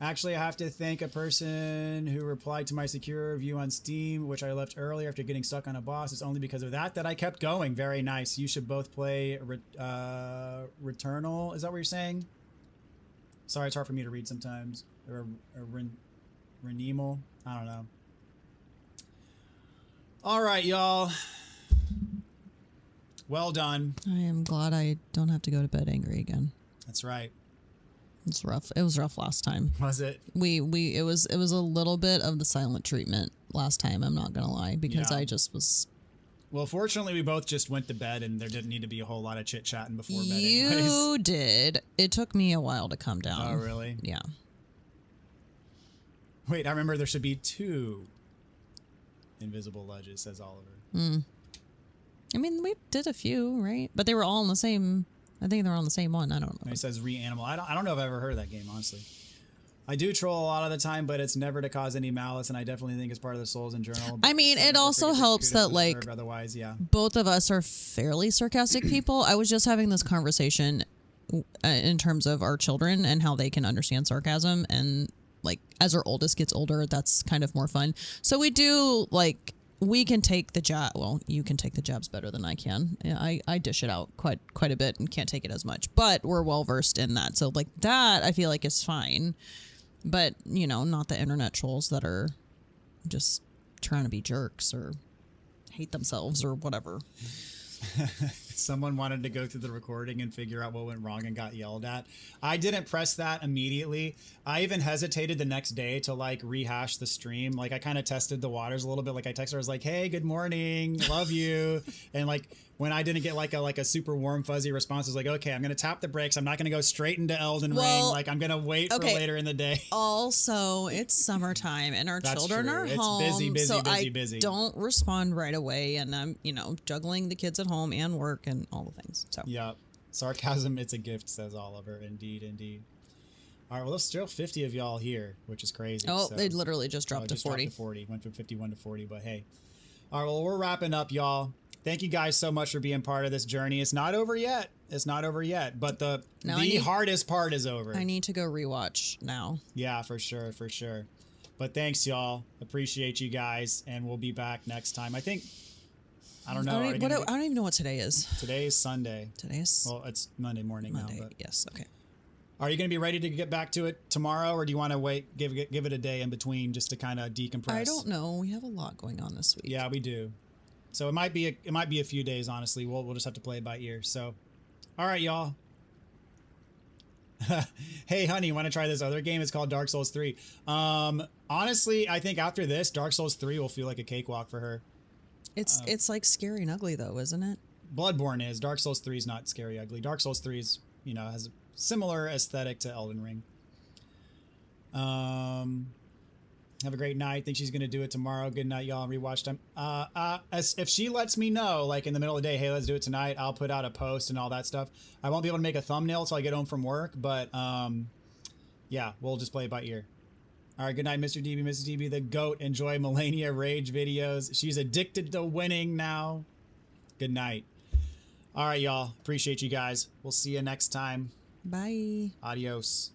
Actually, I have to thank a person who replied to my secure review on Steam, which I left earlier after getting stuck on a boss. It's only because of that I kept going. Very nice. You should both play Returnal. Is that what you're saying? Sorry, it's hard for me to read sometimes. Or Renemal. I don't know. All right, y'all. Well done. I am glad I don't have to go to bed angry again. That's right. It's rough. It was rough last time. Was it? It was a little bit of the silent treatment last time. I'm not gonna lie, because Yeah. I just was. Well, fortunately, we both just went to bed, and there didn't need to be a whole lot of chit chatting before bed. You anyways. did. It took me a while to come down. Oh, really? Yeah. Wait, I remember there should be 2 invisible ledges, says Oliver. I mean, we did a few, right? But they were all in the same. I think they're on the same one. I don't know. And he says Reanimal. I don't know if I've ever heard of that game, honestly. I do troll a lot of the time, but it's never to cause any malice, and I definitely think it's part of the Souls in journal. I mean, it also helps that, like, otherwise, yeah. both of us are fairly sarcastic people. I was just having this conversation in terms of our children and how they can understand sarcasm, and like as our oldest gets older, that's kind of more fun. So we do, like, we can take the jab. Well, you can take the jabs better than I can. I dish it out quite a bit and can't take it as much, but we're well versed in that. So like that, I feel like is fine. But, you know, not the internet trolls that are just trying to be jerks or hate themselves or whatever. Someone wanted to go through the recording and figure out what went wrong and got yelled at. I didn't press that immediately. I even hesitated the next day to like rehash the stream. Like I kind of tested the waters a little bit. Like I texted her, I was like, hey, good morning. Love you. And like when I didn't get like a super warm fuzzy response, I was like, okay, I'm going to tap the brakes. I'm not going to go straight into Elden Ring. Like I'm going to wait for later in the day. Also, it's summertime and our children are home. It's so busy. I don't respond right away. And I'm, you know, juggling the kids at home and work and all the things. So yeah, sarcasm, it's a gift, says Oliver. Indeed. All right, well, there's still 50 of y'all here, which is crazy. Oh, so, they literally just dropped to 40. Went from 51 to 40, but hey. All right, well, we're wrapping up, y'all. Thank you guys so much for being part of this journey. It's not over yet. But the hardest part is over. I need to go rewatch now. Yeah, for sure. But thanks, y'all. Appreciate you guys, and we'll be back next time. I think, I don't know. I don't even know what today is. Today is Sunday. Well, it's Monday morning now. But yes, okay. Are you going to be ready to get back to it tomorrow, or do you want to wait, give it a day in between just to kind of decompress? I don't know. We have a lot going on this week. Yeah, we do. So it might be a few days, honestly. We'll just have to play it by ear. So, all right, y'all. Hey, honey, want to try this other game? It's called Dark Souls 3. Honestly, I think after this, Dark Souls 3 will feel like a cakewalk for her. It's like scary and ugly though, isn't it? Bloodborne is. Dark Souls 3 is not scary ugly. Dark Souls 3 is, you know, has a similar aesthetic to Elden Ring. Have a great night. Think she's gonna do it tomorrow. Good night, y'all. Rewatch time. If she lets me know, like in the middle of the day, hey, let's do it tonight, I'll put out a post and all that stuff. I won't be able to make a thumbnail till I get home from work, but yeah, we'll just play it by ear. All right, good night, Mr. DB, Mrs. DB, the GOAT. Enjoy Malenia Rage videos. She's addicted to winning now. Good night. All right, y'all. Appreciate you guys. We'll see you next time. Bye. Adios.